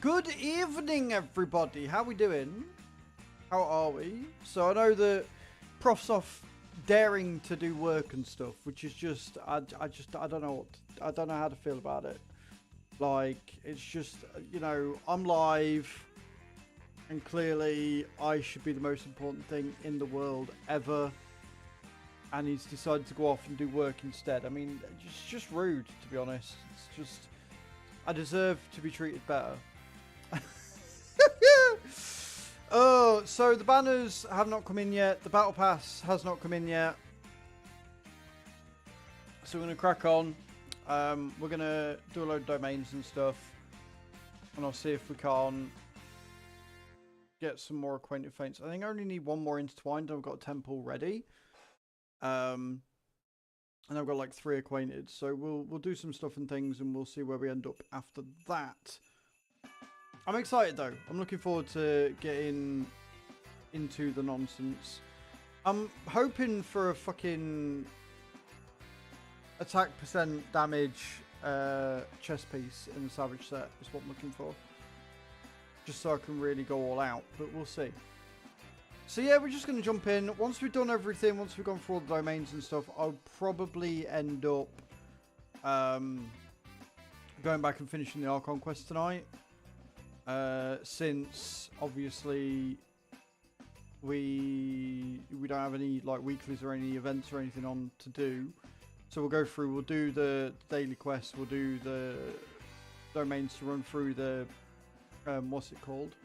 Good evening, everybody. How we doing? How are we? So I know that Prof's off daring to do work and stuff, which is just, I don't know I don't know how to feel about it. Like, it's just, you know, I'm live, and clearly I should be the most important thing in the world ever, and he's decided to go off and do work instead. I mean, it's just rude, to be honest. It's just, I deserve to be treated better. Oh, so the banners have not come in yet. The battle pass has not come in yet. So we're going to crack on. We're going to do a load of domains and stuff. And I'll see if we can get some more acquainted faints. I think I only need one more intertwined. I've got a temple ready. And I've got like 3 acquainted. So we'll do some stuff and things, and we'll see where we end up after that. I'm excited though. I'm looking forward to getting into the nonsense. I'm hoping for a fucking attack % damage chest piece in the Savage set is what I'm looking for. Just so I can really go all out, but we'll see. So yeah, we're just going to jump in. Once we've done everything, once we've gone through all the domains and stuff, I'll probably end up going back and finishing the Archon quest tonight. Since obviously we don't have any like weeklies or any events or anything on to do, so we'll go through, we'll do the daily quests, we'll do the domains to run through the what's it called,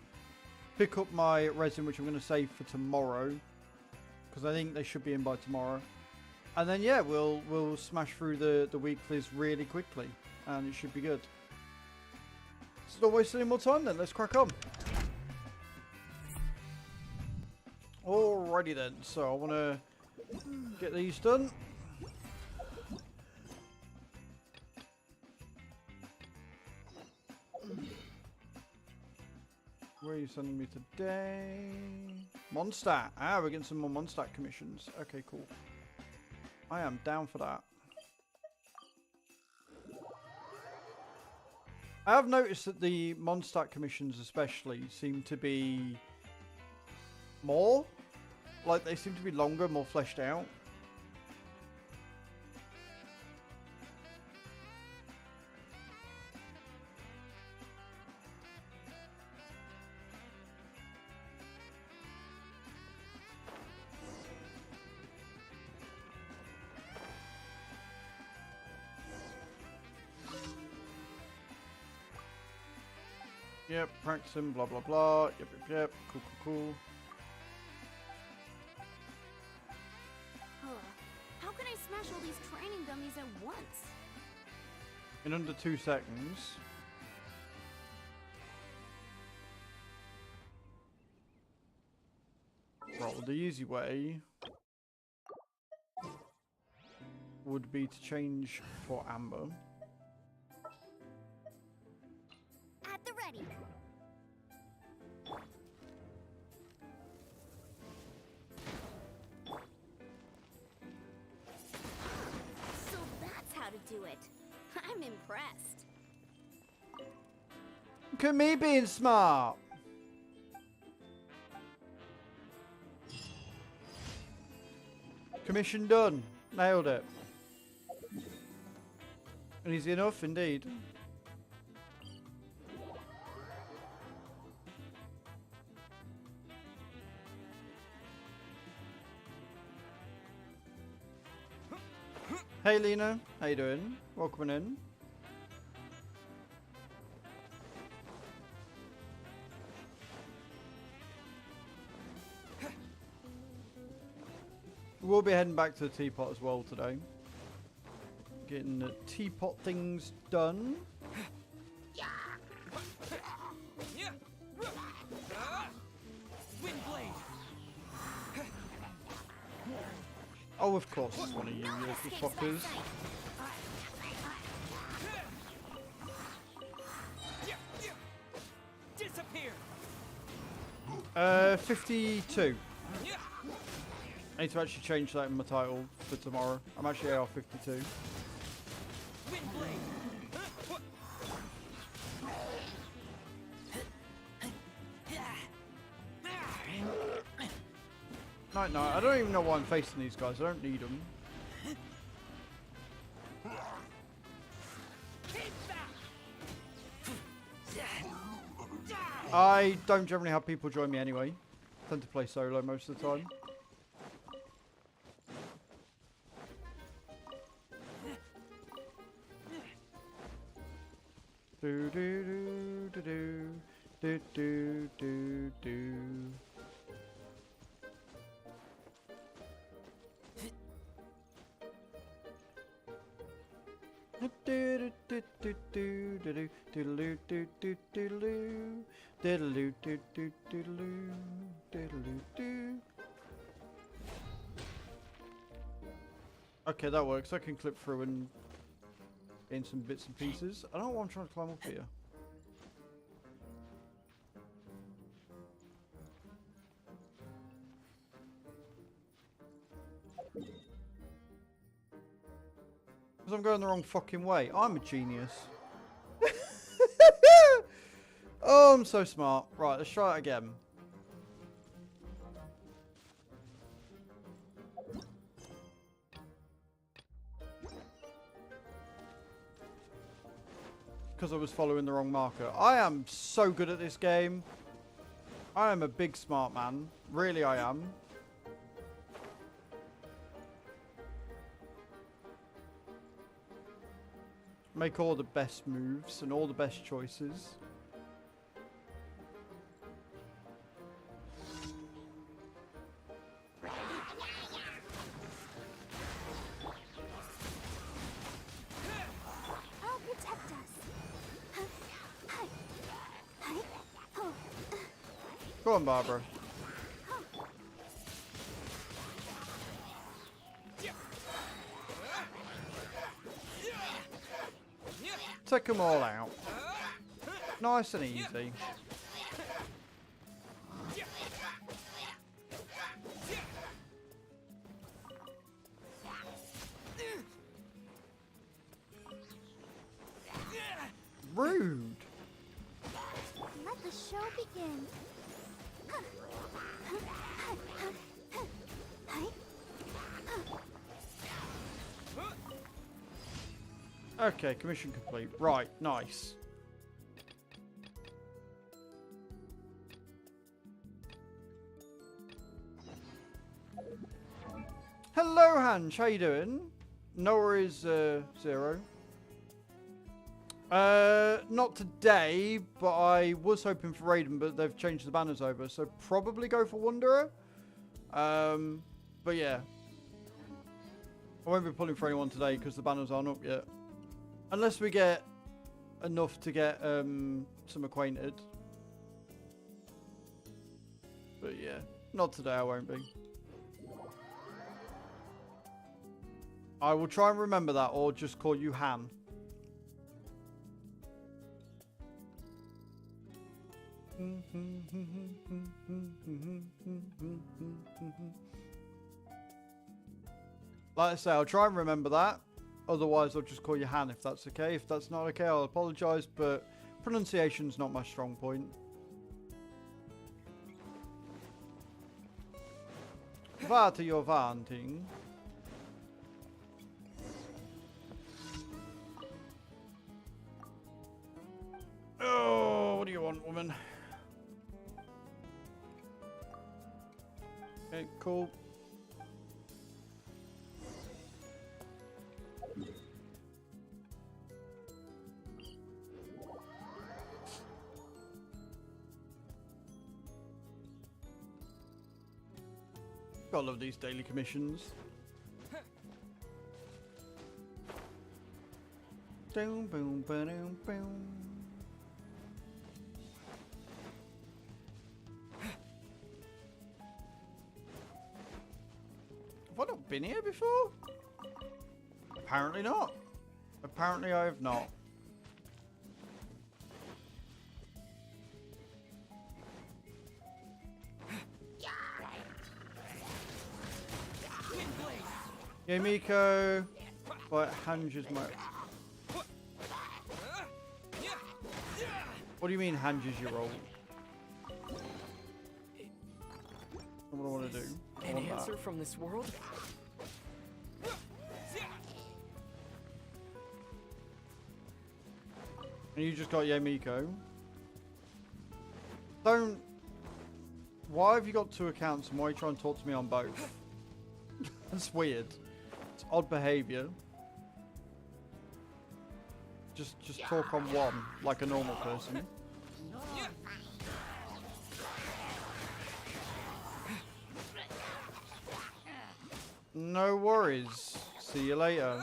pick up my resin, which I'm going to save for tomorrow because I think they should be in by tomorrow, and then yeah, we'll smash through the weeklies really quickly and it should be good. So don't waste any more time then, let's crack on. Alrighty then, so I want to get these done. Where are you sending me today? Mondstadt. Ah, we're getting some more Mondstadt commissions. Okay, cool. I am down for that. I have noticed that the Mondstadt commissions especially seem to be more, like they seem to be longer, more fleshed out. Yep, practicing, blah, blah, blah. Yep. Cool, cool, cool. How can I smash all these training dummies at once? In under 2 seconds. Right, well, the easy way would be to change for Amber. At the ready. So that's how to do it. I'm impressed. Look at me being smart. Commission done. Nailed it. Easy enough, indeed. Hey Lena, how you doing? Welcome in. We'll be heading back to the teapot as well today. Getting the teapot things done. Oh, of course, it's one of you little fuckers. 52. I need to actually change that in my title for tomorrow. I'm actually AR 52. Night night. I don't even know why I'm facing these guys. I don't need them. I don't generally have people join me anyway. I tend to play solo most of the time. Do do do do do do do do. Okay, that works. I can clip through and gain some bits and pieces. I don't know why I'm trying to climb up here. Because I'm going the wrong fucking way. I'm a genius. Oh, I'm so smart. Right, let's try it again. Because I was following the wrong marker. I am so good at this game. I am a big smart man. Really, I am. Make all the best moves and all the best choices. Go on, Barbara. Take them all out. Nice and easy. Rude. Let the show begin. Okay, commission complete. Right, nice. Hello, Hanch. How you doing? Noah is 0. Not today, but I was hoping for Raiden, but they've changed the banners over, so probably go for Wanderer. But yeah. I won't be pulling for anyone today because the banners aren't up yet. Unless we get enough to get some acquainted. But yeah, not today I won't be. I will try and remember that or just call you Han. Like I say, I'll try and remember that. Otherwise, I'll just call you Han if that's okay. If that's not okay, I'll apologise, but pronunciation's not my strong point. Vart är jag vanting? Oh, what do you want, woman? Okay, cool. Gotta love these daily commissions. Boom, boom, boom, boom. Have I not been here before? Apparently not. Apparently I have not. Yeah, Miko. What Hanges my... What do you mean Hanges your roll? what I want to do. I An want answer that. from this world? And you just got Yamiko. Don't... Why have you got 2 accounts and why are you trying to talk to me on both? That's weird. It's odd behaviour. Just talk on one, like a normal person. No worries. See you later.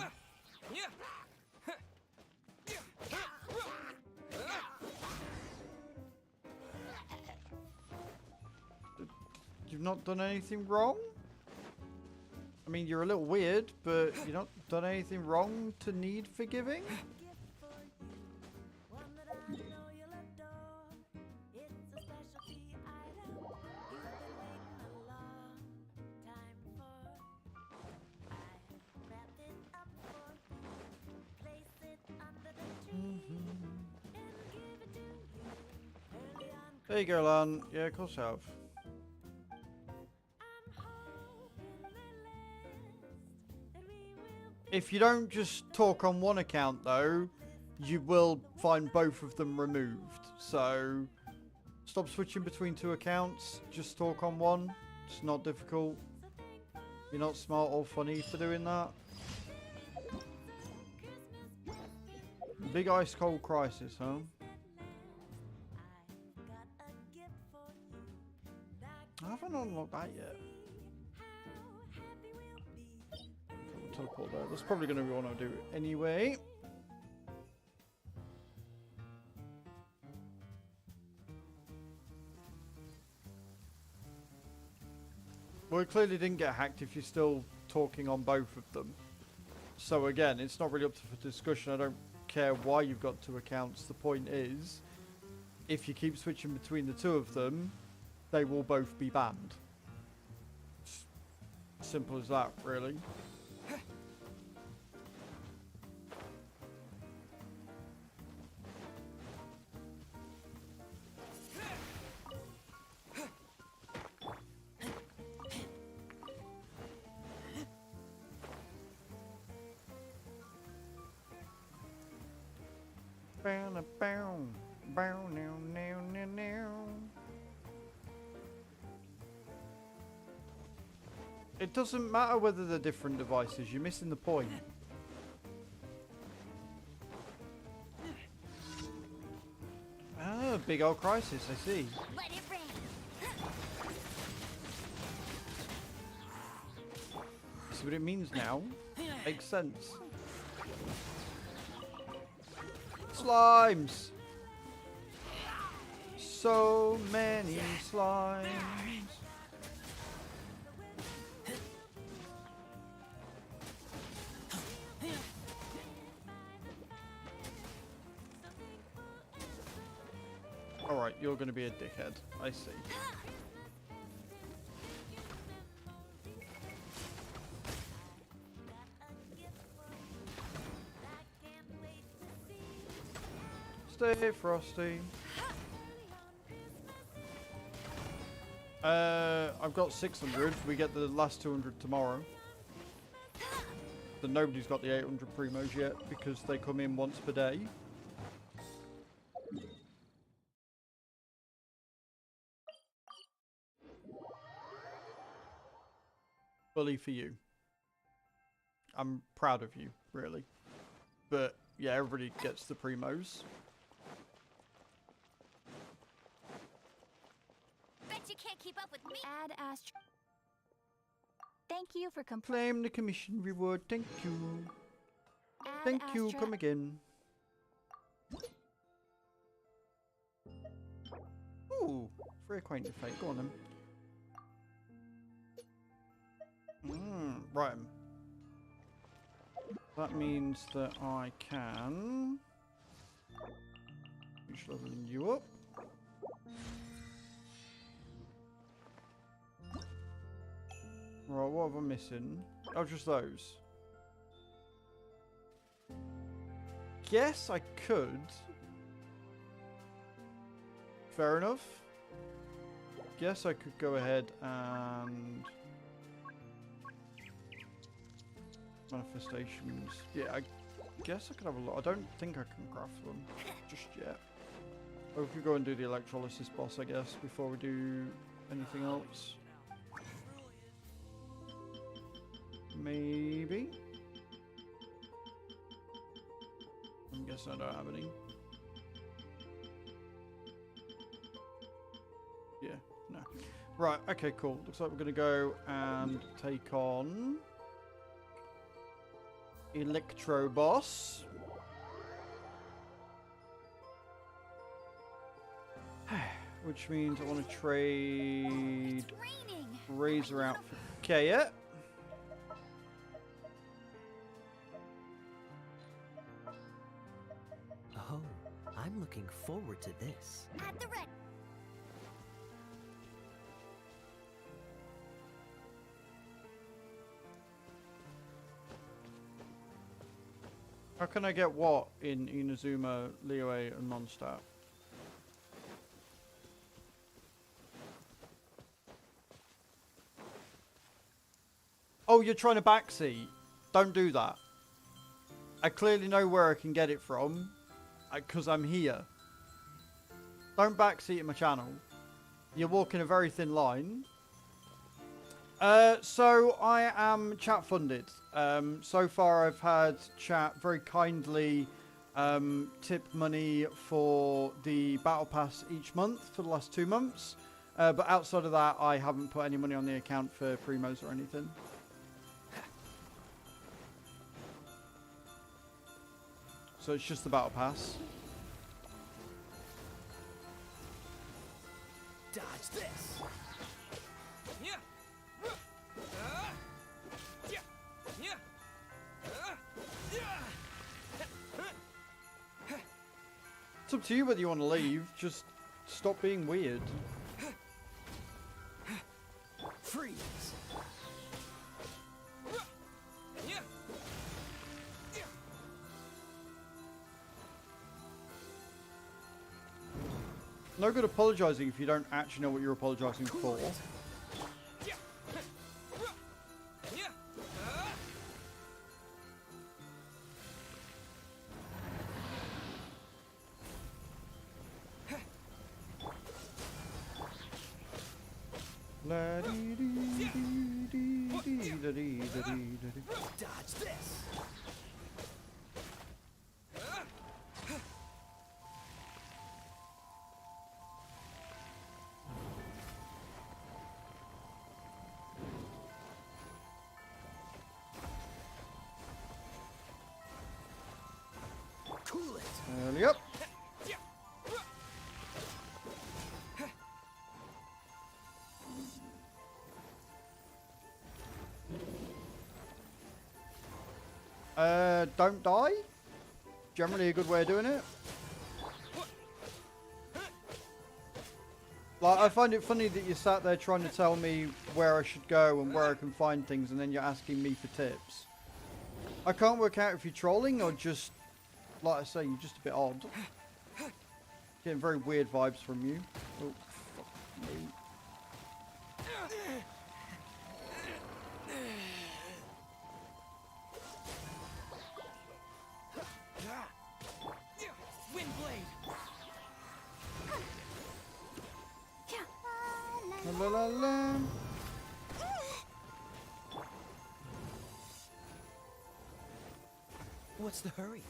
You've not done anything wrong? I mean, you're a little weird, but you've not done anything wrong to need forgiving? There you go, Lan. Yeah, of course I have. If you don't just talk on one account, though, you will find both of them removed. So, stop switching between 2 accounts. Just talk on one. It's not difficult. You're not smart or funny for doing that. Big ice cold crisis, huh? I haven't unlocked that yet. Teleport there. That's probably going to be what I'll do anyway. Well, it clearly didn't get hacked if you're still talking on both of them. So again, it's not really up for discussion. I don't care why you've got 2 accounts. The point is, if you keep switching between the 2 of them, they will both be banned. It's simple as that, really. It doesn't matter whether they're different devices, you're missing the point. Ah, big old crisis, I see. Let it rain. See what it means now? Makes sense. Slimes! So many slimes. Alright, you're going to be a dickhead. I see. Stay frosty. I've got 600. We get the last 200 tomorrow. So nobody's got the 800 primos yet because they come in once per day. Bully for you. I'm proud of you, really. But yeah, everybody gets the primos. Bet you can't keep up with me. Add Astro. Thank you for Claim the commission reward. Thank you. Add Thank you. Astra. Come again. Ooh, free acquaintance fate. Go on then. Right. That means that I can finish leveling you up. Right, what am I missing? Oh, just those. Guess I could. Fair enough. guess I could go ahead and manifestations. Yeah, I guess I could have a lot. I don't think I can craft them just yet. Or we could go and do the electrolysis boss, I guess, before we do anything else. Maybe. I'm guessing I don't have any. Yeah, no. Right, okay, cool. Looks like we're going to go and take on Electro Boss. Which means I want to trade Razor out for Kaya. Oh, I'm looking forward to this. At the red. How can I get what in Inazuma, Liyue, and Mondstadt? Oh, you're trying to backseat. Don't do that. I clearly know where I can get it from, because I'm here. Don't backseat in my channel. You're walking a very thin line. So I am chat funded. So far I've had chat very kindly tip money for the battle pass each month for the last 2 months. But outside of that, I haven't put any money on the account for primos or anything. So it's just the battle pass. Dodge this. It's up to you whether you want to leave. Just stop being weird. Freeze. No good apologizing if you don't actually know what you're apologizing for. Dodge this. Cool it. Yep. Don't die. Generally a good way of doing it. Like, I find it funny that you sat there trying to tell me where I should go and where I can find things, and then you're asking me for tips. I can't work out if you're trolling or just, like I say, you're just a bit odd. Getting very weird vibes from you. Oh, fuck me. La la la. What's the hurry?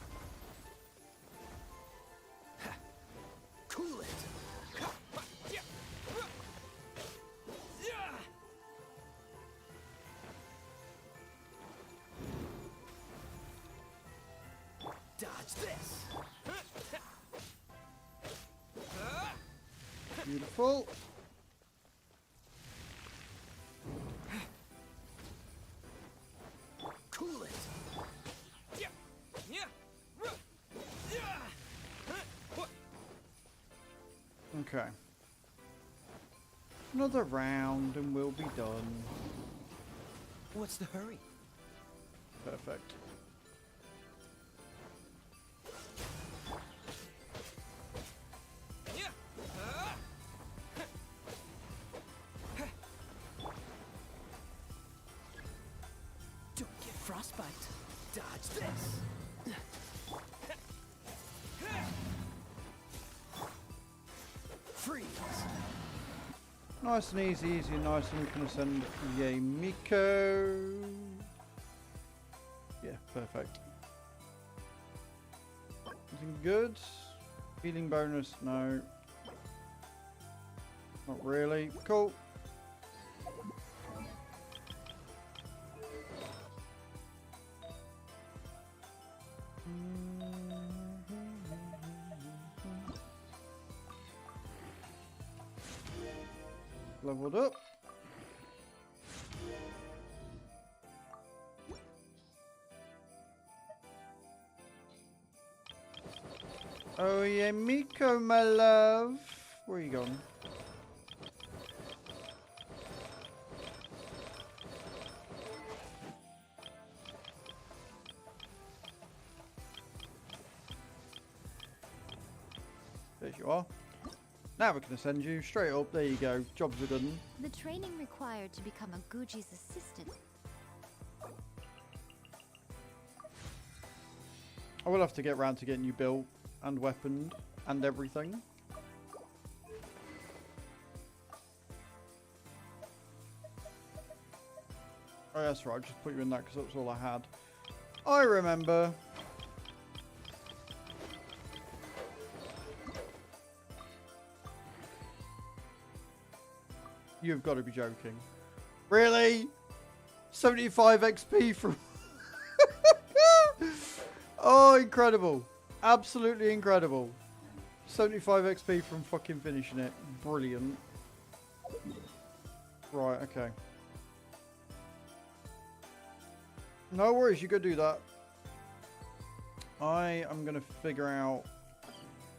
Cool it. Dodge this. Beautiful. Cool it. Okay. Another round and we'll be done. What's the hurry? Perfect. Dodge this. Freeze. Nice and easy, easy and nice. And we're going to send Miko. Yeah, perfect. Anything good? Healing bonus? No. Not really. Cool. Leveled up. Oh yeah, Miko, my love. Where are you going? There you are. Now we're going to send you straight up. There you go. Jobs are done. The training required to become a Guji's assistant. I will have to get round to getting you built and weaponed and everything. Oh, that's right. I just put you in that because that's all I had. I remember. You've got to be joking. Really? 75 XP from... Oh, incredible. Absolutely incredible. 75 XP from fucking finishing it. Brilliant. Right, okay. No worries, you go do that. I am going to figure out...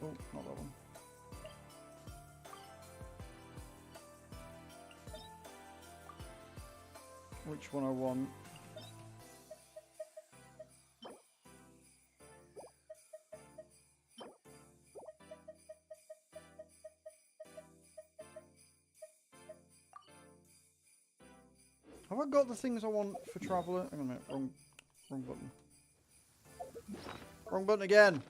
Oh, not that one. Which one I want. Have I got the things I want for Traveller? Hang on a minute, wrong button. Wrong button again!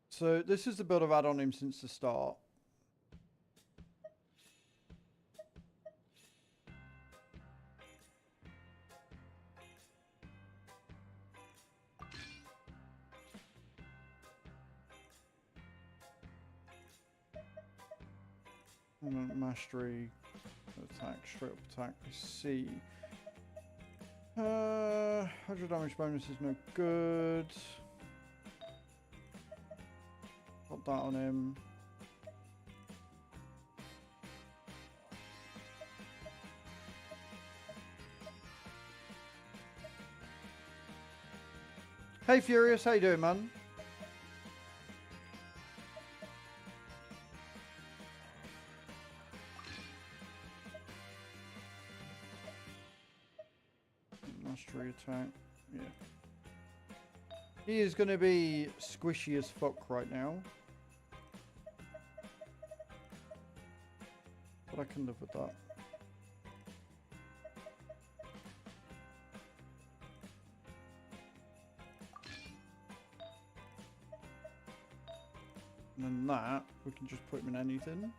So this is the build I've had on him since the start. Mastery, attack, straight up attack. Let's see. 100 damage bonus is no good. Got that on him. Hey Furious, how you doing, man? Mastery attack, yeah. He is going to be squishy as fuck right now. But I can live with that. And then that, we can just put him in anything.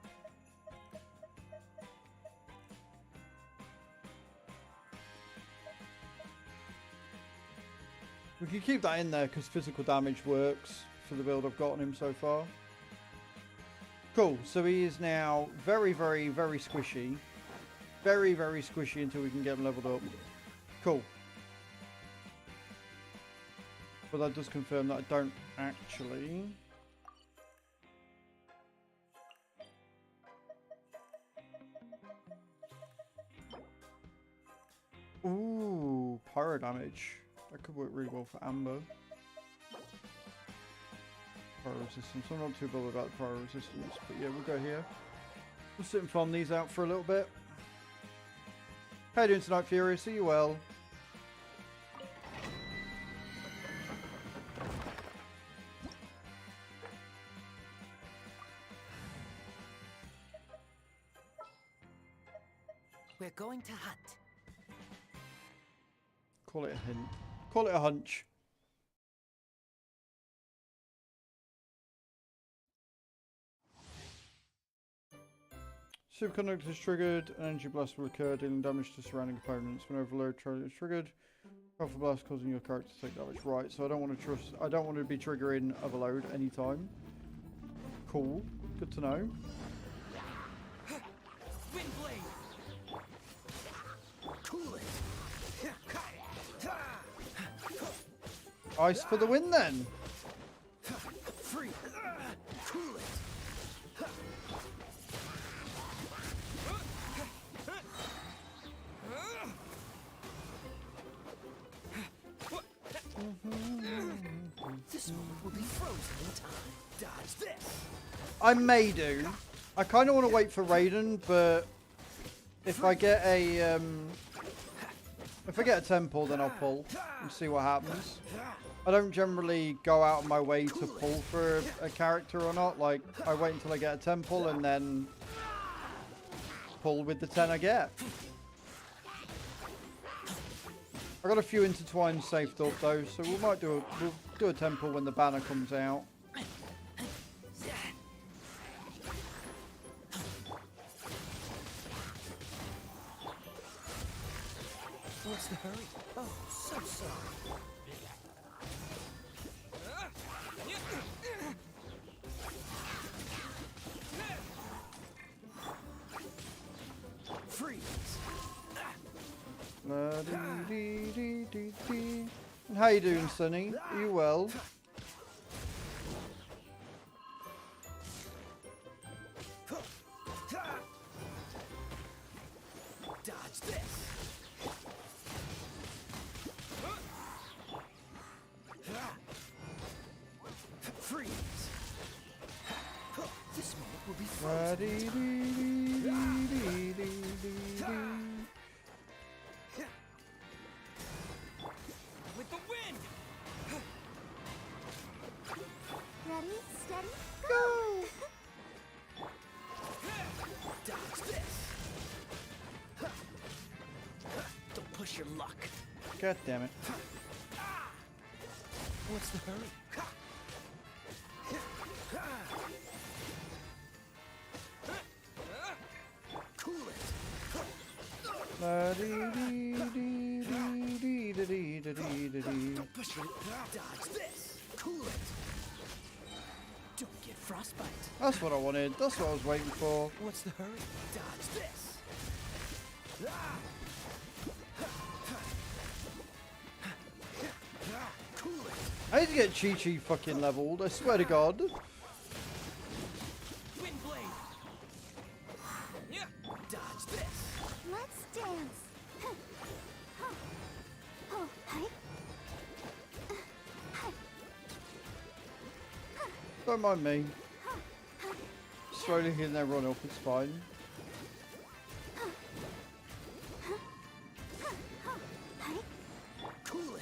We can keep that in there because physical damage works for the build I've got on him so far. Cool, so he is now very, very, very squishy. Very, very squishy until we can get him leveled up. Cool. But that does confirm that I don't actually... Ooh, pyro damage. That could work really well for Amber. Pyro resistance. I'm not too bothered about pyro resistance, but yeah, we'll go here. We'll sit and farm these out for a little bit. How you doing tonight, Furious? Are you well? We're going to hunt. Call it a hint. Call it a hunch. Superconductor is triggered. An energy blast will occur, dealing damage to surrounding opponents. When overload is triggered, powerful blast causing your character to take damage. Right, so I don't want to trust. I don't want to be triggering overload anytime. Cool. Good to know. Wind blade. Cool it. Ice for the win then. Free. Cool it. This one will be frozen in time. Dodge this. I may do. I kind of want to wait for Raiden, but if I get a temple, then I'll pull and see what happens. I don't generally go out of my way to pull for a character or not. Like, I wait until I get a temple and then pull with the 10 I get. I got a few intertwines saved up though, so we'll do a temple when the banner comes out. What's the hurry? Oh, so sorry. Freeze. How you doing, Sonny? Are you well? Dodge this. Freeze. This moment will be frozen. With the wind. Ready, steady, Go! Dodge this. Don't push your luck. God damn it. What's the hurry? Cool it. Don't push your dodge this. Cool it. Don't get frostbite. That's what I wanted. That's what I was waiting for. What's the hurry? Dodge this. Cool it. I need to get Chi-Chi fucking leveled, I swear to God. Wind blade. Yeah. Dodge this. let's dance. Oh, hi. Don't mind me. Slowly hitting everyone up, it's fine. Cool it.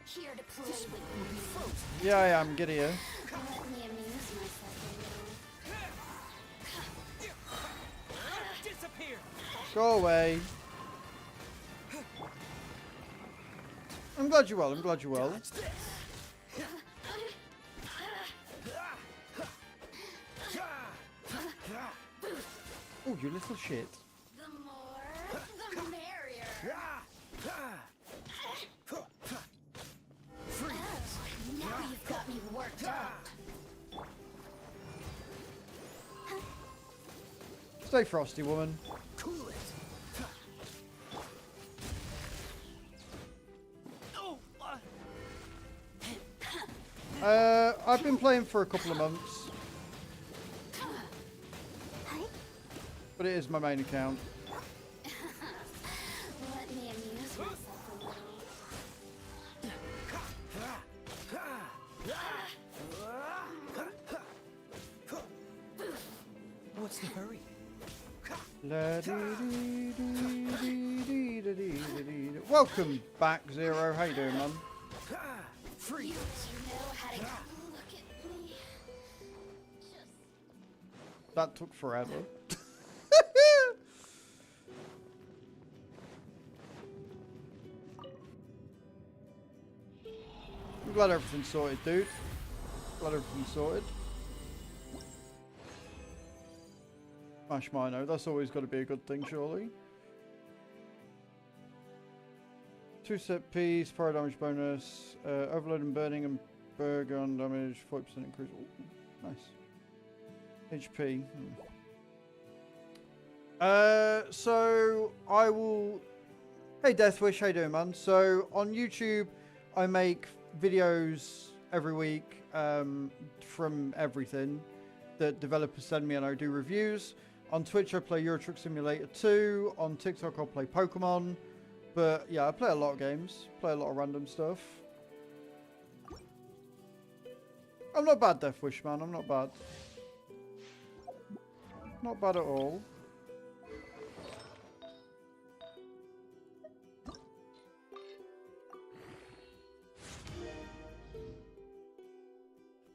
Here to play This with one will be frozen. Yeah, I am. Get here. Let me amuse myself Disappear. Go away. I'm glad you're well. I'm glad you're well. Dodge this. Oh, you little shit. The more, the merrier. Freeze. Now you've got me worked up. Stay frosty, woman. Cool it. Oh, I've been playing for a couple of months, but it is my main account. Let me amuse myself a little. what's the hurry? Welcome back, Zero. How you doing, man? Freeze. You know how to look at me. Just That took forever. I'm glad everything's sorted, dude. Glad everything's sorted. Smash Mino, that's always got to be a good thing, surely. 2 set piece, fire damage bonus, overload and burning and burger on damage, 40% increase. Ooh, nice. HP. So I will. Hey Deathwish, how you doing, man? So on YouTube, I make videos every week from everything that developers send me, and I do reviews. On Twitch, I play Euro Truck Simulator 2. On TikTok, I'll play Pokemon. But yeah, I play a lot of games. Play a lot of random stuff. I'm not bad, Deathwish, man. I'm not bad. Not bad at all.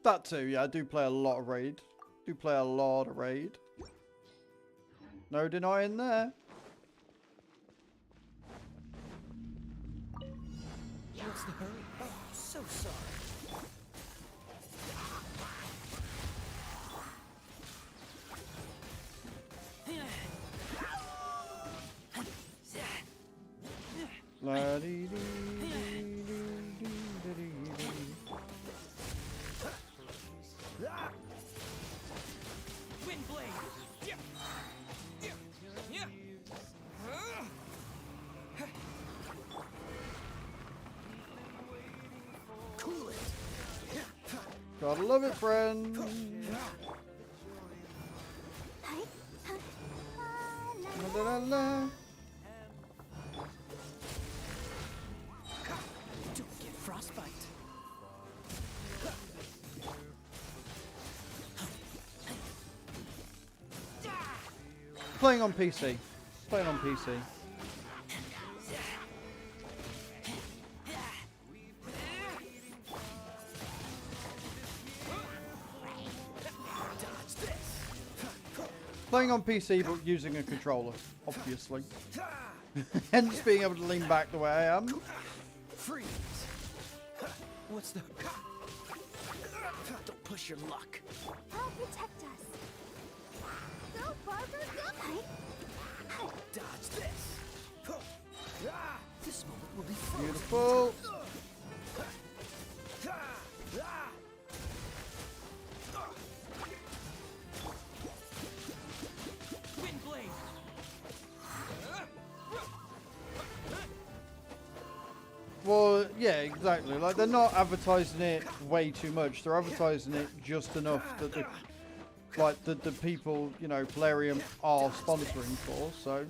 That too, yeah. I do play a lot of Raid. Do play a lot of Raid. No denying there. What's the hurry? Oh, so sorry. La dee dee Wind blade. Cool it. Gotta love it, friend. La, la, la. Don't get frostbite. Playing on PC. Playing on PC. Playing on PC but using a controller, obviously. Hence being able to lean back the way I am. Freeze. What's the... Don't push your luck. I'll protect us. Go, Barber, go! Dodge this. This moment will be frozen. Beautiful. Wind blade. Well, yeah, exactly. Like, they're not advertising it way too much. They're advertising it just enough that the, like, the people, you know, Plarium are sponsoring for, so.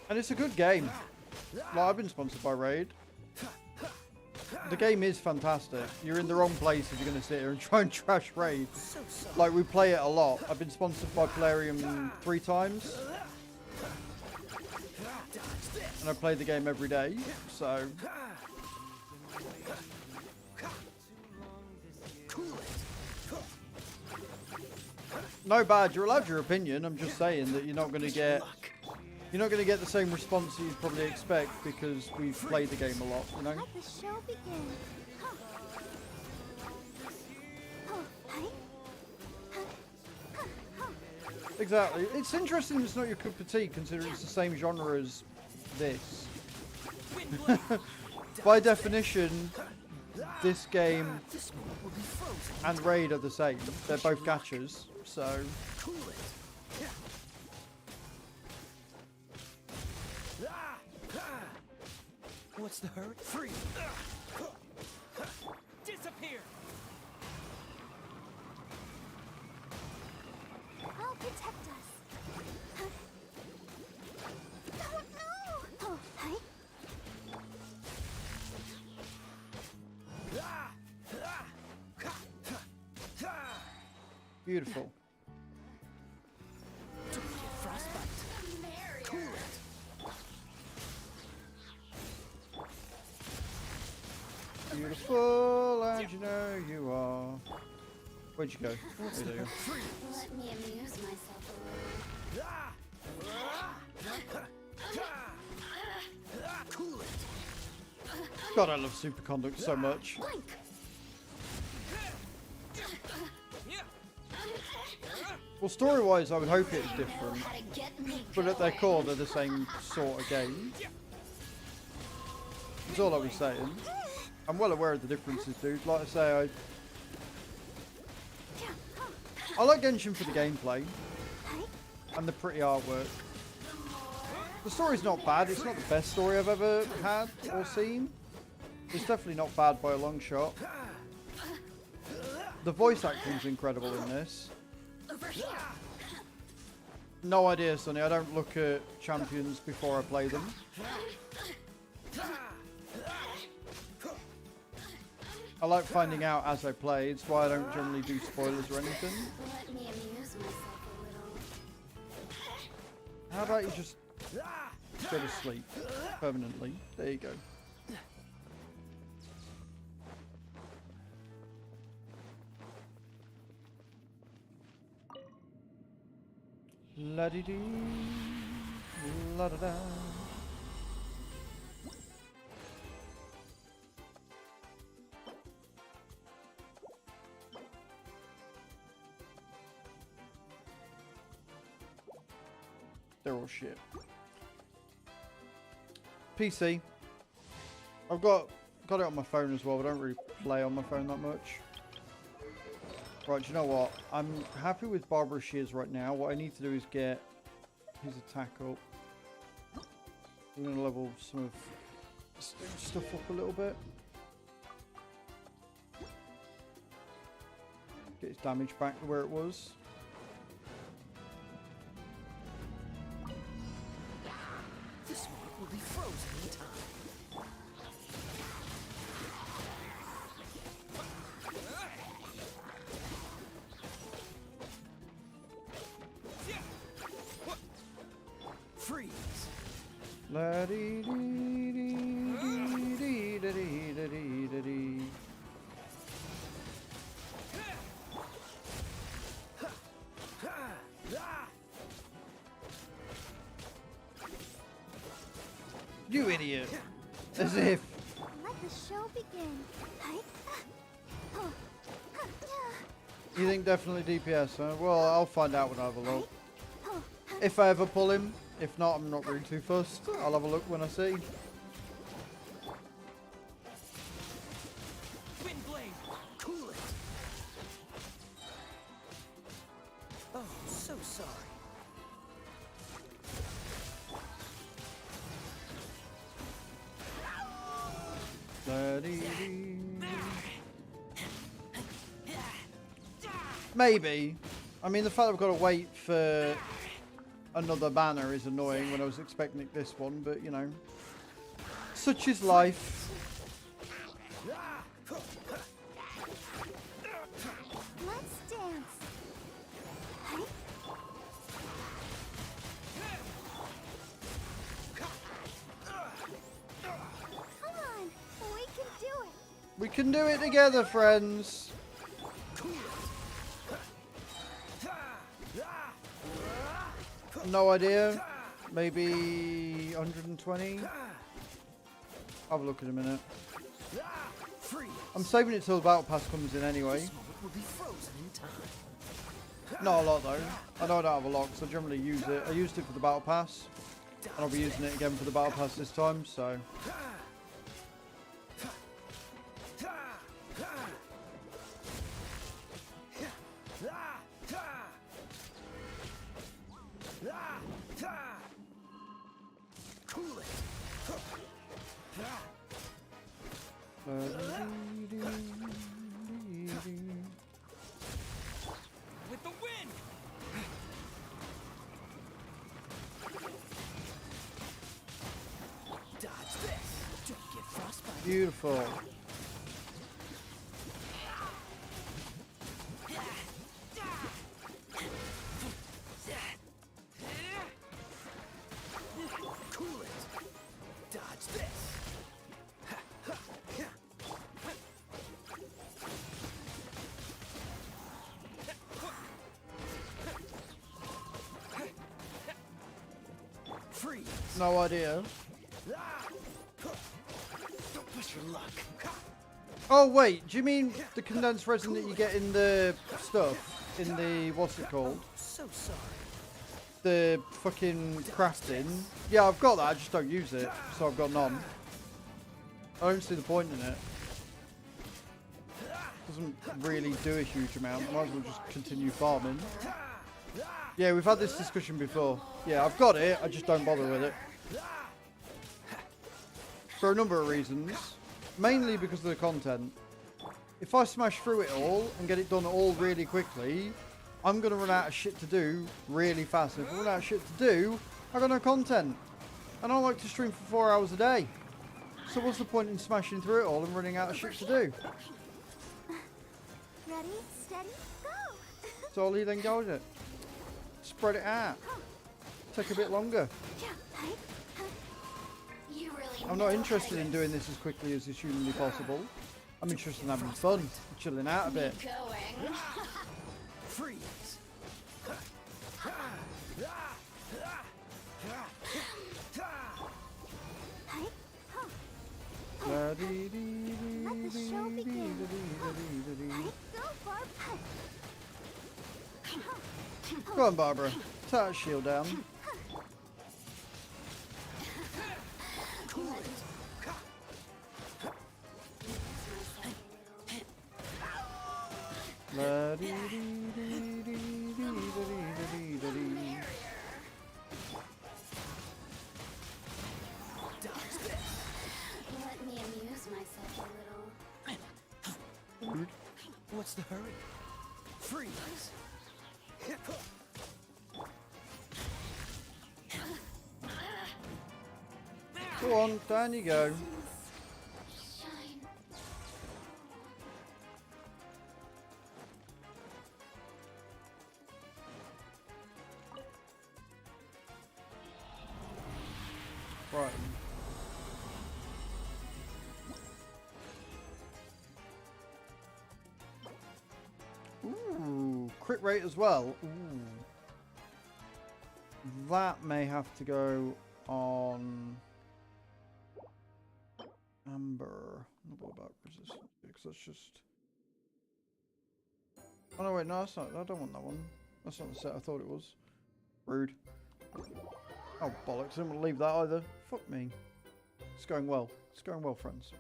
And it's a good game. Like, I've been sponsored by Raid. The game is fantastic. You're in the wrong place if you're going to sit here and try and trash Raid. Like, we play it a lot. I've been sponsored by Plarium 3 times. And I play the game every day, so. No bad, you're allowed your opinion. I'm just saying that you're not going to get the same response that you'd probably expect because we've played the game a lot, you know? Let the show begin. Exactly. It's interesting it's not your cup of tea considering it's the same genre as this. By definition, this game and Raid are the same. They're both gachas, so. What's the hurry? Free. Disappear. I'll protect us. Oh, no! Oh, hi. Beautiful. Don't get frostbite. Cool it. Beautiful, and you know you are. Where'd you go? Where'd you go? Let me amuse myself a little. Cool it. God, I love Superconduct so much. Well, story-wise, I would hope it's different, but at their core, they're the same sort of game. That's all I was saying. I'm well aware of the differences, dude. Like I say, I like Genshin for the gameplay and the pretty artwork. The story's not bad. It's not the best story I've ever had or seen. It's definitely not bad by a long shot. The voice acting's incredible in this. No idea, Sonny. I don't look at champions before I play them. I like finding out as I play. It's why I don't generally do spoilers or anything. Let me amuse myself a little. How about you just go to sleep permanently? There you go. La di dee, la da da. They're all shit. PC. I've got it on my phone as well, but I don't really play on my phone that much. Right, do you know what? I'm happy with Barbara Shears right now. What I need to do is get his attack up. I'm going to level some of stuff up a little bit. Get his damage back to where it was. This moment will be frozen in time. Freeze. La dee dee dee dee dee dee dee dee dee. You idiot! As if. Let the show begin. You think definitely DPS, huh? Well, I'll find out when I have a look. If I ever pull him. If not, I'm not really too fussed. I'll have a look when I see. Wind blade. Cool it. Oh, so sorry. Maybe. I mean, the fact I've got to wait for another banner is annoying when I was expecting this one, but you know, such is life. Let's dance. Come on, we can do it. We can do it together, friends. No idea. Maybe 120. I'll have a look in a minute. I'm saving it till the battle pass comes in anyway. Will be frozen in time. Not a lot though. I know I don't have a lot because I generally use it. I used it for the battle pass. And I'll be using it again for the battle pass this time, so. Cool it. With the wind. Dodge this. Don't get frostbite. Beautiful. Cool it. Dodge this. Freeze. No idea. Test your luck. Oh wait, do you mean the condensed resin that you get in the stuff? In the, what's it called? So sorry. The fucking crafting? Yeah, I've got that, I just don't use it. So I've got none. I don't see the point in it. Doesn't really do a huge amount. Might as well just continue farming. Yeah, we've had this discussion before. Yeah, I've got it, I just don't bother with it. For a number of reasons. Mainly because of the content. If I smash through it all and get it done all really quickly, I'm going to run out of shit to do really fast. If I run out of shit to do, I've got no content. And I like to stream for 4 hours a day. So what's the point in smashing through it all and running out of shit to do? Ready, steady, go! So I'll then go with it. Spread it out. Take a bit longer. You really I'm not interested in doing this as quickly as is humanly possible. I'm interested in having fun, chilling out a bit. going. Freeze. Let the show begin. Go far putt. Go on, Barbara. Tie that shield down. Let me amuse myself a little. What's the hurry? Freeze. Go on, down you go. Shine. Right. Ooh, crit rate as well. Ooh. That may have to go on Amber. What about resistance? Because that's just. Oh no, wait, no, that's not. I don't want that one. That's not the set I thought it was. Rude. Oh bollocks! I didn't want to leave that either. Fuck me. It's going well. It's going well, friends.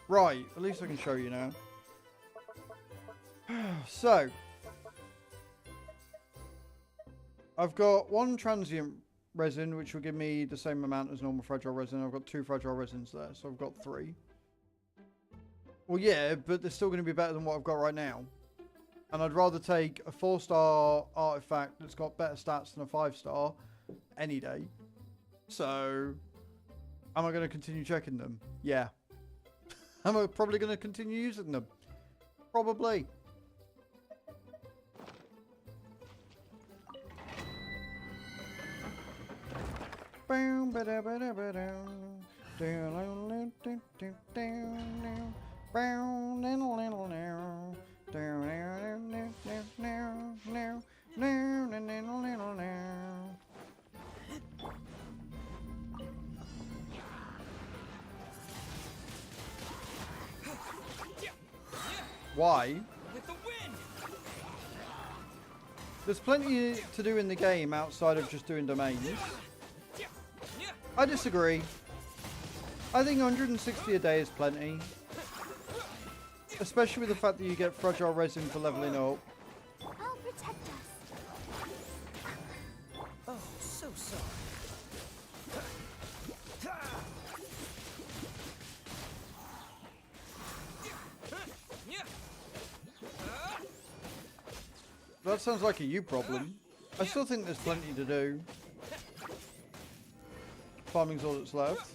Right, at least I can show you now. So, I've got one transient resin, which will give me the same amount as normal fragile resin. I've got 2 fragile resins there, so I've got 3. Well, yeah, but they're still going to be better than what I've got right now. And I'd rather take a 4-star artifact that's got better stats than a 5-star any day. So, am I going to continue checking them? Yeah. Am I probably going to continue using them? Probably. Why? There's plenty to do in the game outside of just doing domains. I disagree. I think 160 a day is plenty. Especially with the fact that you get fragile resin for leveling up. I'll protect us. Oh, so sorry. That sounds like a you problem. I still think there's plenty to do. Farming's all that's left.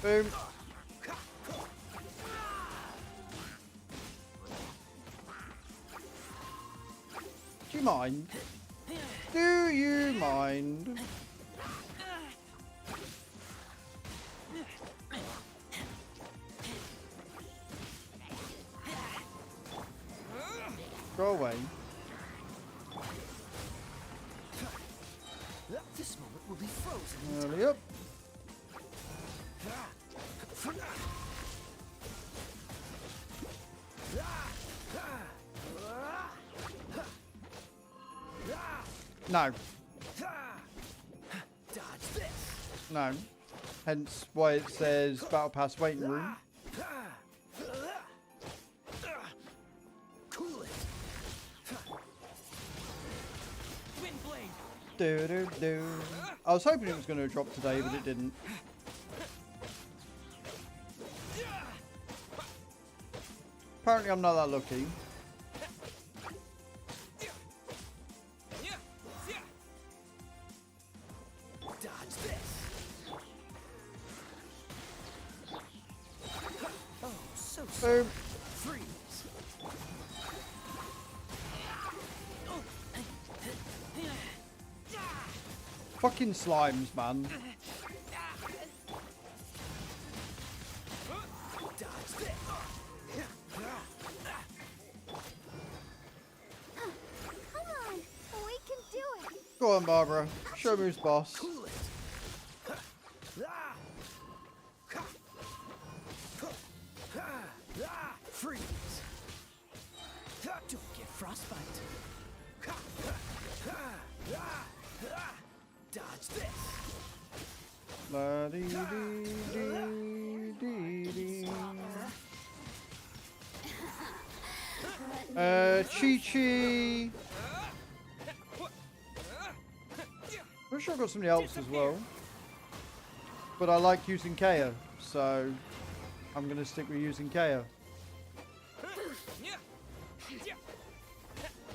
Boom. Do you mind? Do you mind? Go away. This moment will be frozen. Early up. No. Dodge this. No. Hence why it says Battle Pass waiting room. Cool it. Wind blade. Do do do. I was hoping it was going to drop today, but it didn't. Apparently, I'm not that lucky. Dodge this. Oh, so sorry. Boom. Freeze. Fucking slimes, man. Dodge this. Come on, we can do it. Go on, Barbara. Show me who's boss. Cool it. Freeze. Don't get frostbite. Dodge this. La dee dee dee dee dee. Chi-Chi. I'm sure I've got somebody else as well. But I like using Kaya, so I'm going to stick with using Kaya.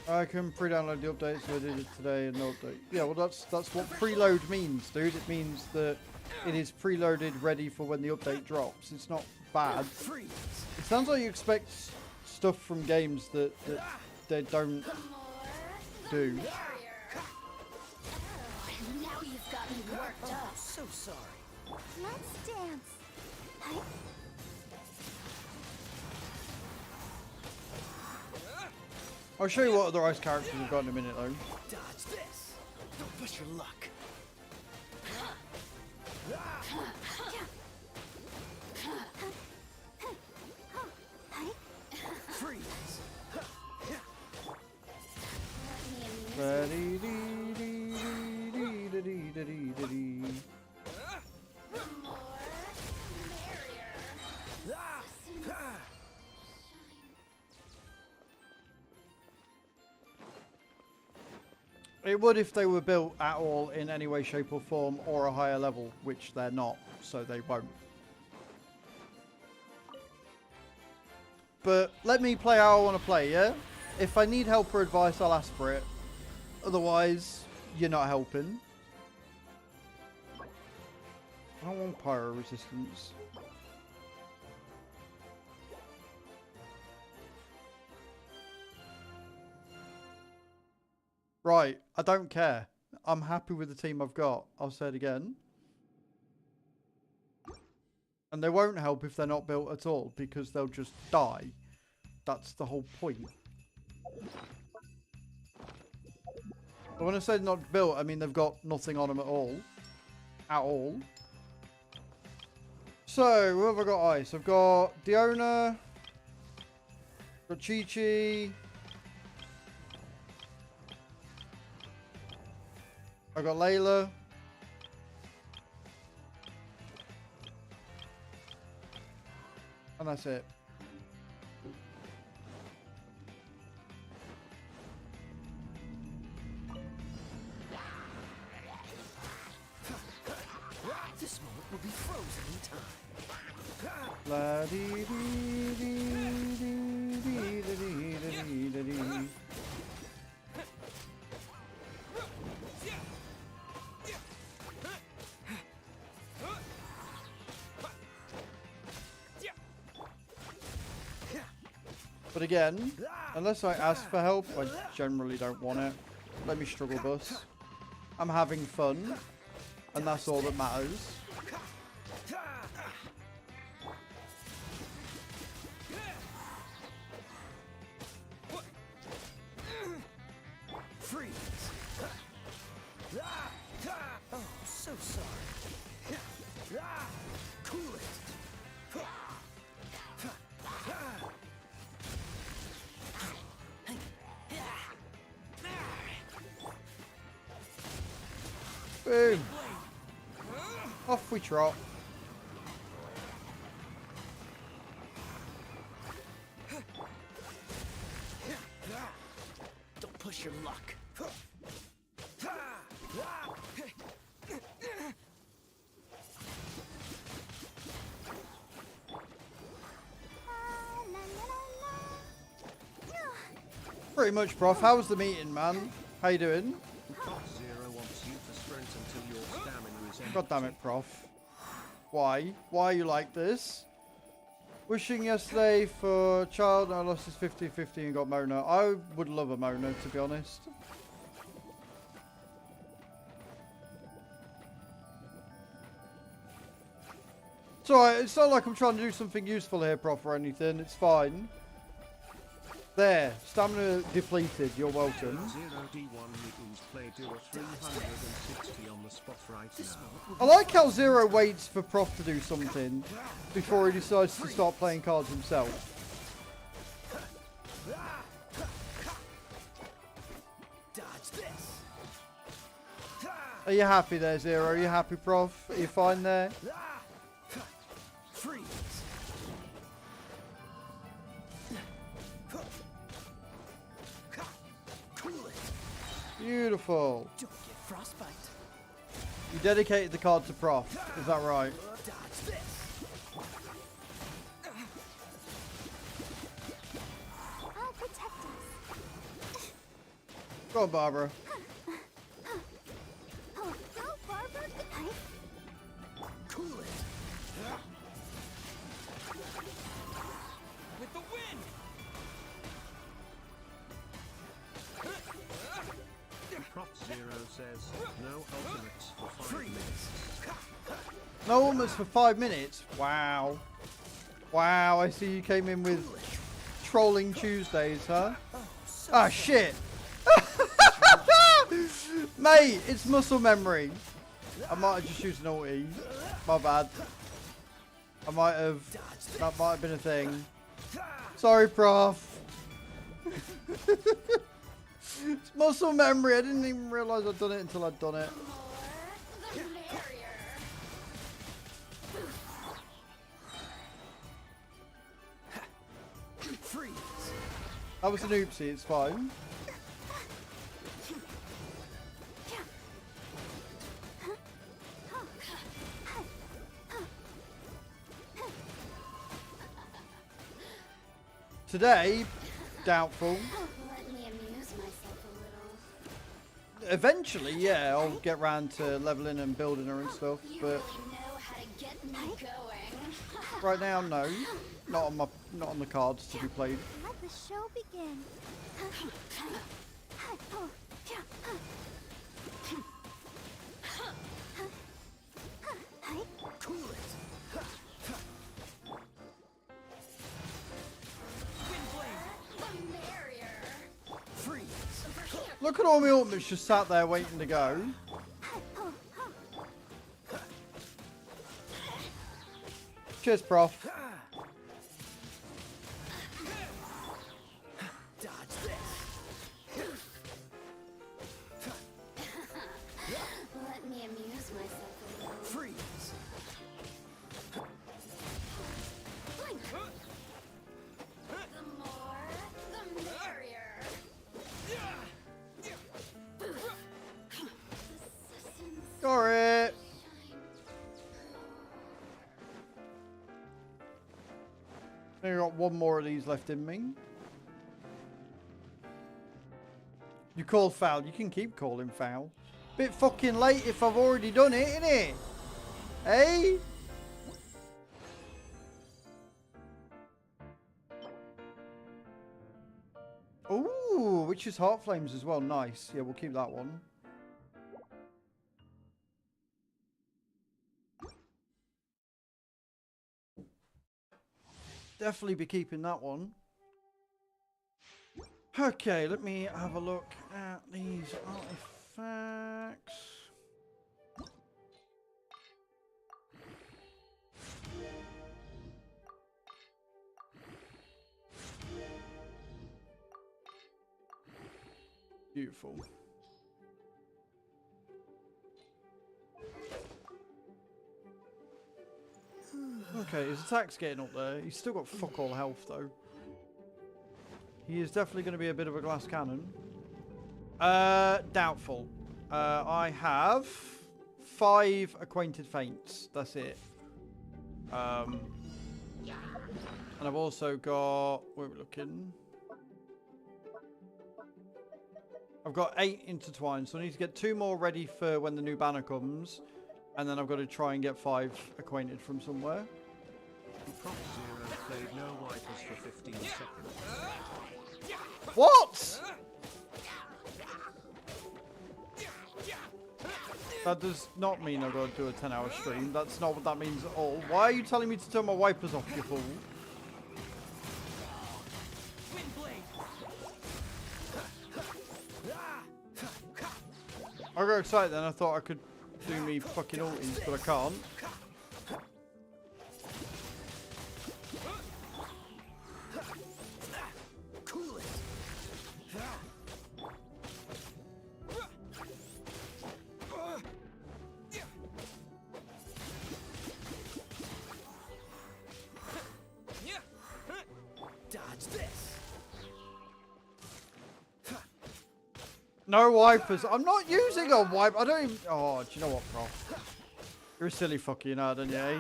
I can pre-download the update, so I did it today and no update. Yeah, well that's what preload means, dude. It means that it is preloaded, ready for when the update drops. It's not bad. Freeze. It sounds like you expect stuff from games that they don't do. Now you've got me worked up. So sorry. Let's dance. I'll show you what other ice characters we've got in a minute, though. Dodge this. Don't push your luck. Freeze. It would if they were built at all in any way, shape or form, or a higher level, which they're not, so they won't. But let me play how I want to play, yeah? If I need help or advice, I'll ask for it. Otherwise, you're not helping. I don't want pyro resistance. Right, I don't care. I'm happy with the team I've got. I'll say it again. And they won't help if they're not built at all, because they'll just die. That's the whole point. But when I say not built, I mean they've got nothing on them at all. At all. So, who have I got ice? I've got Diona. Got Chi-Chi. I got Layla. And that's it. This moment will be frozen in time. La dee dee dee dee dee dee dee dee dee. But again, unless I ask for help, I generally don't want it. Let me struggle bus. I'm having fun, and that's all that matters. Freeze! Oh, so sorry. Cool it. Boom! Off we trot. Don't push your luck. Pretty much, Prof. How was the meeting, man? How you doing? Zero wants you to sprint until your stamina is empty. God damn it, Prof. Why? Why are you like this? Wishing yesterday for a child and I lost his 50-50 and got Mona. I would love a Mona, to be honest. It's alright, it's not like I'm trying to do something useful here, Prof, or anything. It's fine. There, stamina depleted. You're welcome. Zero D1 Nickels play do a 360 on the spot right now. I like how Zero waits for Prof to do something before he decides to start playing cards himself. Dodge this. Are you happy there, Zero? Are you happy, Prof? Are you fine there? Freeze. Cool it. Beautiful. Don't get frostbite. You dedicated the card to Prof. Is that right? Dodge this. I'll protect us. Go on, Barbara. Oh, go, Barbara. Cool it. With the wind. Prop Zero says no ultimates for 5 minutes. No ultimates for 5 minutes. Wow. Wow, I see you came in with trolling Tuesdays, huh? Ah, shit. Mate, it's muscle memory. I might have just used an ulti. My bad. I might have. That might have been a thing. Sorry, Prof. It's muscle memory. I didn't even realise I'd done it until I'd done it. The merrier. Freeze. That was an oopsie. It's fine. Today, doubtful. Let me amuse myself a little. Eventually, yeah, I'll get round to leveling and building her and stuff. You But really know how to get me going. right now, no, not on the cards to be played. Let the show begin. Cool it. Wind blade. The merrier. Freeze. Look at all my ultimates just sat there waiting to go. Cheers, Prof. Dodge this. Let me amuse myself a little. Freeze. The more, the merrier. Got it. I got one more of these left in me. You called foul. You can keep calling foul. Bit fucking late if I've already done it, innit? Hey? Witch's Heart Flames as well. Nice. Yeah, we'll keep that one. Definitely be keeping that one. Okay, let me have a look at these artifacts. Beautiful. Okay, his attack's getting up there. He's still got fuck all health though. He is definitely going to be a bit of a glass cannon. Doubtful. I have 5 acquainted feints. That's it. And I've also got... Where are we looking? I've got 8 intertwined, so I need to get 2 more ready for when the new banner comes. And then I've got to try and get 5 acquainted from somewhere. Prop Zero played no wipers for 15 seconds. What? That does not mean I've got to do a 10-hour stream. That's not what that means at all. Why are you telling me to turn my wipers off, you fool? I got excited then. I thought I could do me fucking ulties, but I can't. No wipers. I'm not using a wipe. I don't even... Oh, do you know what, bro? You're a silly fucker, you know, don't you, eh?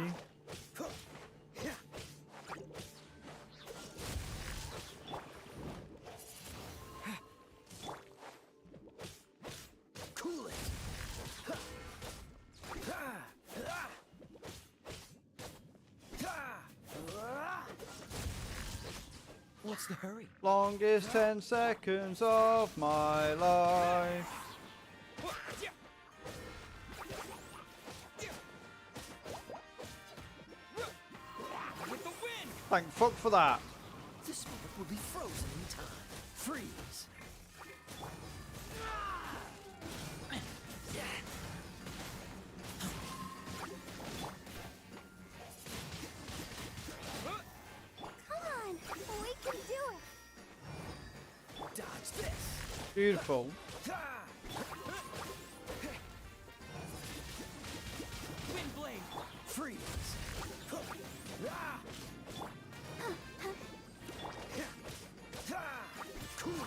What's the hurry? Longest 10 seconds of my life. Thank fuck for that. This moment will be frozen in time. Freeze. Beautiful. Wind blade. Freeze. Cool it.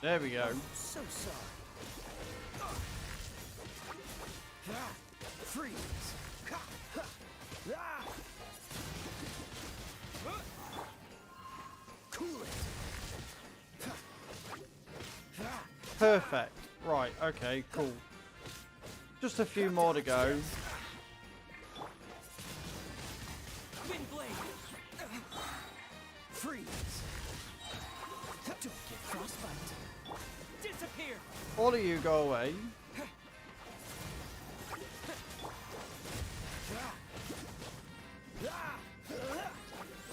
There we go. So sorry. Freeze. Cool it. Perfect. Right, okay, cool. Just a few more to go. Wind blade. Freeze. Don't get frostbite. Disappear. All of you go away.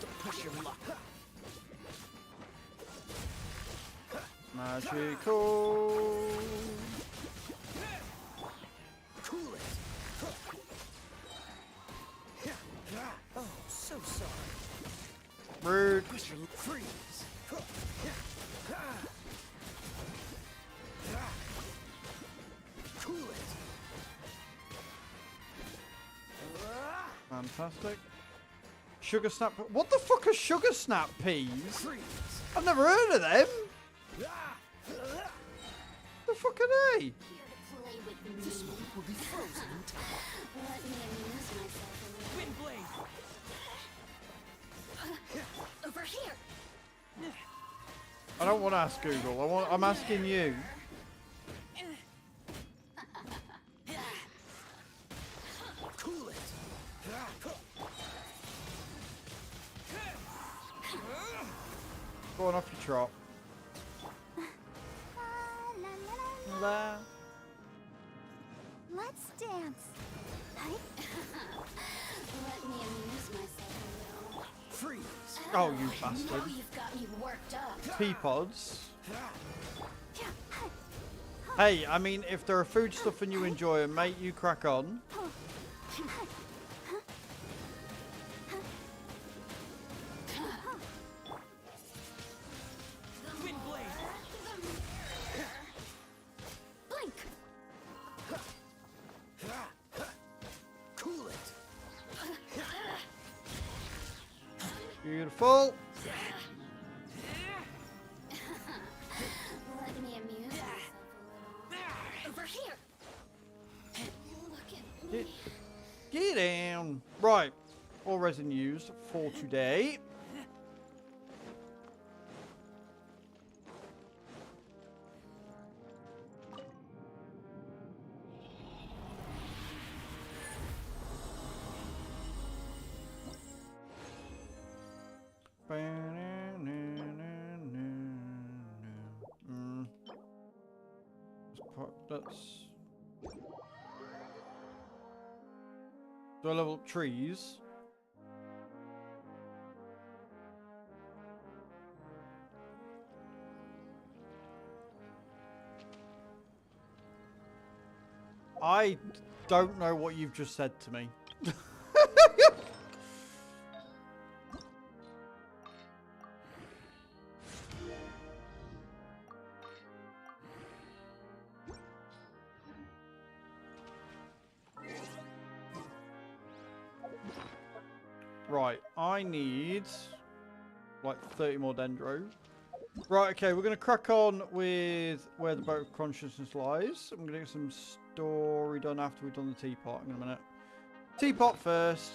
Don't push your luck. Magical. Cool it. Oh, so sorry. Rude. Push your freeze. Cool it. Fantastic. Sugar snap. What the fuck are sugar snap peas? Freeze. I've never heard of them. The fuck are they? This moment will be frozen in time. Wind blade. Over here. I don't want to ask Google. I'm asking you. Cool it. Go on off your trot. there. Let's dance. Let me amuse myself a little. Freeze. Oh, you Now bastard. you've got me worked up. Peapods. Hey, I mean, if there are food stuff and you enjoy it, mate, you crack on. Wind blade. Blink. Cool it. Beautiful. Let me amuse myself a little. Over here. Look at me. Get down. Right. All resin used for today. That's... Do I level up trees? I don't know what you've just said to me. Right, I need like 30 more dendro. Right, okay, we're going to crack on with where the boat of consciousness lies. I'm going to get some story done after we've done the teapot in a minute. Teapot first.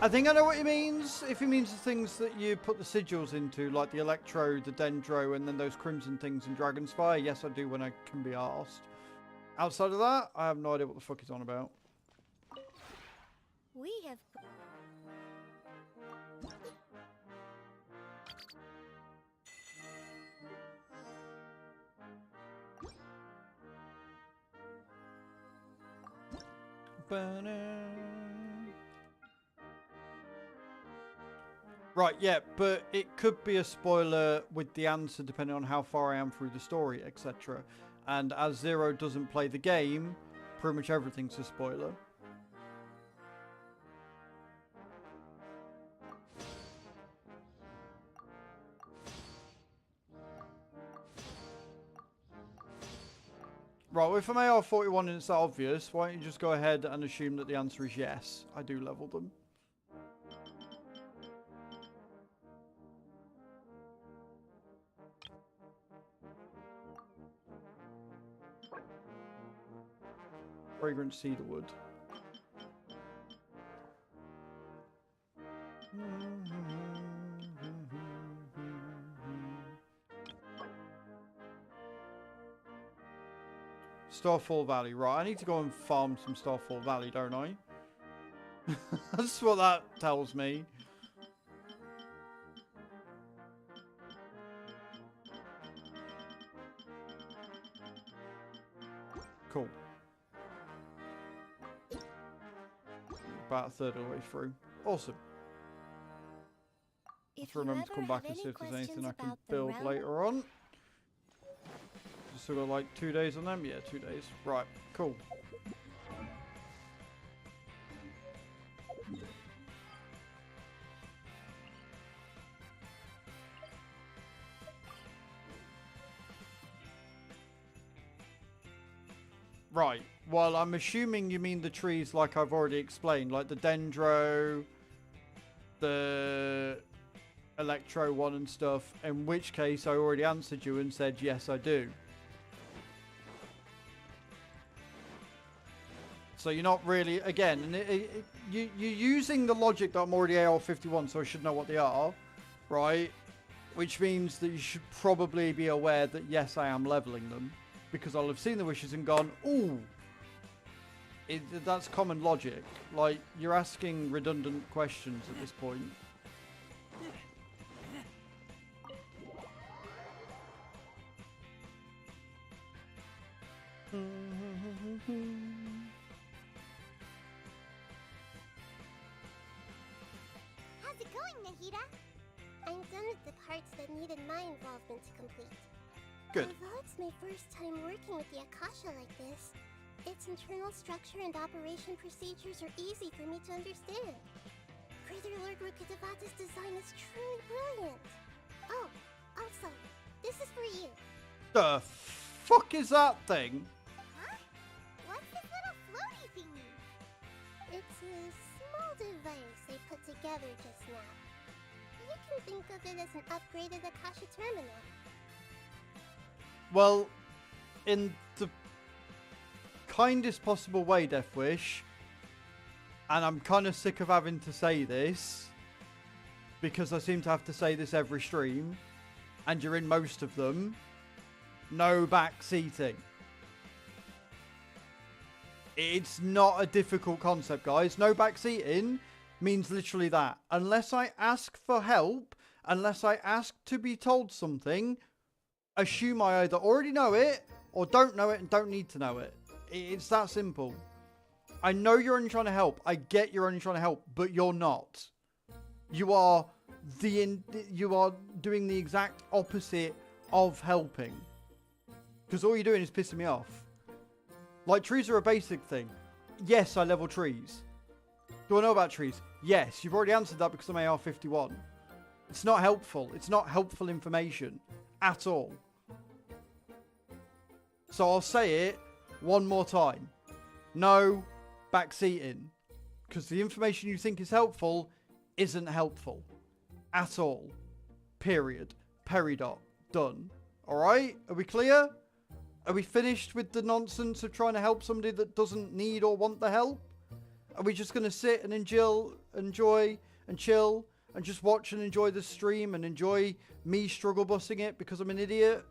I think I know what he means. If he means the things that you put the sigils into, like the electro, the dendro, and then those crimson things in Dragon's Fire, yes, I do when I can be arsed. Outside of that, I have no idea what the fuck he's on about. We have. Right, yeah, but it could be a spoiler with the answer depending on how far I am through the story, etc. And as Zero doesn't play the game, pretty much everything's a spoiler. Right, well, if I'm AR41 and it's that obvious, why don't you just go ahead and assume that the answer is yes. I do level them. Fragrant cedarwood. Starfall Valley. Right, I need to go and farm some Starfall Valley, don't I? That's what that tells me. Cool. About a third of the way through. Awesome. Let's remember to come back and see if there's anything I can build later on. Just still got like 2 days on them? Yeah, 2 days. Right, cool. Right. Well, I'm assuming you mean the trees like I've already explained, like the dendro, the electro one and stuff, in which case I already answered you and said, yes, I do. So you're not really, again, and you're using the logic that I'm already AR51, so I should know what they are, right? Which means that you should probably be aware that, yes, I am leveling them. Because I'll have seen the wishes and gone, ooh, That's common logic. Like, you're asking redundant questions at this point. How's it going, Nahida? I'm done with the parts that needed my involvement to complete. Good. Although it's my first time working with the Akasha like this, its internal structure and operation procedures are easy for me to understand. Greater Lord Rukkhadevata's design is truly brilliant. Oh, also, this is for you. The fuck is that thing? Huh? What's this little floaty thingy? It's a small device I put together just now. You can think of it as an upgraded Akasha terminal. Well, in the kindest possible way, Death Wish, and I'm kind of sick of having to say this, because I seem to have to say this every stream, and you're in most of them, no back seating. It's not a difficult concept, guys. No back seating means literally that. Unless I ask for help, unless I ask to be told something, assume I either already know it or don't know it and don't need to know it. It's that simple. I know you're only trying to help. I get you're only trying to help, but you're not. You are doing the exact opposite of helping. Because all you're doing is pissing me off. Like, trees are a basic thing. Yes, I level trees. Do I know about trees? Yes, you've already answered that because I'm AR51. It's not helpful. It's not helpful information at all. So I'll say it one more time. No backseating. Because the information you think is helpful isn't helpful. At all. Period. Peridot. Done. Alright? Are we clear? Are we finished with the nonsense of trying to help somebody that doesn't need or want the help? Are we just going to sit and enjoy and chill and just watch and enjoy the stream and enjoy me struggle busting it because I'm an idiot?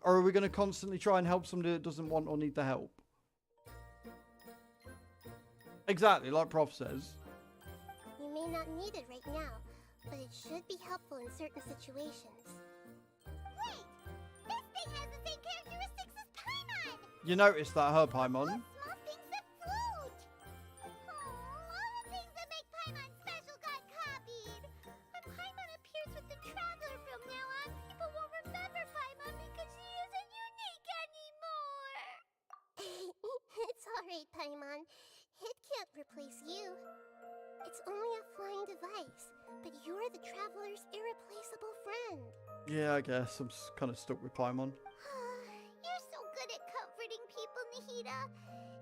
Or are we going to constantly try and help somebody that doesn't want or need the help? Exactly, like Prof says. You may not need it right now, but it should be helpful in certain situations. Wait! This thing has the same characteristics as Paimon! You noticed that, her Paimon? Small things that float! Oh, all the things that make Paimon special got copied! When Paimon appears with the Traveler from now on, people won't remember Paimon because she isn't unique anymore! It's alright, Paimon. It can't replace you. It's only a flying device, but you're the Traveler's irreplaceable friend. Yeah, I guess. I'm kind of stuck with Paimon. You're so good at comforting people, Nahida.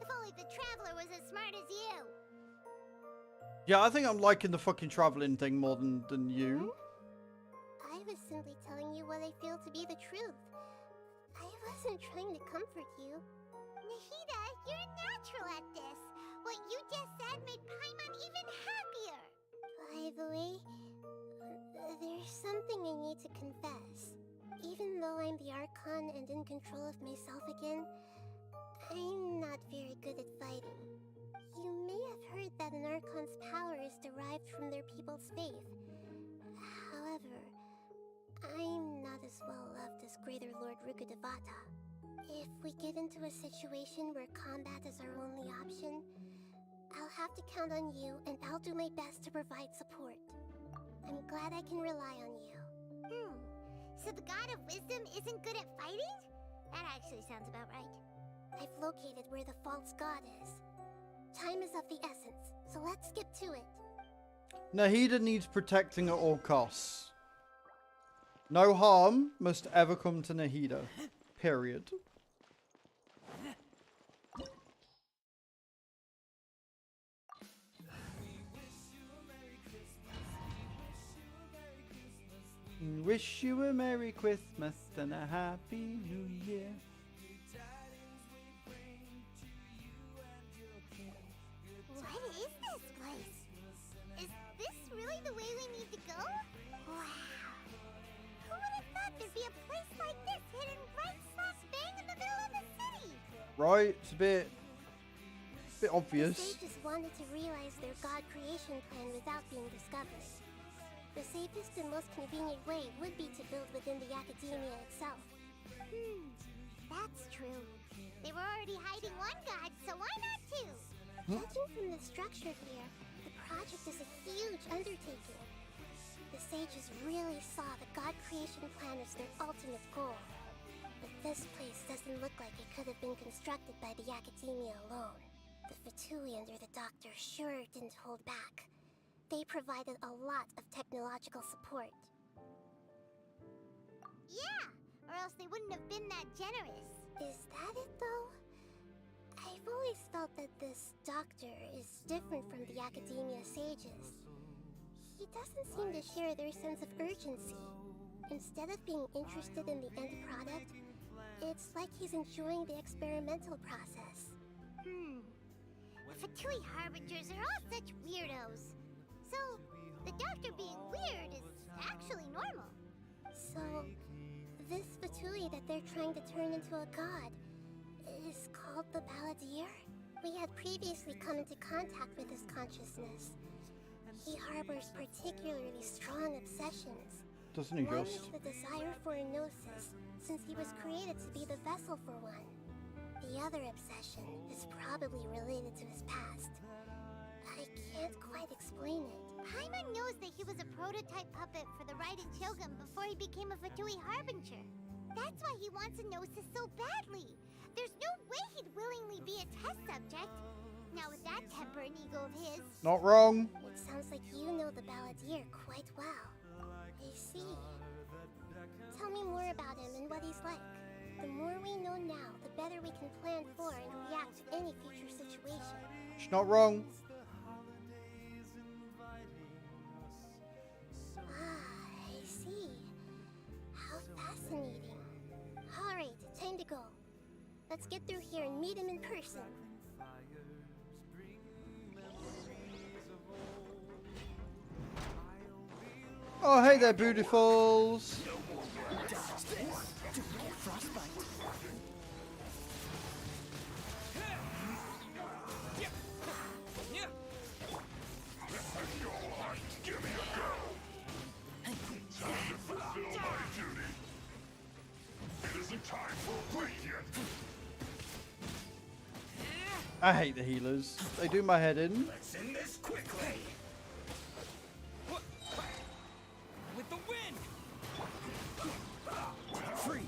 If only the Traveler was as smart as you. Yeah, I think I'm liking the fucking traveling thing more than you. I was simply telling you what I feel to be the truth. I wasn't trying to comfort you. Nahida, you're natural at this. What you just said made Paimon even happier. By the way, there's something I need to confess. Even though I'm the Archon and in control of myself again, I'm not very good at fighting. You may have heard that an Archon's power is derived from their people's faith. However, I'm not as well loved as Greater Lord Rukkhadevata. If we get into a situation where combat is our only option, I'll have to count on you, and I'll do my best to provide support. I'm glad I can rely on you. So the God of Wisdom isn't good at fighting? That actually sounds about right. I've located where the false god is. Time is of the essence, so let's get to it. Nahida needs protecting at all costs. No harm must ever come to Nahida. Period. Wish you a Merry Christmas and a Happy New Year. What is this place? Is this really the way we need to go? Wow. Who would have thought there'd be a place like this hidden right smack bang in the middle of the city? Right? It's a bit bit The obvious. sages wanted to realize their god creation plan without being discovered. The safest and most convenient way would be to build within the academia itself. That's true. They were already hiding one god, so why not two? Judging from the structure here, the project is a huge undertaking. The sages really saw the god creation plan as their ultimate goal. But this place doesn't look like it could have been constructed by the academia alone. The Fatui under the doctor sure didn't hold back. They provided a lot of technological support. Yeah, or else they wouldn't have been that generous. Is that it though? I've always felt that this doctor is different from the academia sages. He doesn't seem to share their sense of urgency. Instead of being interested in the end product, it's like he's enjoying the experimental process. The Fatui Harbingers are all such weirdos. So, the doctor being weird is actually normal. So, this Fatui that they're trying to turn into a god is called the Balladeer? We had previously come into contact with his consciousness. He harbors particularly strong obsessions. Doesn't he One just? is the desire for a gnosis, since he was created to be the vessel for one. The other obsession is probably related to his past. I can't quite explain it. Paimon knows that he was a prototype puppet for the Raiden Shogun before he became a Fatui Harbinger. That's why he wants a gnosis so badly. There's no way he'd willingly be a test subject. Now with that temper and ego of his... Not wrong. It sounds like you know the Balladeer quite well. I see. Tell me more about him and what he's like. The more we know now, the better we can plan for and react to any future situation. She's not wrong. I see. How fascinating. Alright, time to go. Let's get through here and meet him in person. Oh, hey there, beautifuls. I hate the healers. They do my head in. Let's end this quickly. With the wind. Freeze.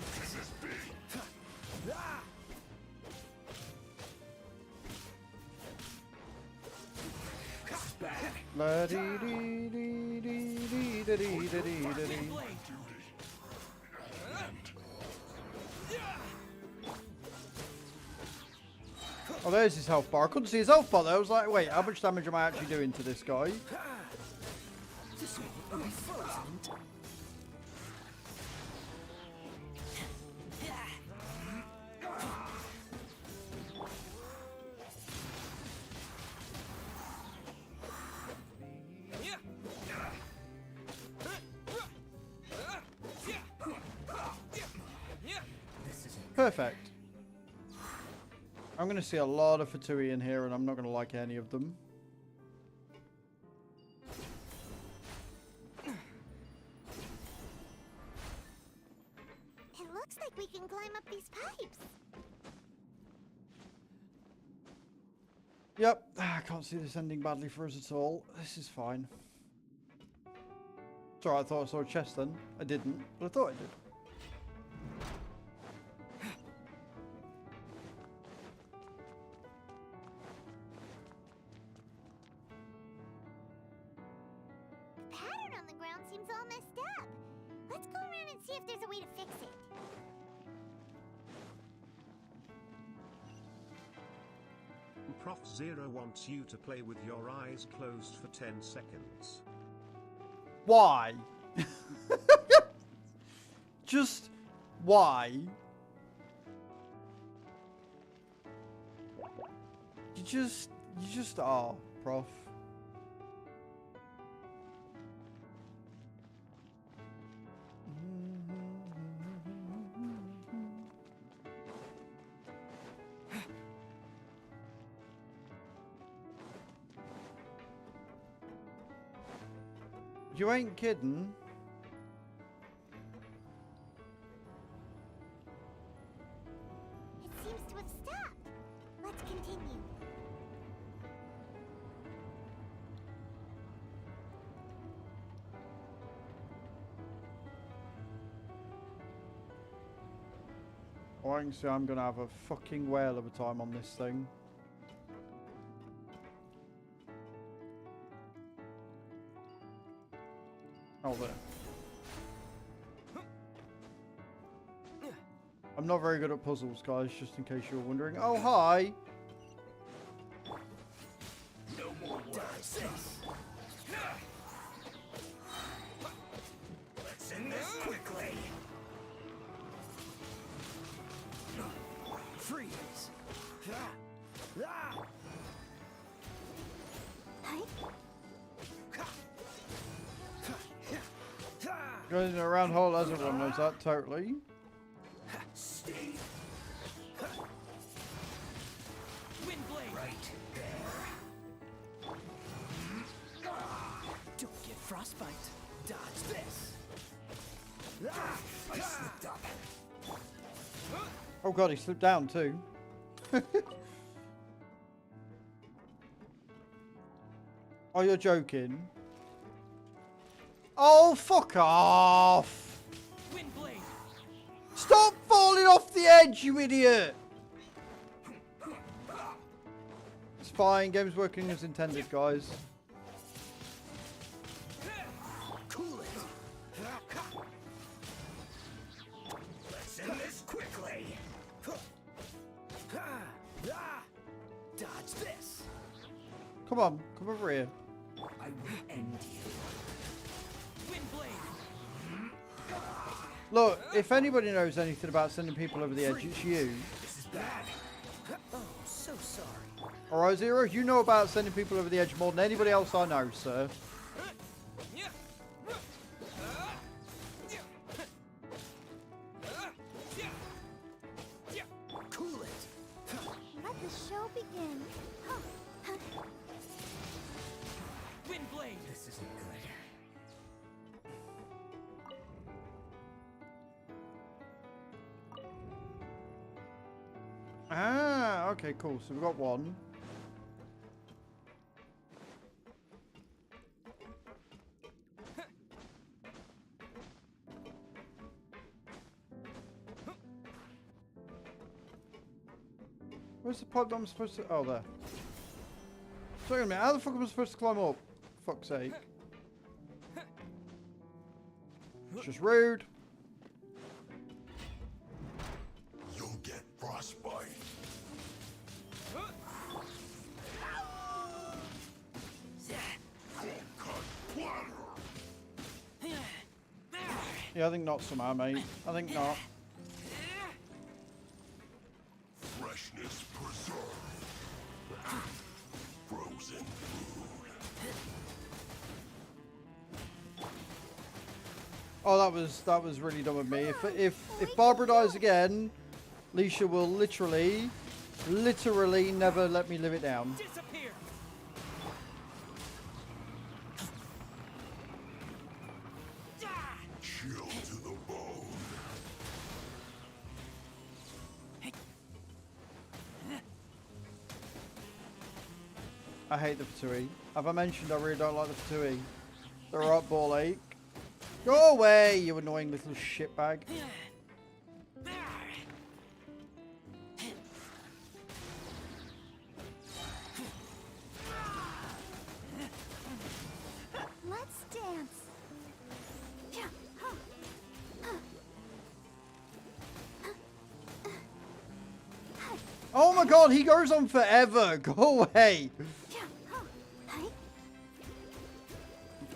Back. La dee dee dee dee dee dee dee dee dee dee. Oh, there's his health bar. I couldn't see his health bar though. I was like, wait, how much damage am I actually doing to this guy? This will be frozen. Perfect. I'm going to see a lot of Fatui in here and I'm not going to like any of them. It looks like we can climb up these pipes. Yep, I can't see this ending badly for us at all. This is fine. It's alright, I thought I saw a chest then. I didn't, but I thought I did. The pattern on the ground seems all messed up. Let's go around and see if there's a way to fix it. Prof Zero wants you to play with your eyes closed for 10 seconds. Why? Just why? You just are, Prof. You ain't kidding. It seems to have stopped. Let's continue. Oh, I can see I'm gonna have a fucking whale of a time on this thing. Oh, there. I'm not very good at puzzles, guys, just in case you're wondering. Oh, hi! No more dice. Let's end this quickly. Freeze. Goes in a round hole, as everyone knows that, totally. Steve. Windblade. Right there. Don't get frostbite. Dodge this. I slipped up. Oh god, he slipped down too. Oh, you're joking. Oh, fuck off! Windblade. Stop falling off the edge, you idiot! It's fine, game's working as intended, guys. Cool it. Let's end this quickly. Dodge this. Come on, come over here. I will end you. Windblade. Look, if anybody knows anything about sending people over the edge, it's you. This is bad. Oh, so sorry. Alright, Zero, you know about sending people over the edge more than anybody else I know, sir. Cool it. Let the show begin. Windblade. This isn't good. Ah, okay, cool. So we've got one. Where's the pod that I'm supposed to... Oh, there. Wait a minute, how the fuck am I supposed to climb up? Fuck's sake. It's just rude. You'll get frostbite. Yeah, I think not somehow, mate. I think not. Freshness preserved. Frozen food. Oh, that was really dumb of me. If Barbara dies again, Leisha will literally never let me live it down. Disappear. Chill to the bone. I hate the Fatui. Have I mentioned I really don't like the Fatui? They're a right ball ache. Go away, you annoying little shitbag. Let's dance. Oh my god, he goes on forever. Go away.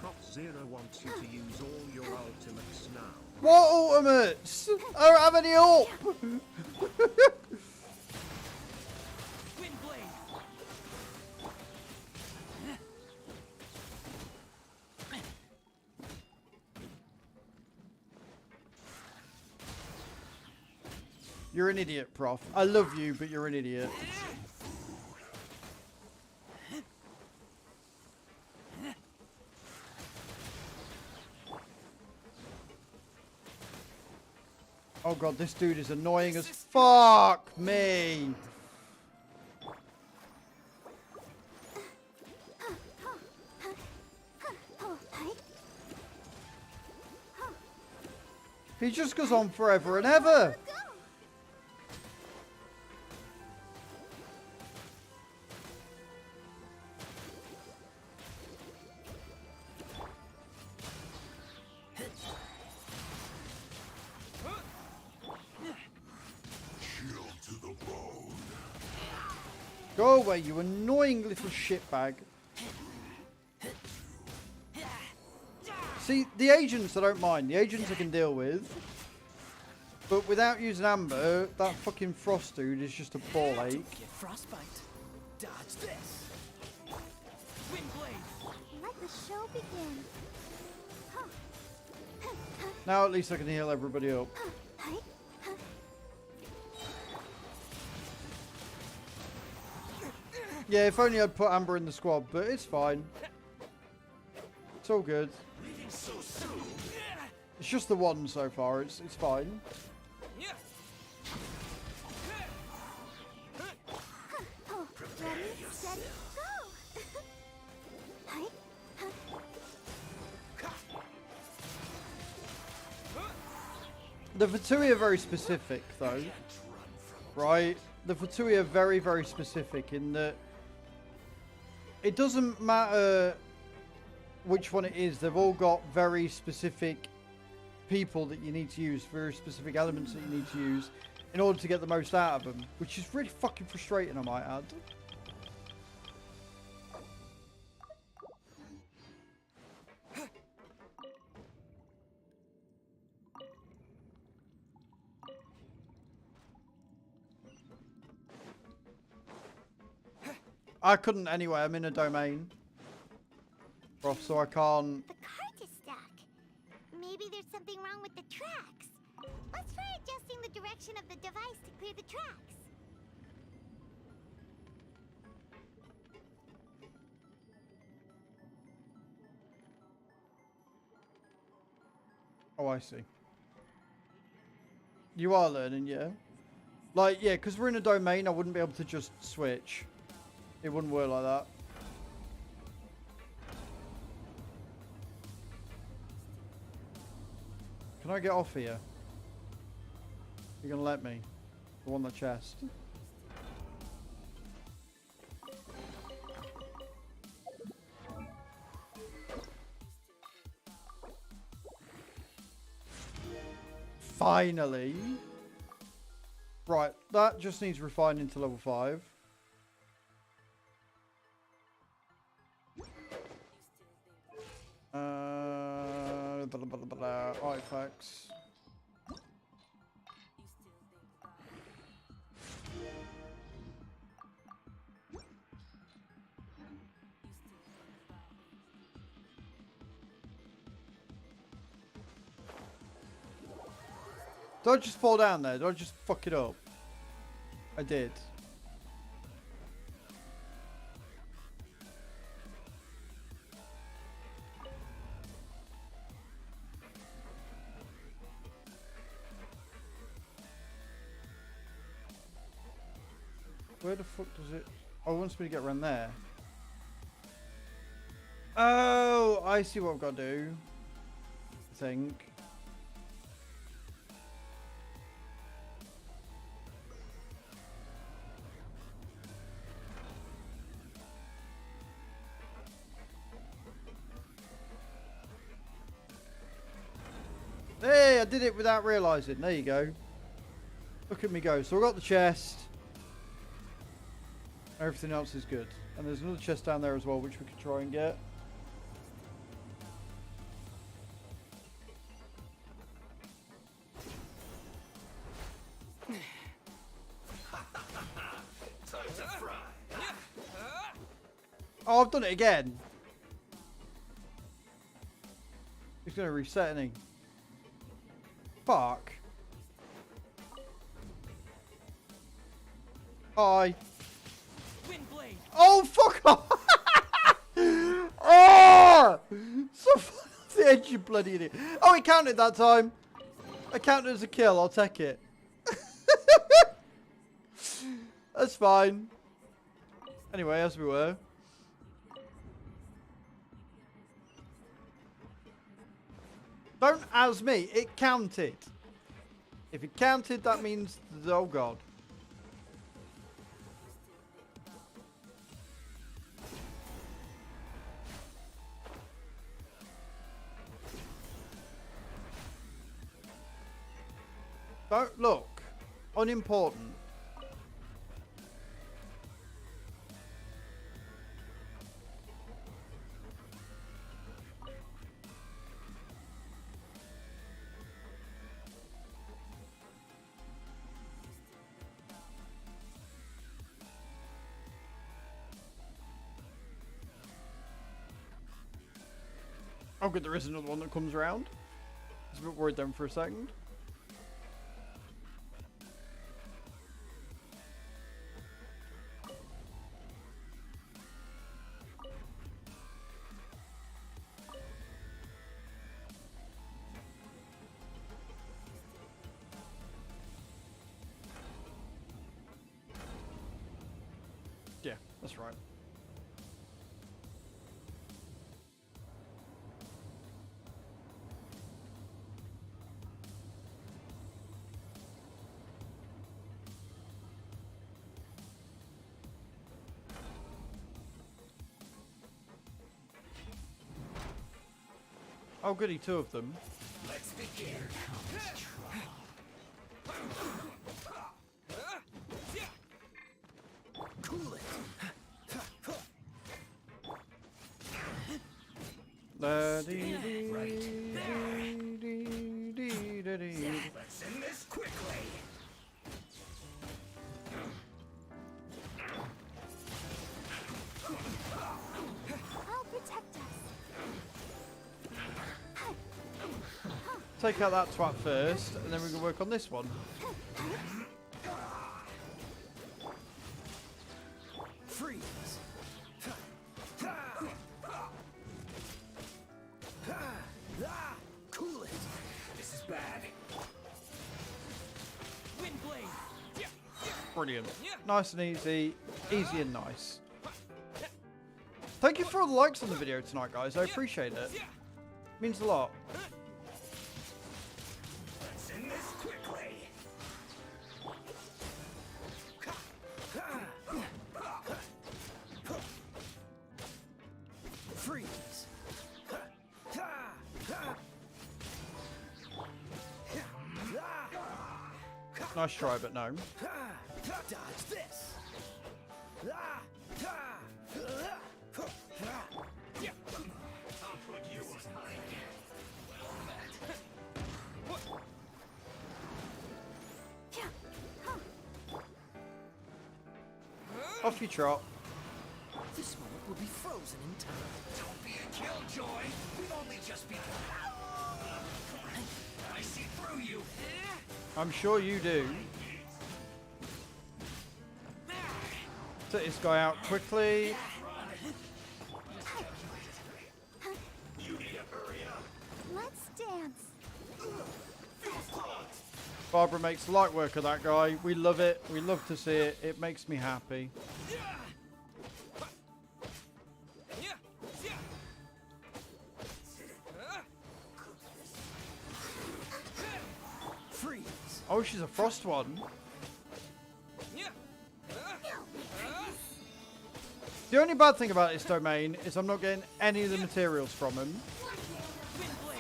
Prof Zero wants you to use all your ultimates now. What ultimates? I don't have any up. Windblade. You're an idiot, Prof. I love you, but you're an idiot. Oh god, this dude is annoying as fuck me. He just goes on forever and ever. Chill to the bone. Go away, you annoying little shitbag. See, the agents I don't mind. The agents I can deal with. But without using Amber, that fucking Frost dude is just a ball ache. Get frostbite. Dodge this. Windblade. Let the show begin. Now at least I can heal everybody up. Yeah, if only I'd put Amber in the squad, but it's fine. It's all good. It's just the one so far. It's fine. Ready, steady, go! The Fatui are very specific, though. Right? The Fatui are very, very specific in that it doesn't matter which one it is. They've all got very specific people that you need to use, very specific elements that you need to use in order to get the most out of them, which is really fucking frustrating, I might add. I couldn't anyway, I'm in a domain. So I can't. The cart is stuck. Maybe there's something wrong with the tracks. Let's try adjusting the direction of the device to clear the tracks. Oh, I see. You are learning, yeah? Like, yeah, because we're in a domain, I wouldn't be able to just switch. It wouldn't work like that. Can I get off here? You're gonna let me? I want the chest. Finally. Right, that just needs refining to level 5. Artifacts. Did I just fall down there? Did I just fuck it up? I did. Where the fuck does it... Oh, it wants me to get around there. Oh, I see what I've got to do. I think. Hey, I did it without realising. There you go. Look at me go. So I got the chest. Everything else is good. And there's another chest down there as well, which we could try and get. Oh, I've done it again. He's going to reset, isn't he? Fuck. Hi. Windblade. Oh, fuck off! Oh! So far off the edge, you bloody idiot. Oh, he counted that time. I count it as a kill. I'll take it. That's fine. Anyway, as we were. Don't as me. It counted. If it counted, that means... Oh, God. Don't look. Unimportant. Oh good, there is another one that comes around. I was a bit worried then for a second. Yeah, that's right. Oh goody, two of them. Let's begin. Cool it. Let's end this quickly. I'll protect us. Take out that twat first, and then we can work on this one. Freeze. Cool it. This is bad. Wind blade. Brilliant. Nice and easy. Easy and nice. Thank you for all the likes on the video tonight, guys. I appreciate it. Means a lot. Let's end this quickly. Freeze. Nice try, but no. Dodge this. I'll put you aside. Off you trot. This moment will be frozen in time. Don't be a killjoy. We've only just begun. I see through you. I'm sure you do. Take this guy out quickly. Let's dance. Barbara makes light work of that guy. We love it. We love to see it. It makes me happy. Freeze. Oh, she's a frost one. The only bad thing about this domain is I'm not getting any of the materials from him. Wind blade.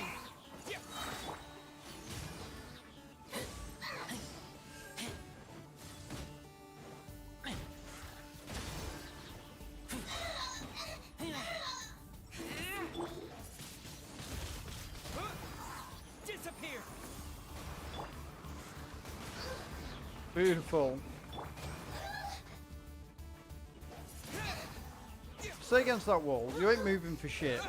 Disappear. Beautiful. Stay against that wall. You ain't moving for shit.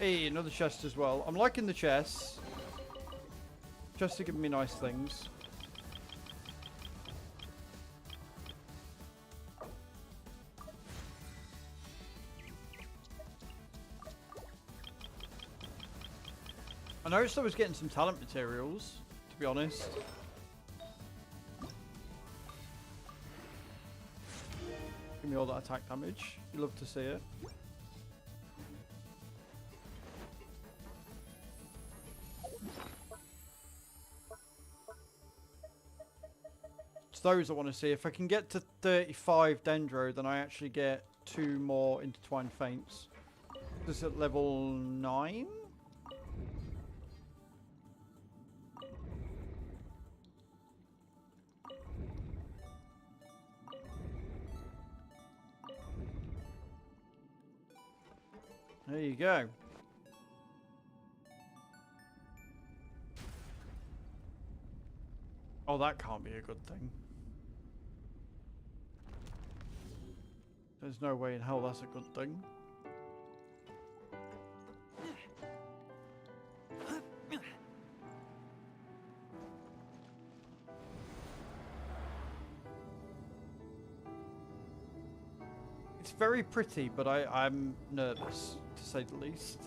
Hey, another chest as well. I'm liking the chests. Chests are giving me nice things. I noticed I was getting some talent materials, to be honest. Give me all that attack damage. You love to see it. It's those I want to see. If I can get to 35 Dendro, then I actually get 2 more intertwined feints. This is at level 9? There you go. Oh, that can't be a good thing. There's no way in hell that's a good thing. It's very pretty, but I'm nervous, to say the least.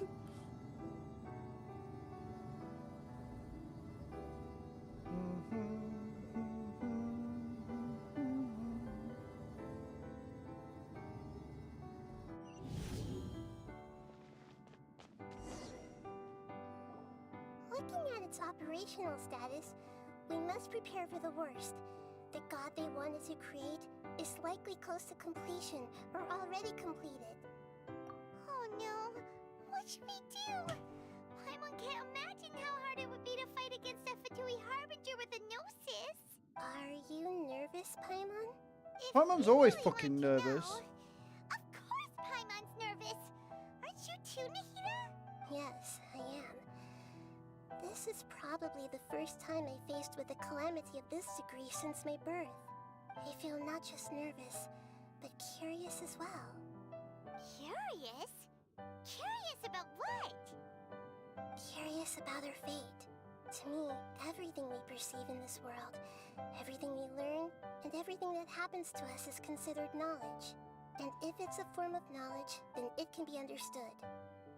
Looking at its operational status, we must prepare for the worst. The god they wanted to create is likely close to completion or already completed. Oh no! What should we do? Paimon can't imagine how hard it would be to fight against a Fatui Harbinger with a Gnosis! Are you nervous, Paimon? If Paimon's you always really fucking want to nervous. know- Of course Paimon's nervous! Aren't you too, Nahida? Yes, I am. This is probably the first time I faced with a calamity of this degree since my birth. I feel not just nervous, but curious as well. Curious? Curious about what? Curious about our fate. To me, everything we perceive in this world, everything we learn, and everything that happens to us is considered knowledge. And if it's a form of knowledge, then it can be understood.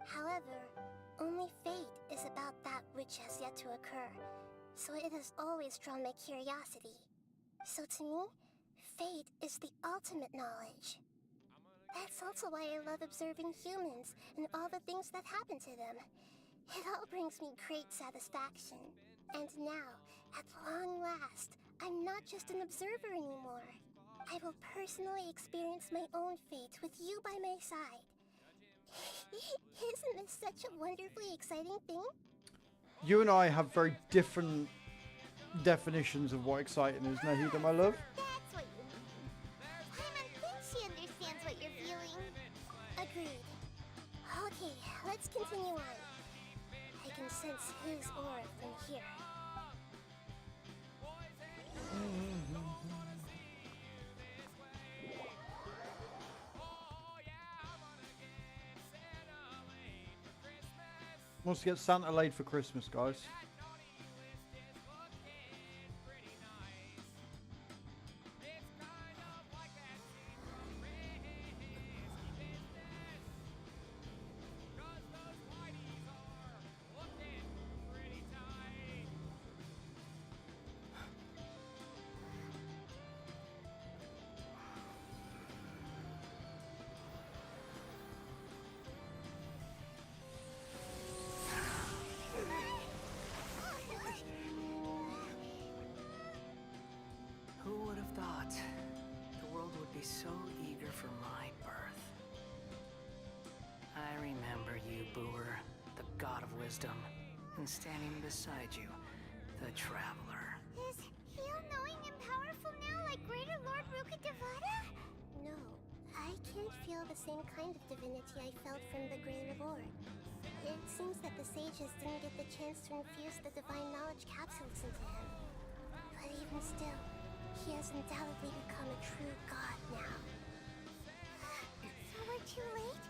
However, only fate is about that which has yet to occur, so it has always drawn my curiosity. So to me, fate is the ultimate knowledge. That's also why I love observing humans and all the things that happen to them. It all brings me great satisfaction. And now, at long last, I'm not just an observer anymore. I will personally experience my own fate with you by my side. Isn't this such a wonderfully exciting thing? You and I have very different definitions of what exciting is, Nahida, my love. That's what you mean. Paimon thinks she understands what you're feeling. Agreed. Okay, let's continue on. I can sense his aura from here. Wants to get Santa laid for Christmas, guys. Who would have thought the world would be so eager for my birth? I remember you, Booer, the god of wisdom, and standing beside you, the traveler. Is he all-knowing and powerful now like Greater Lord Rukkhadevata? No, I can't feel the same kind of divinity I felt from the Greater Lord. It seems that the sages didn't get the chance to infuse the divine knowledge capsules into him. But even still, he has undoubtedly become a true god now. So we're too late?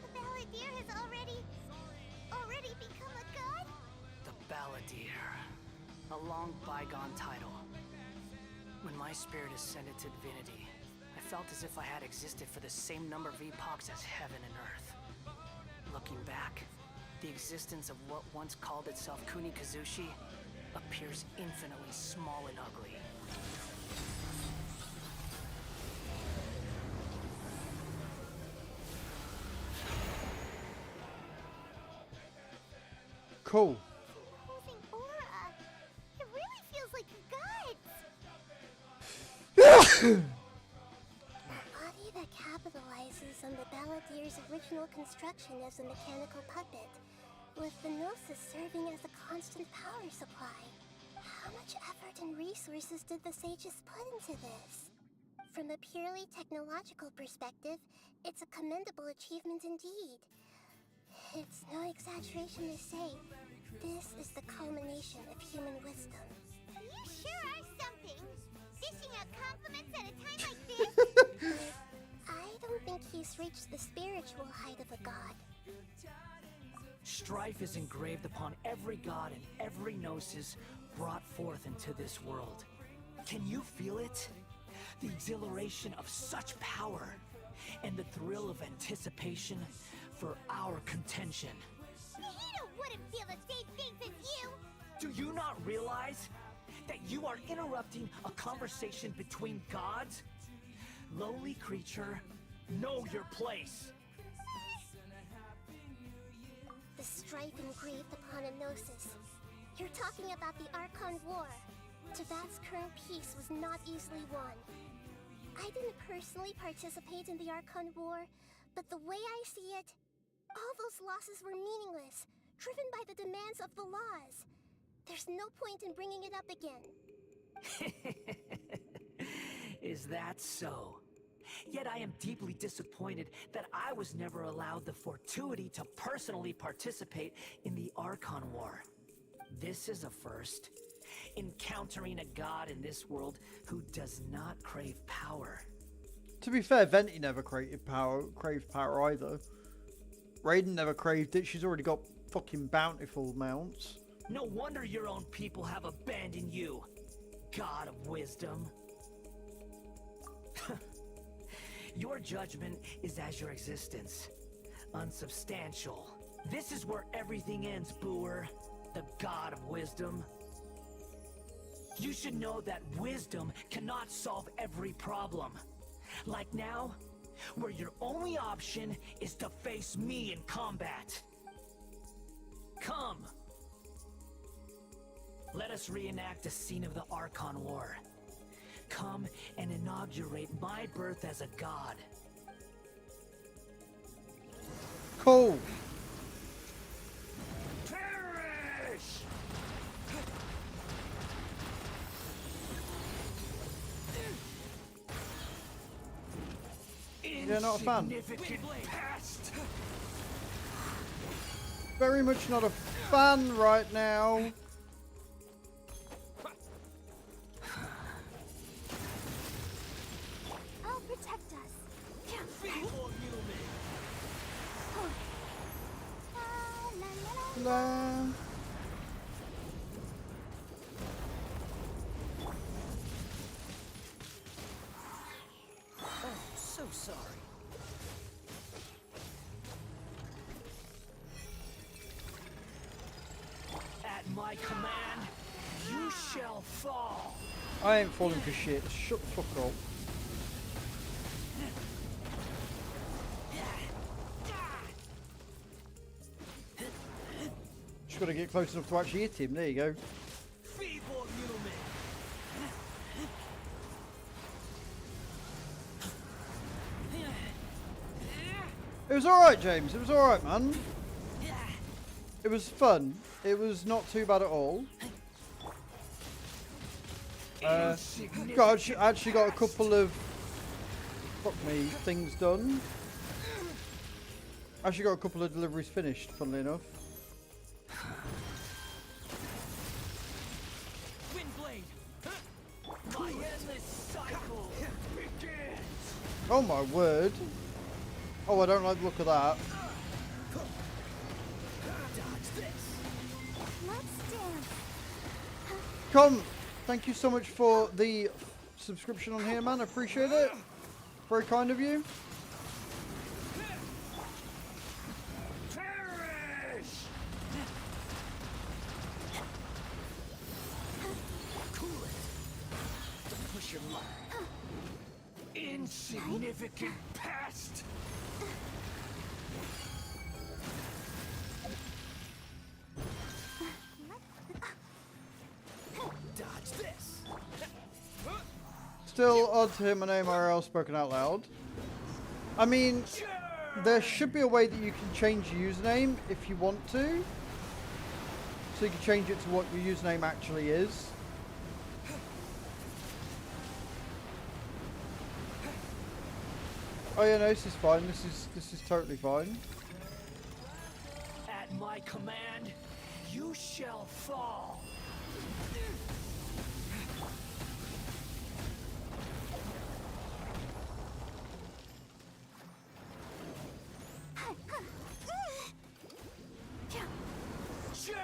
The Balladeer has already... A long bygone title. When my spirit ascended to divinity, I felt as if I had existed for the same number of epochs as heaven and earth. Looking back, the existence of what once called itself Kunikazushi appears infinitely small and ugly. Cool. Imposing aura. It really feels like gods. A body that capitalizes on the Balladeer's original construction as a mechanical puppet, with the Gnosis serving as a constant power supply. How much effort and resources did the sages put into this? From a purely technological perspective, it's a commendable achievement indeed. It's no exaggeration to say, this is the culmination of human wisdom. You sure are something! Dishing out compliments at a time like this! But I don't think he's reached the spiritual height of a god. Strife is engraved upon every god and every gnosis brought forth into this world. Can you feel it? The exhilaration of such power, and the thrill of anticipation for our contention. Nahida wouldn't feel the same things as you! Do you not realize that you are interrupting a conversation between gods? Lowly creature, know your place. The strife engraved upon a Gnosis. You're talking about the Archon War. Teyvat's current peace was not easily won. I didn't personally participate in the Archon War, but the way I see it, all those losses were meaningless, driven by the demands of the laws. There's no point in bringing it up again. Is that so? Yet I am deeply disappointed that I was never allowed the fortuity to personally participate in the Archon War. This is a first. Encountering a god in this world who does not crave power. To be fair, Venti never craved power either. Raiden never craved it. She's already got fucking bountiful mounts. No wonder your own people have abandoned you, God of Wisdom. Your judgment is as your existence, unsubstantial. This is where everything ends, Booer, the God of Wisdom. You should know that wisdom cannot solve every problem. Like now, where your only option is to face me in combat. Come. Let us reenact a scene of the Archon War. Come and inaugurate my birth as a god. Cool. Perish! You're not a fan? Insignificant pest! Very much not a fan right now. I'll protect us. Feeble human! La. Oh, so sorry. At my command, you shall fall. I ain't falling for shit. Shut the fuck up. Just gotta get close enough to actually hit him. There you go. Feeble human. It was alright, James. It was alright, man. It was fun. It was not too bad at all. Actually got a couple of things done. Actually got a couple of deliveries finished, funnily enough. Windblade. My endless cycle begins. Oh my word. Oh, I don't like the look of that. Dodge this. Let's dance. Come, thank you so much for the subscription on here, man. I appreciate it. Very kind of you. Perish! Cool it. Don't push your luck. Insignificant pest! Dodge this! Still odd to hear my name IRL spoken out loud. I mean, there should be a way that you can change your username if you want to. So you can change it to what your username actually is. Oh yeah, no, this is fine. This is totally fine. At my command, you shall fall. Churn!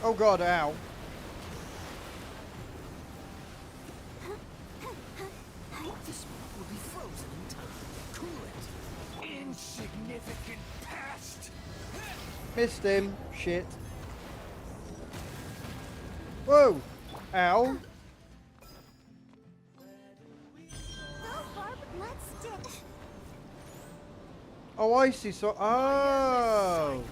Oh god, ow. This will be frozen in time. Cool it. Insignificant pest! Missed him. Shit. Whoa. Ow. Go, Barb. Let's ditch. Oh, I see. So, oh.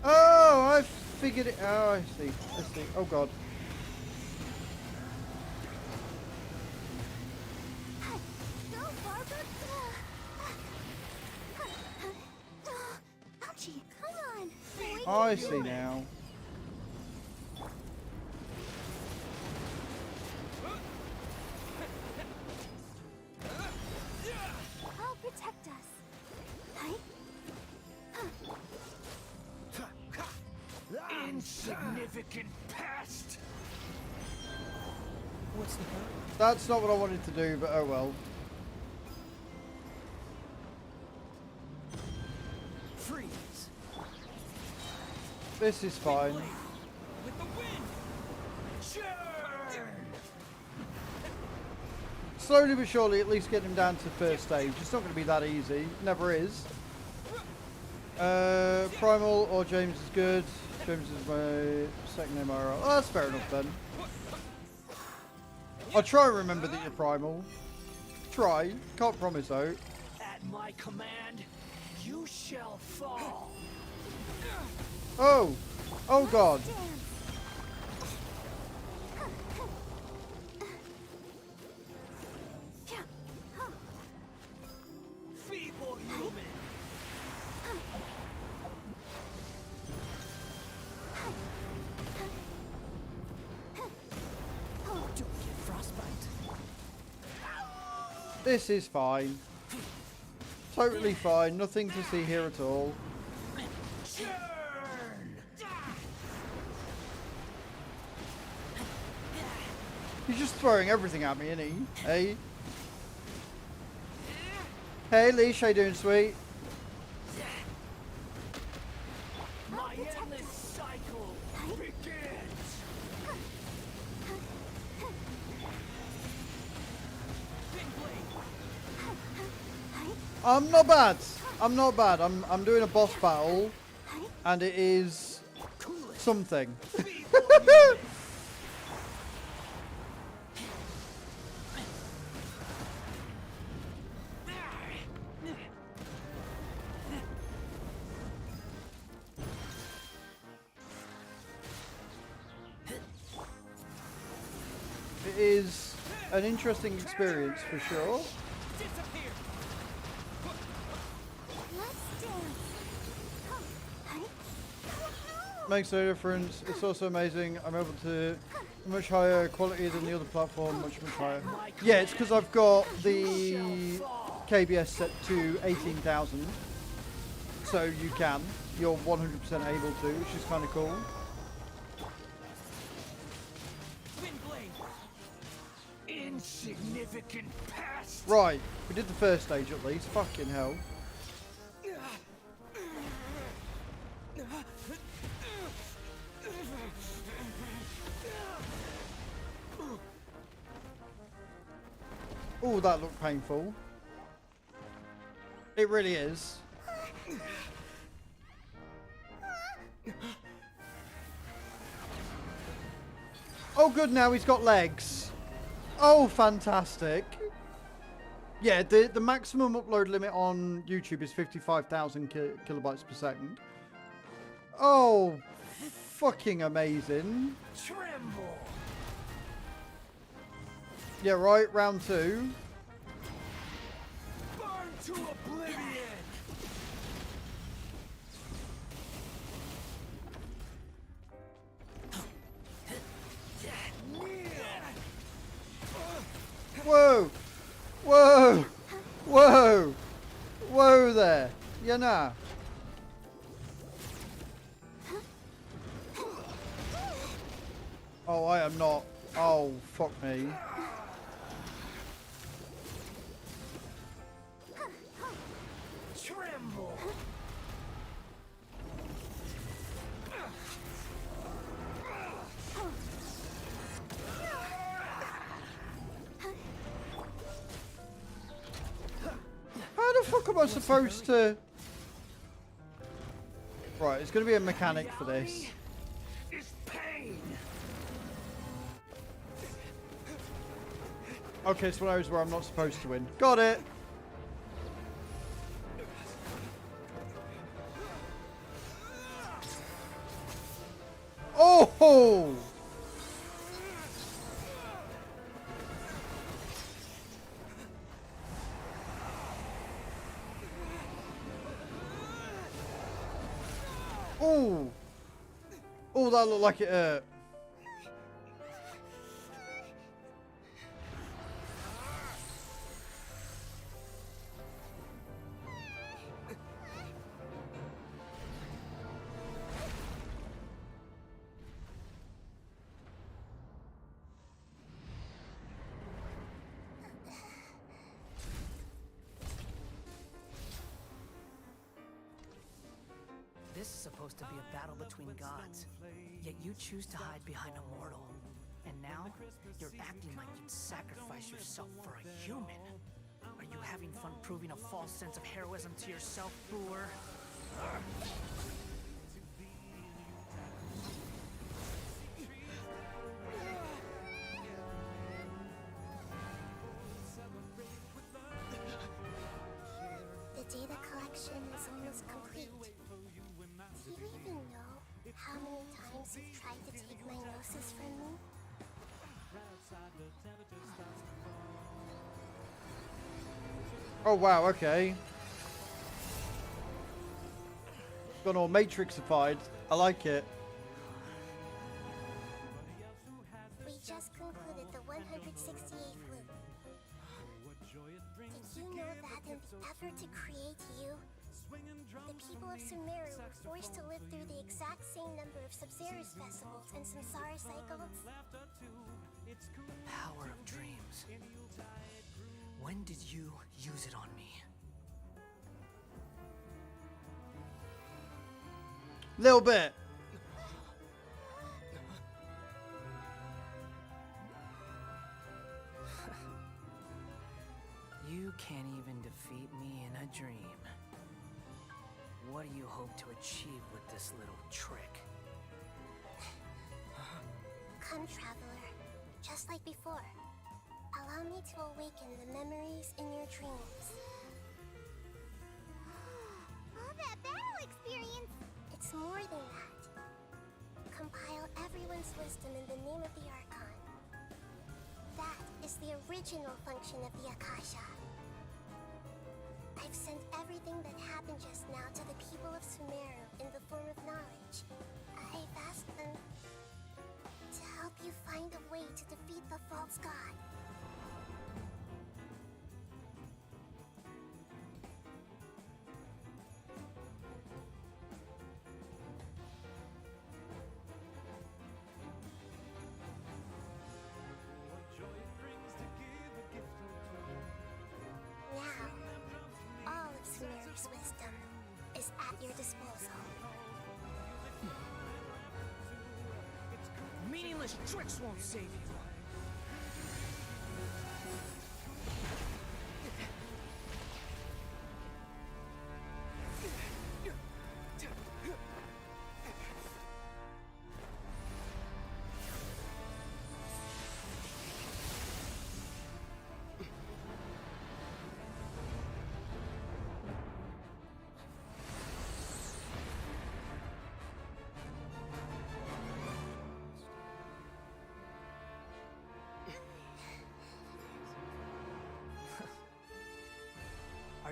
Oh, I figured it. Oh, I see. I see. Oh god. Go, Barbara. Ouchie, come on. We Oh, I see now. I'll protect us. Insignificant pest! What's the problem? That's not what I wanted to do, but oh well. Freeze! This is fine. With the wind! Churn! Slowly but surely, at least get him down to first stage. It's not going to be that easy. Never is. Primal or James is good. James is my second name. Oh, that's fair enough then. I'll try and remember that you're Primal. Try. Can't promise though. At my command, you shall fall. Oh! Oh god. Feeble human. Don't get frostbite. This is fine. Totally fine. Nothing to see here at all. Churn! He's just throwing everything at me, isn't he? Hey. Hey, Leash, how you doing, sweet? My endless cycle begins. Big blade. I'm not bad. I'm not bad. I'm doing a boss battle, and it is something. It is an interesting experience for sure. Disappear. Let's dance. Makes no difference. It's also amazing. I'm able to much higher quality than the other platform, much higher. Yeah, it's because I've got the KBS set to 18,000, so you can. You're 100% able to, which is kind of cool. Twin blade. Insignificant pest. Right, we did the first stage at least. Fucking hell. Oh, that looked painful. It really is. Oh, good, now he's got legs. Oh, fantastic. Yeah, the maximum upload limit on YouTube is 55,000 kilobytes per second. Oh, fucking amazing. Tremble. Yeah, right, round 2. Burn to oblivion. Whoa! Whoa! Whoa! Whoa there! Yeah, nah. Oh, I am not. Oh, fuck me. Tremble. How the fuck am I supposed to... Right, it's going to be a mechanic for this. Is pain. Okay, it's one of those where I'm not supposed to win. Got it! Oh! Oh! Oh, that looked like it hurt. This is supposed to be a battle between gods, yet you choose to hide behind a mortal. And now, you're acting like you'd sacrifice yourself for a human. Are you having fun proving a false sense of heroism to yourself, Boor? The data collection is almost complete. Do you even know how many times you've tried to take my gnosis from me? Oh, wow, okay. Gone all matrixified. I like it. We just concluded the 168th loop. Did you know that in the effort to create you, the people of Sumeru were forced to live through the exact same number of Subzerus festivals and Samsara cycles? The power of dreams. When did you use it on me? Little bit. You can't even defeat me in a dream. What do you hope to achieve with this little trick? Come, traveler. Just like before. Allow me to awaken the memories in your dreams. All that battle experience! It's more than that. Compile everyone's wisdom in the name of the Archon. That is the original function of the Akasha. I've sent everything that happened just now to the people of Sumeru in the form of knowledge. I've asked them to help you find a way to defeat the false god. Now, all of Sumeru's wisdom is at your disposal. Meaningless tricks won't save you.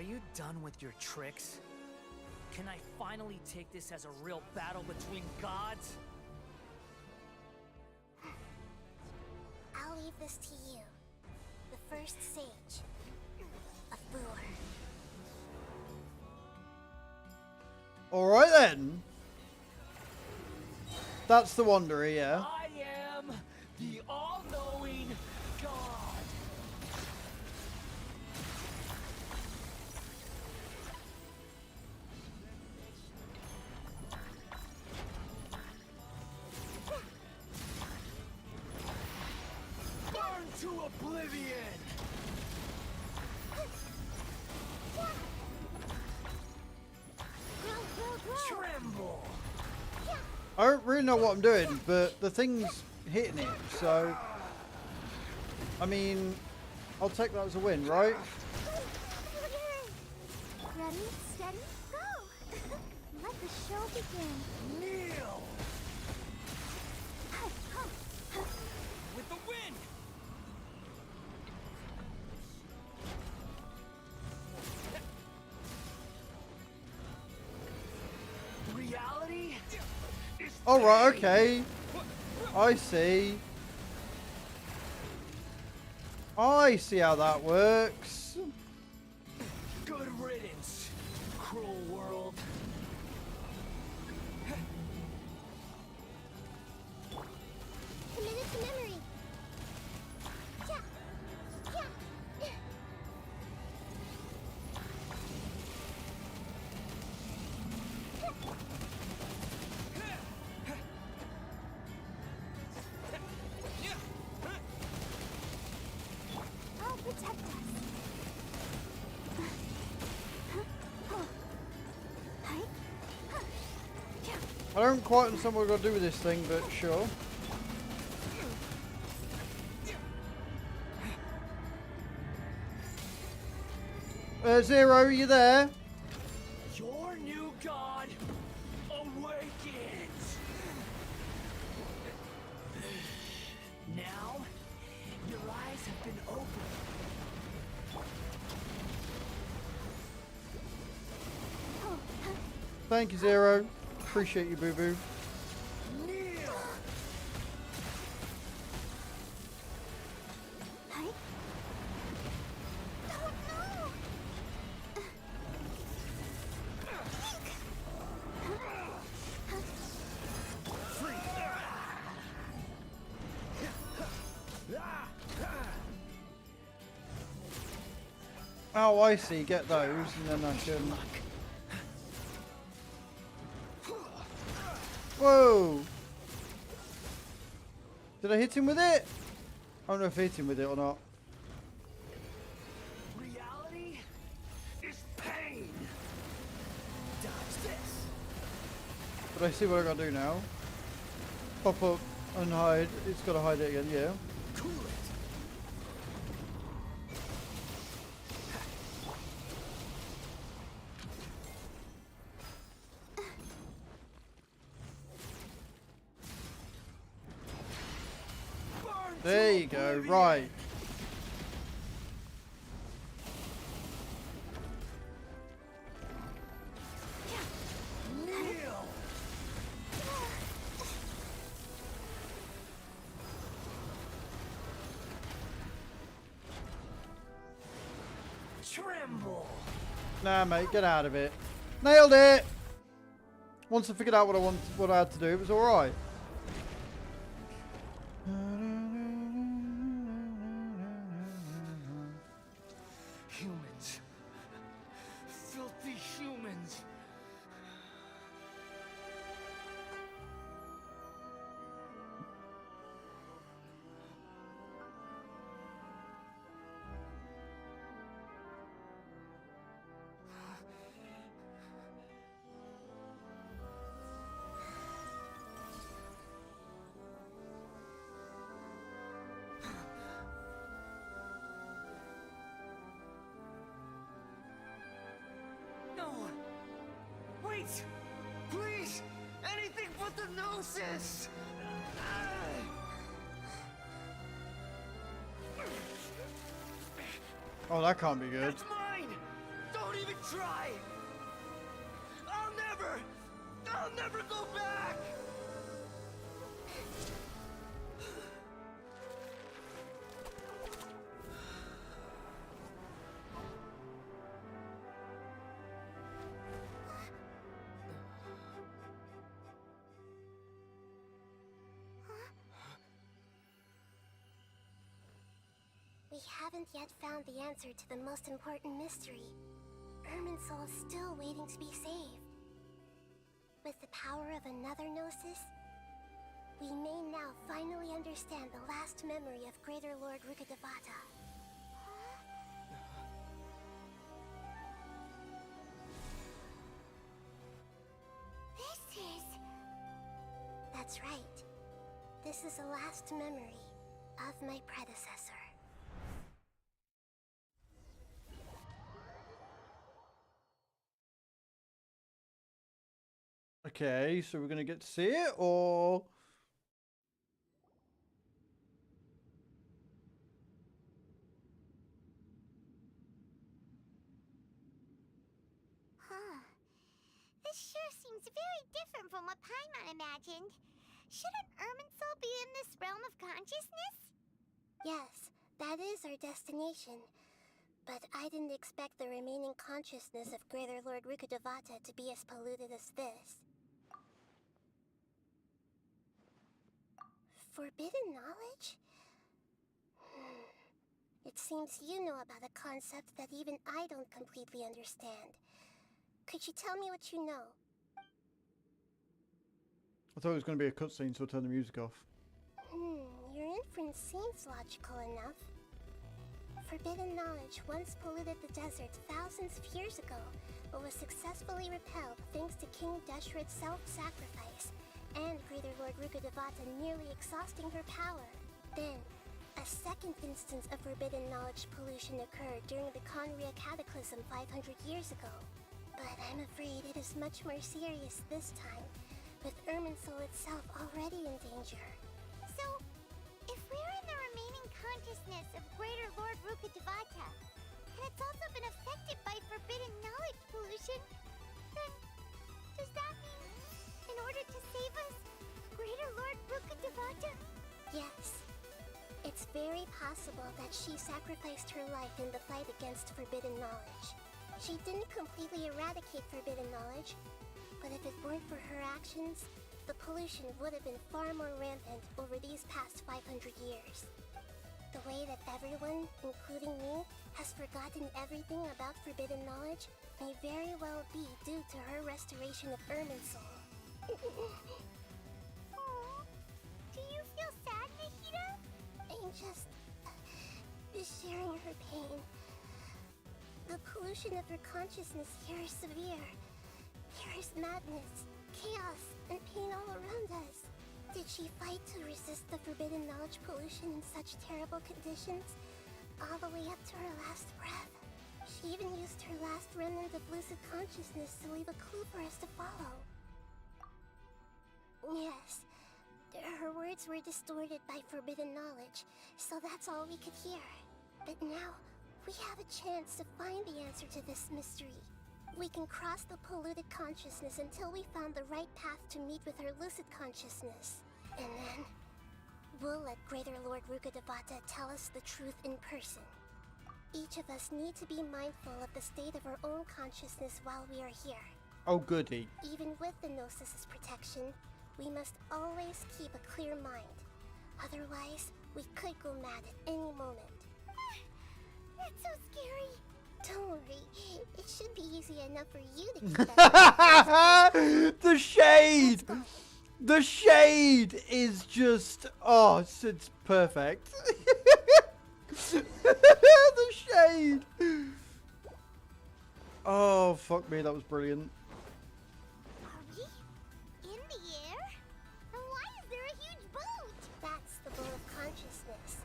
Are you done with your tricks? Can I finally take this as a real battle between gods? I'll leave this to you. The first sage of Boor. Alright then. That's the Wanderer, yeah. I am the all-knowing god. Burn to oblivion. Tremble. I don't really know what I'm doing, but the thing's hitting it, so... I mean, I'll take that as a win, right? Ready, steady, go! Let the show begin. Kneel. With the wind. Reality is Alright, pain. okay. I see. I see how that works. Good riddance, cruel world. Committed to memory. Yeah. Yeah. I'll protect us. I don't quite understand what I've got to do with this thing, but sure. Zero, are you there? Your new god awakens. Now, your eyes have been opened. Thank you, Zero. Appreciate you, boo-boo. Kneel. Oh, I see. Get those, and then I can... Whoa! Did I hit him with it? I don't know if I hit him with it or not. Reality is pain. Dodge this. But I see what I gotta do now. Pop up and hide. It's gotta hide it again, yeah. Cool it. There you go, right. Kneel. Tremble. Nah, mate, get out of it. Nailed it! Once I figured out what I had to do, it was alright. Humans. Filthy humans. No. Wait. Please. Anything but the gnosis. Oh, that can't be good. That's mine. Don't try. I'll never go back. We haven't yet found the answer to the most important mystery. Irminsul is still waiting to be saved. With the power of another Gnosis, we may now finally understand the last memory of Greater Lord Rukkhadevata. This is... That's right. This is the last memory of my predecessor. Okay, so we're gonna get to see it, or Huh. This sure seems very different from what Paimon imagined. Shouldn't Irminsul be in this realm of consciousness? Yes, that is our destination. But I didn't expect the remaining consciousness of Greater Lord Rukkhadevata to be as polluted as this. Forbidden knowledge? It seems you know about a concept that even I don't completely understand. Could you tell me what you know? I thought it was gonna be a cutscene, so I'll turn the music off. Your inference seems logical enough. Forbidden knowledge once polluted the desert thousands of years ago, but was successfully repelled thanks to King Deshret's self-sacrifice, and Greater Lord Rukkhadevata nearly exhausting her power. Then, a second instance of forbidden knowledge pollution occurred during the Conria Cataclysm 500 years ago. But I'm afraid it is much more serious this time, with Irminsul itself already in danger. So, if we're in the remaining consciousness of Greater Lord Rukkhadevata, and it's also been affected by forbidden knowledge pollution, then does that mean, in order to save us, Greater Lord Rukkhadevata? Yes. It's very possible that she sacrificed her life in the fight against forbidden knowledge. She didn't completely eradicate forbidden knowledge, but if it weren't for her actions, the pollution would have been far more rampant over these past 500 years. The way that everyone, including me, has forgotten everything about forbidden knowledge may very well be due to her restoration of Irminsul. Aw, do you feel sad, Nahida? I'm just sharing her pain. The pollution of her consciousness here is severe. There is madness, chaos, and pain all around us. Did she fight to resist the forbidden knowledge pollution in such terrible conditions, all the way up to her last breath? She even used her last remnant of lucid consciousness to leave a clue for us to follow. Yes, her words were distorted by forbidden knowledge, so that's all we could hear. But now, we have a chance to find the answer to this mystery. We can cross the polluted consciousness until we found the right path to meet with her lucid consciousness. And then, we'll let Greater Lord Rukkhadevata tell us the truth in person. Each of us need to be mindful of the state of our own consciousness while we are here. Oh, goody. Even with the Gnosis' protection, we must always keep a clear mind. Otherwise, we could go mad at any moment. That's so scary. Don't worry, it should be easy enough for you to keep that. The shade! The shade is just... Oh, it's perfect. The shade! Oh, fuck me, that was brilliant. Are we in the air? And why is there a huge boat? That's the boat of consciousness,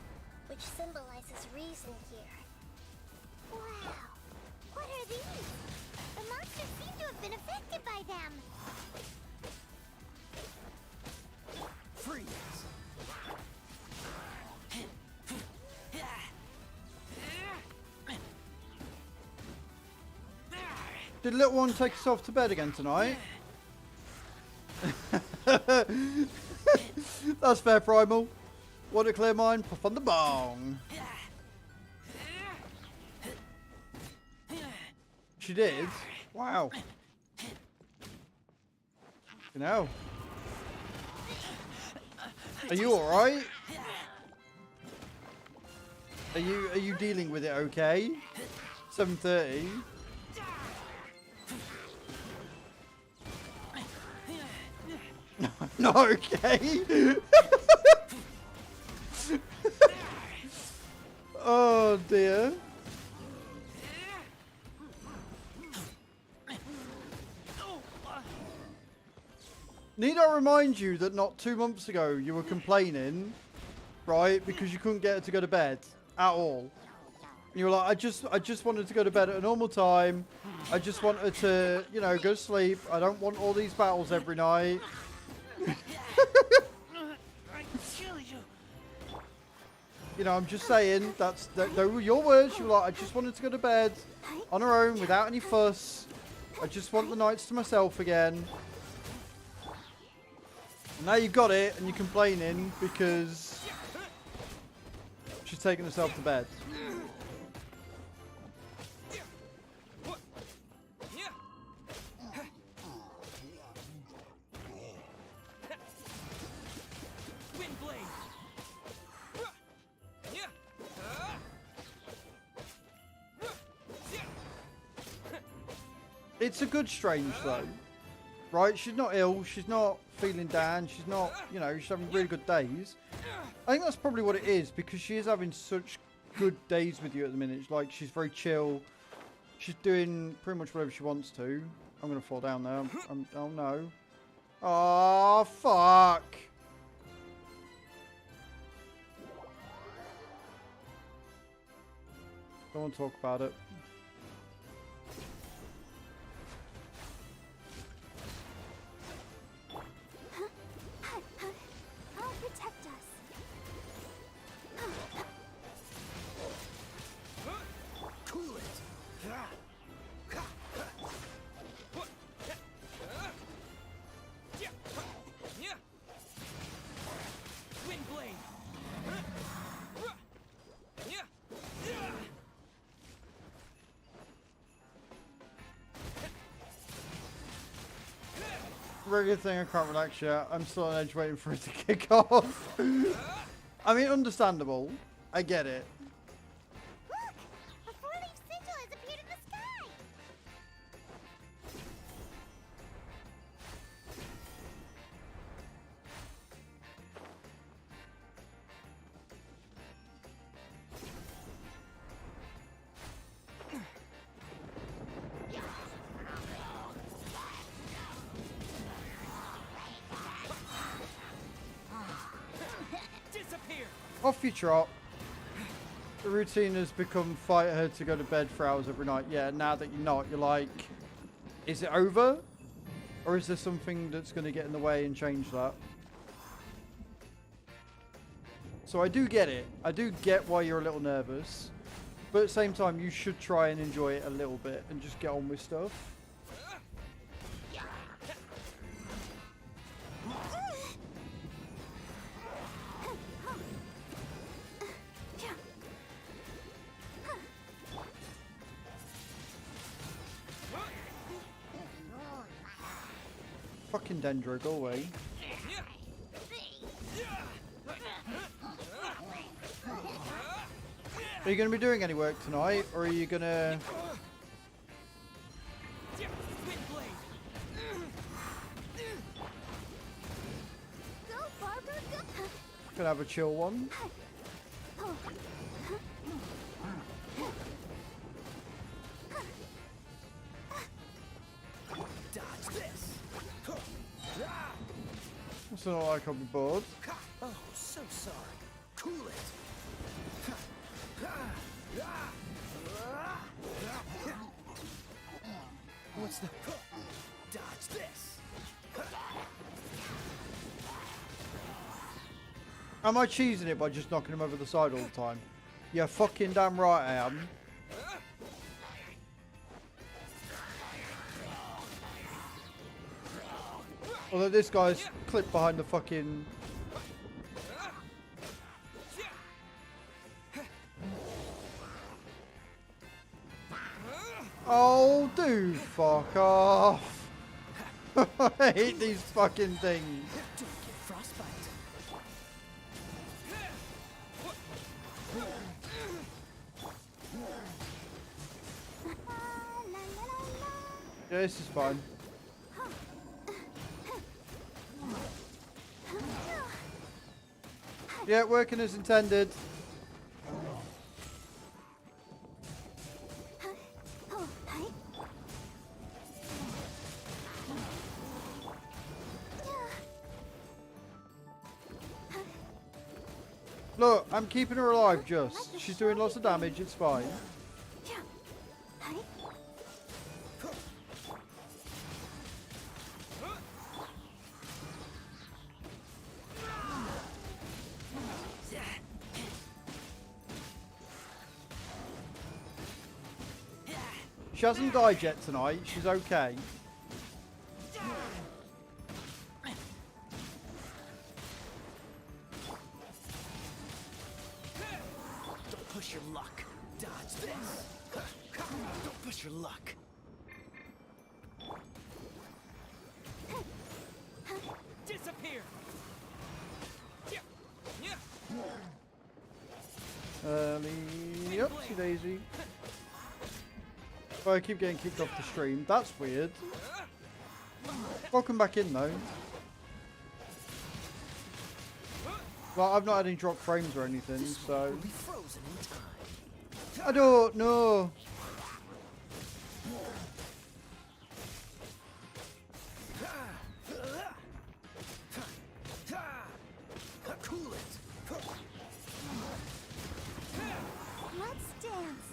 which symbolizes reason here. Wow. What are these? The monsters seem to have been affected by them. Freeze! Did little one take herself to bed again tonight? That's fair, Primal. Want to clear mine? Puff on the bong. She did? Wow. You know. Are you alright? Are you dealing with it okay? 7:30. Not okay. Oh dear. Need I remind you that not 2 months ago you were complaining, right, because you couldn't get her to go to bed at all. And you were like, I just wanted to go to bed at a normal time. I just want her to, you know, go to sleep. I don't want all these battles every night. You know, I'm just saying, they were your words. You were like, I just wanted to go to bed on her own without any fuss. I just want the nights to myself again. And now you've got it and you're complaining because she's taking herself to bed. It's a good strange though, right? She's not ill, she's not feeling down, she's not, you know, she's having really good days. I think that's probably what it is, because she is having such good days with you at the minute. Like, she's very chill, she's doing pretty much whatever she wants to. I'm gonna fall down there. Oh no. Oh fuck. Don't want to talk about it. Regular thing, I can't relax yet. I'm still on edge waiting for it to kick off. I mean, understandable. I get it. Look! A four-leaf sigil has appeared in the sky! Off you trot. The routine has become fight her to go to bed for hours every night. Yeah, now that you're not, you're like, is it over? Or is there something that's going to get in the way and change that? So I do get it. I do get why you're a little nervous. But at the same time, you should try and enjoy it a little bit and just get on with stuff. Fucking Dendro, go away. Are you going to be doing any work tonight, or are you going to... Gonna have a chill one? It's not like I'll be bored. Oh, so sorry. Cool it. What's the... Dodge this. Am I cheesing it by just knocking him over the side all the time? Yeah, fucking damn right I am. Although this guy's clipped behind the fucking... Oh, dude, fuck off. I hate these fucking things. Don't get frostbite. Yeah, this is fine. Yeah, working as intended. Look, I'm keeping her alive just. She's doing lots of damage, it's fine. She hasn't died yet tonight, she's okay. Don't push your luck. Dodge this. Don't push your luck. Disappear. Oopsie daisy. Oh, I keep getting kicked off the stream. That's weird. Welcome back in, though. Well, I've not had any drop frames or anything, so... I don't know. Cool it. Let's dance.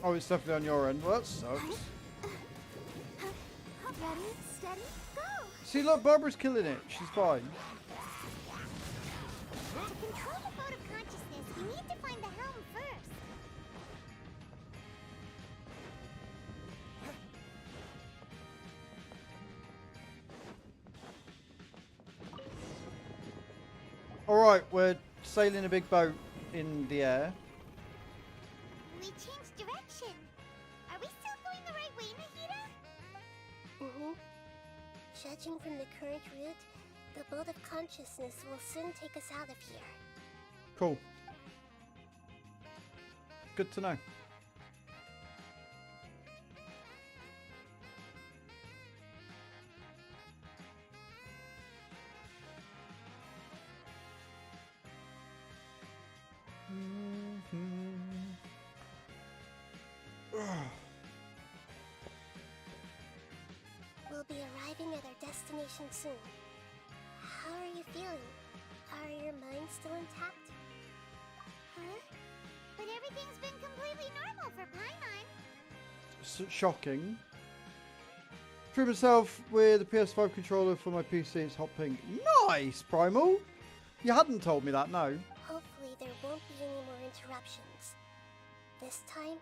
Oh, it's definitely on your end. Well, that sucks. Ready, steady, go! See, look, Barbara's killing it. She's fine. To control the boat of consciousness, we need to find the helm first. Alright, we're sailing a big boat in the air. We changed direction. Are we still going the right way, Nahida? Mm-hmm. Judging from the current route, the boat of consciousness will soon take us out of here. Cool. Good to know. We'll be arriving at our destination soon. How are you feeling? Are your minds still intact? Huh? But everything's been completely normal for Paimon. Shocking. Trim myself with a PS5 controller for my PC. It's hot pink. Nice, Primal. You hadn't told me that, no. Hopefully there won't be any more interruptions. This time,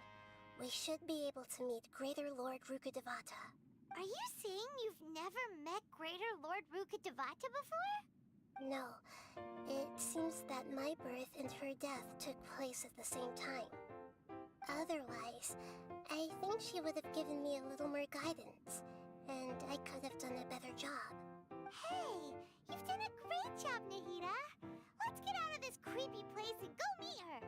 we should be able to meet Greater Lord Rukkhadevata. Are you saying you've never met Greater Lord Rukkhadevata before? No, it seems that my birth and her death took place at the same time. Otherwise, I think she would have given me a little more guidance, and I could have done a better job. Hey, you've done a great job, Nahida. Let's get out of this creepy place and go meet her.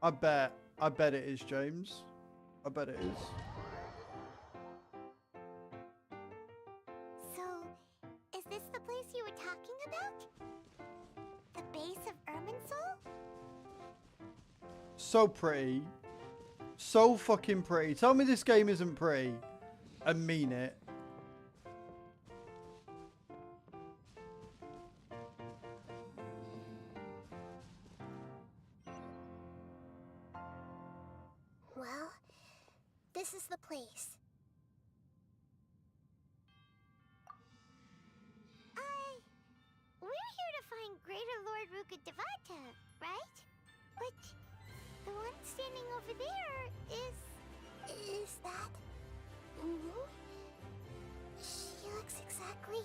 I bet it is, James. I bet it is. So, is this the place you were talking about? The base of Irminsul? So pretty. So fucking pretty. Tell me this game isn't pretty. I mean it. Well, this is the place. We're here to find Greater Lord Rukkhadevata, right? But over there is... Is that... Moo? She looks exactly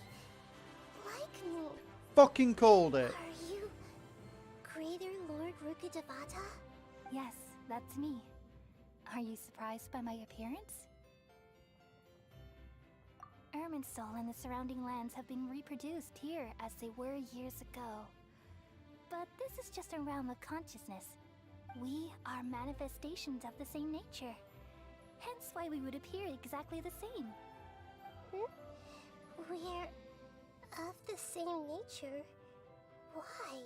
like me. Fucking called it. Are you Greater Lord Rukkhadevata? Yes, that's me. Are you surprised by my appearance? Irminsul and the surrounding lands have been reproduced here as they were years ago. But this is just a realm of consciousness. We are manifestations of the same nature. Hence why we would appear exactly the same. We're of the same nature. Why?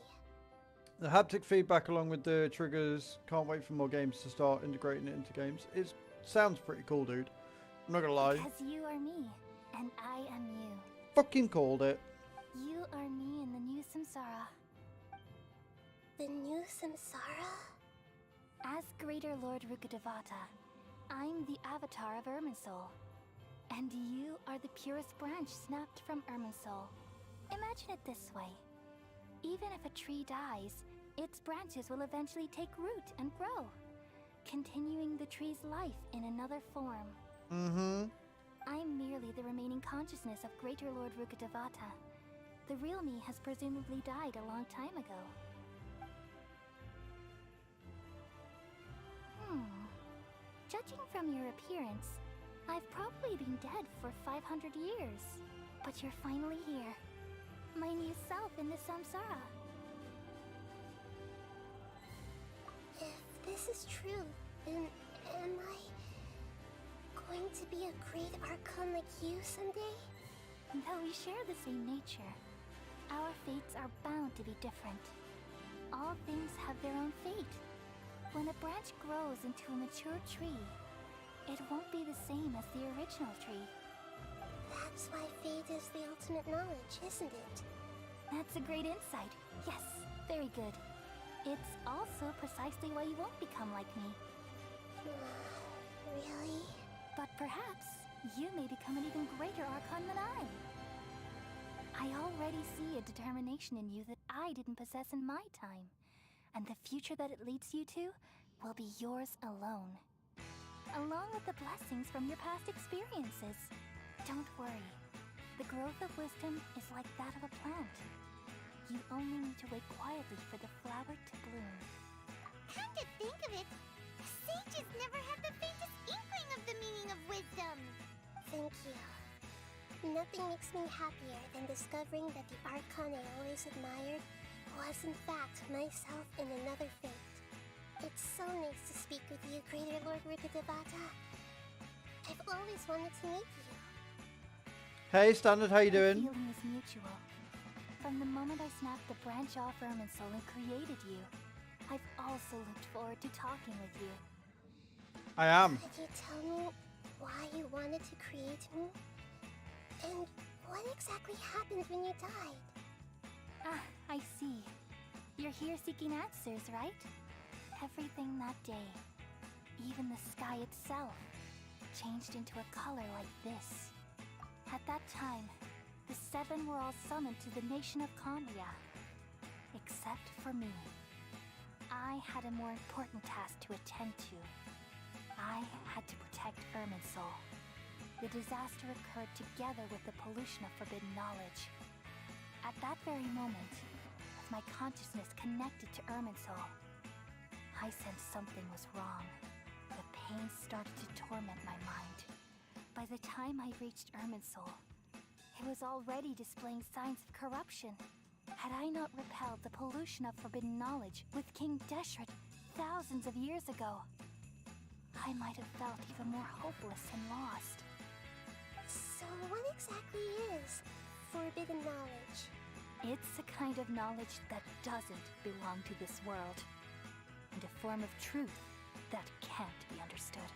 The haptic feedback along with the triggers. Can't wait for more games to start integrating it into games. It sounds pretty cool, dude. I'm not gonna lie. Because you are me, and I am you. Fucking called it. You are me in the new samsara. The new samsara? As Greater Lord Rukkhadevata, I'm the avatar of Irminsul. And you are the purest branch snapped from Irminsul. Imagine it this way. Even if a tree dies, its branches will eventually take root and grow, continuing the tree's life in another form. Mm-hmm. I'm merely the remaining consciousness of Greater Lord Rukkhadevata. The real me has presumably died a long time ago. Judging from your appearance, I've probably been dead for 500 years. But you're finally here. My new self in the samsara. If this is true, then am I going to be a great Archon like you someday? Though we share the same nature, our fates are bound to be different. All things have their own fate. When a branch grows into a mature tree, it won't be the same as the original tree. That's why fate is the ultimate knowledge, isn't it? That's a great insight. Yes, very good. It's also precisely why you won't become like me. Really? But perhaps you may become an even greater Archon than I. I already see a determination in you that I didn't possess in my time. And the future that it leads you to will be yours alone. Along with the blessings from your past experiences. Don't worry. The growth of wisdom is like that of a plant. You only need to wait quietly for the flower to bloom. Come to think of it, sages never have the faintest inkling of the meaning of wisdom. Thank you. Nothing makes me happier than discovering that the Archon I always admired was in fact myself in another fate. It's so nice to speak with you, Greater Lord Rukkhadevata. I've always wanted to meet you. Hey, Standard, how you The doing? feeling is mutual. From the moment I snapped the branch off Irminsul and created you, I've also looked forward to talking with you. I am. Could you tell me why you wanted to create me? And what exactly happened when you died? Ah, I see. You're here seeking answers, right? Everything that day, even the sky itself, changed into a color like this. At that time, the seven were all summoned to the nation of Conria. Except for me. I had a more important task to attend to. I had to protect Irminsul. The disaster occurred together with the pollution of forbidden knowledge. At that very moment, with my consciousness connected to Irminsul, I sensed something was wrong. The pain started to torment my mind. By the time I reached Irminsul, it was already displaying signs of corruption. Had I not repelled the pollution of forbidden knowledge with King Deshret thousands of years ago, I might have felt even more hopeless and lost. So what exactly is forbidden knowledge? It's a kind of knowledge that doesn't belong to this world, and a form of truth that can't be understood.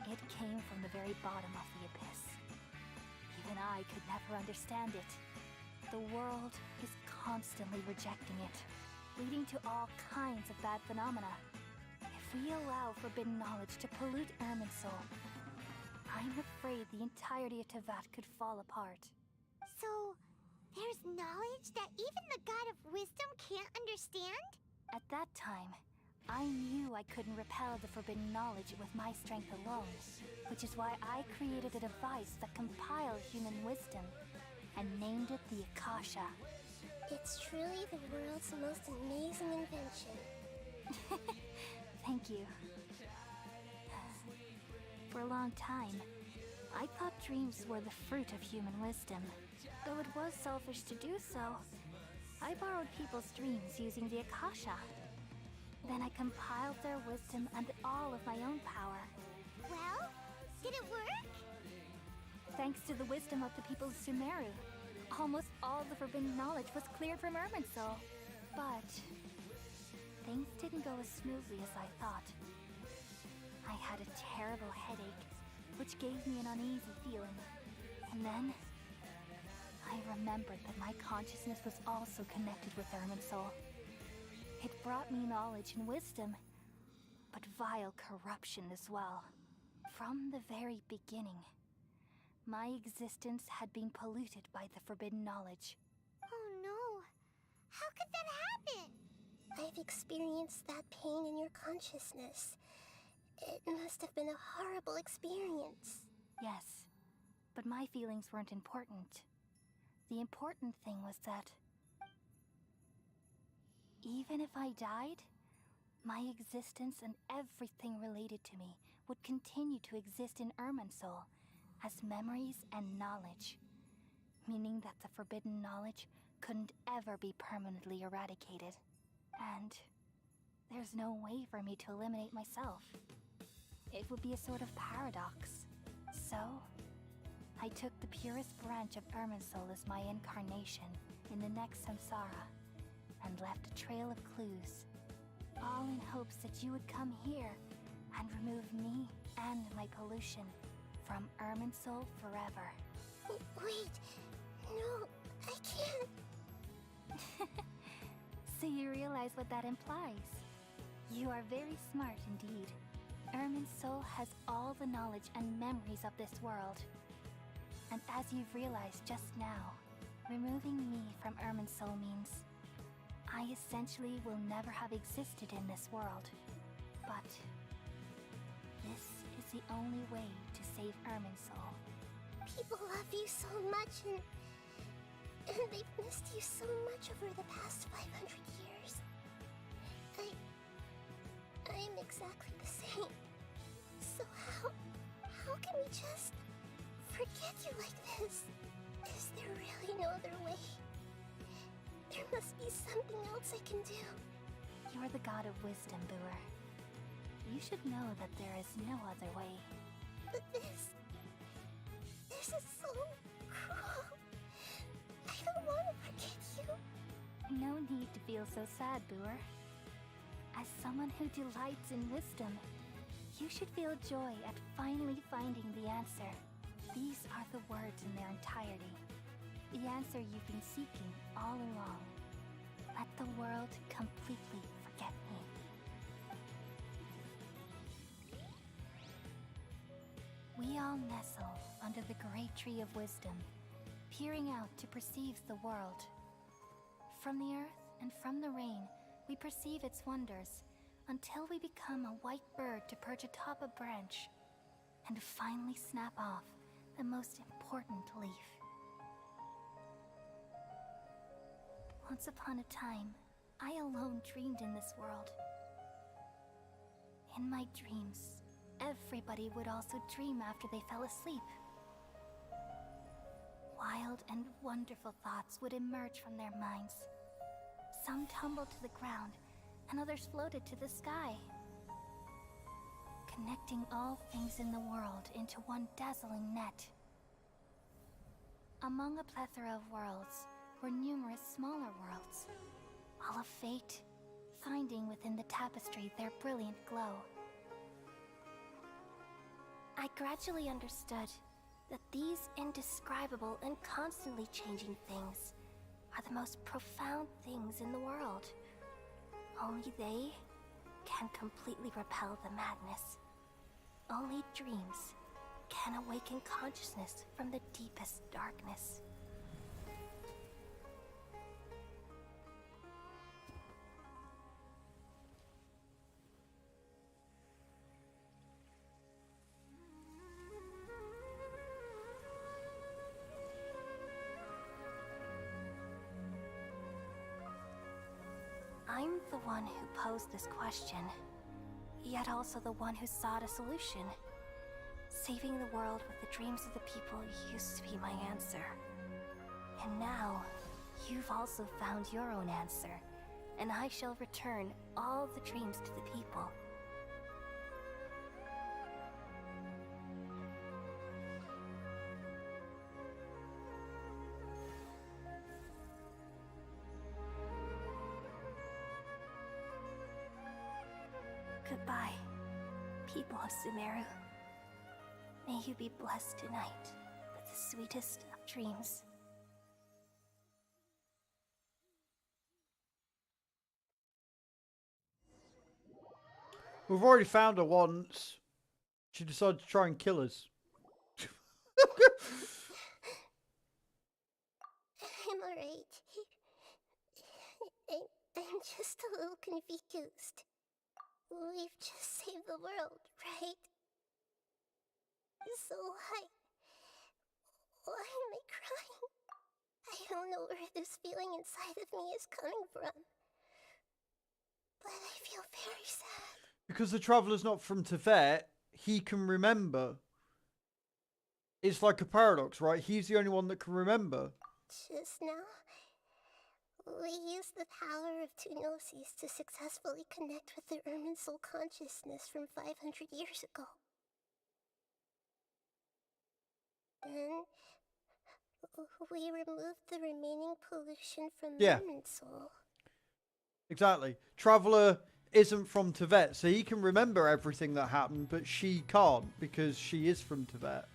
It came from the very bottom of the abyss. Even I could never understand it. The world is constantly rejecting it, leading to all kinds of bad phenomena. If we allow forbidden knowledge to pollute Irminsul, I'm afraid the entirety of Teyvat could fall apart. So, there's knowledge that even the God of Wisdom can't understand? At that time, I knew I couldn't repel the forbidden knowledge with my strength alone, which is why I created a device that compiled human wisdom and named it the Akasha. It's truly the world's most amazing invention. Thank you. For a long time, I thought dreams were the fruit of human wisdom. Though it was selfish to do so, I borrowed people's dreams using the Akasha. Then I compiled their wisdom and all of my own power. Well, did it work? Thanks to the wisdom of the people of Sumeru, almost all the forbidden knowledge was cleared from Irminsul. But things didn't go as smoothly as I thought. I had a terrible headache, which gave me an uneasy feeling. And then I remembered that my consciousness was also connected with Irminsul. It brought me knowledge and wisdom, but vile corruption as well. From the very beginning, my existence had been polluted by the forbidden knowledge. Oh no. How could that happen? I've experienced that pain in your consciousness. It must have been a horrible experience. Yes, but my feelings weren't important. The important thing was that even if I died, my existence and everything related to me would continue to exist in Irminsul as memories and knowledge, meaning that the forbidden knowledge couldn't ever be permanently eradicated. And there's no way for me to eliminate myself. It would be a sort of paradox. So, I took the purest branch of Irminsul as my incarnation in the next samsara, and left a trail of clues, all in hopes that you would come here and remove me and my pollution from Irminsul forever. Wait, no, I can't. So you realize what that implies. You are very smart indeed. Irminsul has all the knowledge and memories of this world. And as you've realized just now, removing me from Irminsul means I essentially will never have existed in this world. But this is the only way to save Irminsul. People love you so much, and they've missed you so much over the past 500 years. I'm exactly the same. So how can we just forget you like this? Is there really no other way? There must be something else I can do. You're the god of wisdom, Booer. You should know that there is no other way. But this is so cruel. I don't want to forget you. No need to feel so sad, Booer. As someone who delights in wisdom, you should feel joy at finally finding the answer. These are the words in their entirety. The answer you've been seeking all along. Let the world completely forget me. We all nestle under the great tree of wisdom, peering out to perceive the world. From the earth and from the rain, we perceive its wonders, until we become a white bird to perch atop a branch, and finally snap off the most important leaf. Once upon a time, I alone dreamed in this world. In my dreams, everybody would also dream after they fell asleep. Wild and wonderful thoughts would emerge from their minds. Some tumbled to the ground, and others floated to the sky, connecting all things in the world into one dazzling net. Among a plethora of worlds were numerous smaller worlds, all of fate, finding within the tapestry their brilliant glow. I gradually understood that these indescribable and constantly changing things are the most profound things in the world. Only they can completely repel the madness. Only dreams can awaken consciousness from the deepest darkness. the one who posed this question, yet also the one who sought a solution. Saving the world with the dreams of the people used to be my answer. And now, you've also found your own answer, and I shall return all the dreams to the people. Goodbye, people of Sumeru. May you be blessed tonight with the sweetest of dreams. We've already found her once. She decided to try and kill us. I'm alright. I'm just a little confused. We've just saved the world, right? So why am I crying? I don't know where this feeling inside of me is coming from. But I feel very sad. Because the traveller's not from Tefet, he can remember. It's like a paradox, right? He's the only one that can remember. Just now, we used the power of two gnosis to successfully connect with the Ermin soul consciousness from 500 years ago. Then, we removed the remaining pollution from Ermin soul. Exactly. Traveller isn't from Tibet, so he can remember everything that happened, but she can't because she is from Tibet.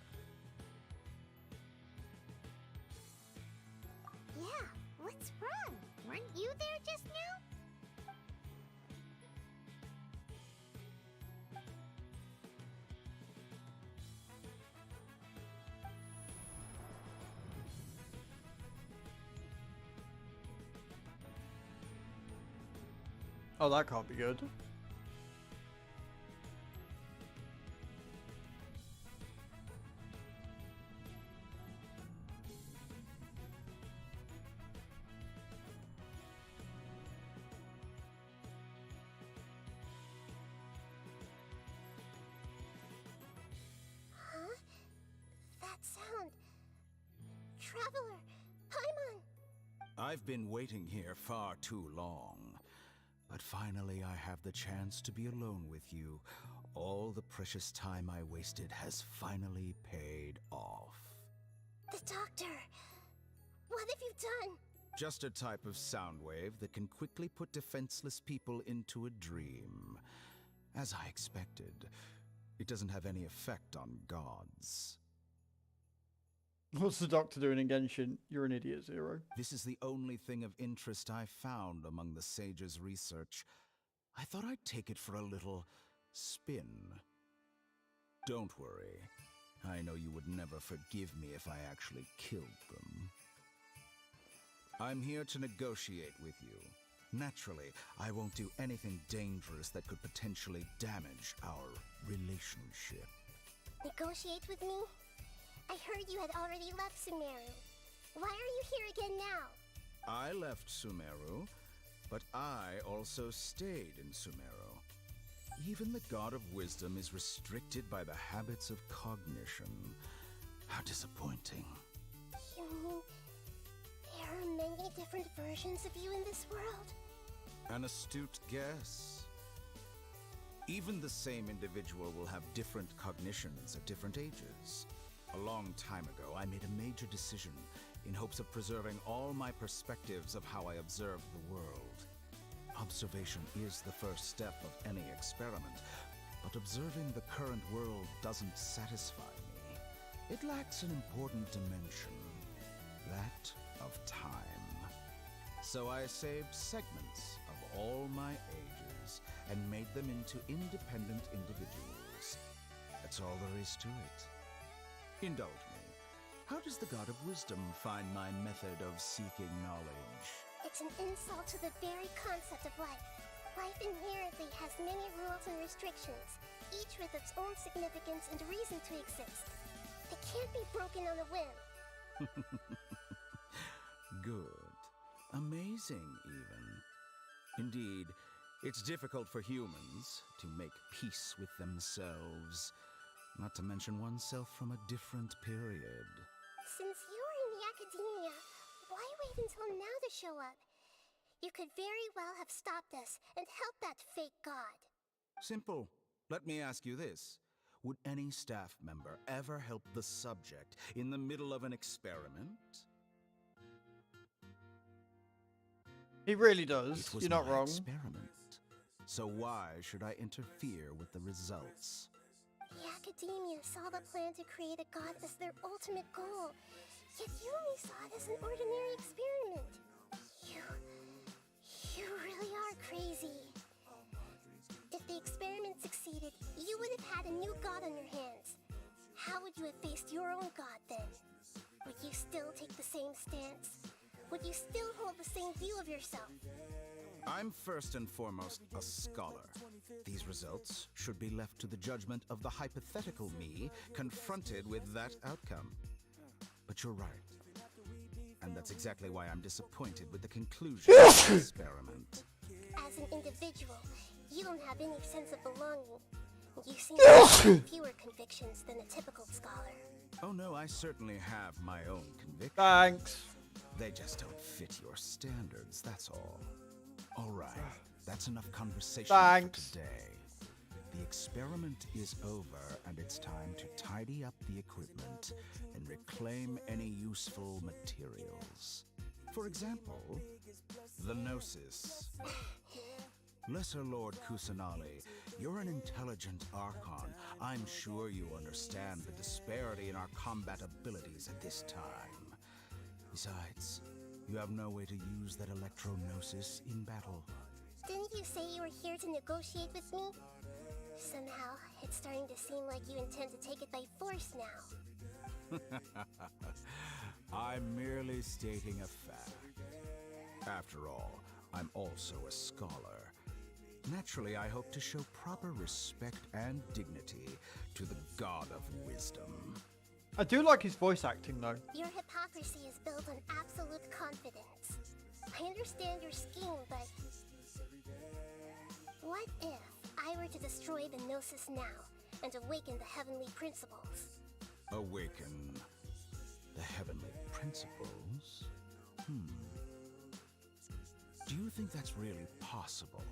Yeah, what's wrong? Weren't you there just now? Oh, that can't be good. Huh? That sound. Traveler, Paimon! I've been waiting here far too long. But finally I have the chance to be alone with you. All the precious time I wasted has finally paid off. The doctor! What have you done? Just a type of sound wave that can quickly put defenseless people into a dream. As I expected, it doesn't have any effect on gods. What's the doctor doing in Genshin? You're an idiot, Zero. This is the only thing of interest I found among the sage's research. I thought I'd take it for a little spin. Don't worry. I know you would never forgive me if I actually killed them. I'm here to negotiate with you. Naturally, I won't do anything dangerous that could potentially damage our relationship. Negotiate with me? I heard you had already left Sumeru. Why are you here again now? I left Sumeru, but I also stayed in Sumeru. Even the God of Wisdom is restricted by the habits of cognition. How disappointing. You mean there are many different versions of you in this world? An astute guess. Even the same individual will have different cognitions at different ages. A long time ago, I made a major decision in hopes of preserving all my perspectives of how I observe the world. Observation is the first step of any experiment, but observing the current world doesn't satisfy me. It lacks an important dimension, that of time. So I saved segments of all my ages and made them into independent individuals. That's all there is to it. Indulge me. How does the God of Wisdom find my method of seeking knowledge? It's an insult to the very concept of life. Life inherently has many rules and restrictions, each with its own significance and reason to exist. It can't be broken on a whim. Good. Amazing, even. Indeed, It's difficult for humans to make peace with themselves, not to mention oneself from a different period. Since you're in the academia, why wait until now to show up? You could very well have stopped us and helped that fake god. Simple. Let me ask you this. Would any staff member ever help the subject in the middle of an experiment? He really does. It was You're not my wrong. experiment. So why should I interfere with the results? The academia saw the plan to create a god as their ultimate goal, yet you only saw it as an ordinary experiment. You really are crazy. If the experiment succeeded, you would have had a new god on your hands. How would you have faced your own god then? Would you still take the same stance? Would you still hold the same view of yourself? I'm first and foremost a scholar. These results should be left to the judgment of the hypothetical me confronted with that outcome. But you're right. And that's exactly why I'm disappointed with the conclusion of the experiment. As an individual, you don't have any sense of belonging. You seem to have fewer convictions than a typical scholar. Oh no, I certainly have my own convictions. Thanks. They just don't fit your standards, that's all. All right, that's enough conversation Thanks. for today. The experiment is over, and it's time to tidy up the equipment and reclaim any useful materials. For example, the Gnosis. Lesser Lord Kusanali, you're an intelligent Archon. I'm sure you understand the disparity in our combat abilities at this time. Besides, you have no way to use that Electro-Gnosis in battle. Didn't you say you were here to negotiate with me? Somehow, it's starting to seem like you intend to take it by force now. I'm merely stating a fact. After all, I'm also a scholar. Naturally, I hope to show proper respect and dignity to the God of Wisdom. I do like his voice acting though. Your hypocrisy is built on absolute confidence. I understand your scheme, but... what if I were to destroy the Gnosis now and awaken the heavenly principles? Awaken the heavenly principles? Do you think that's really possible?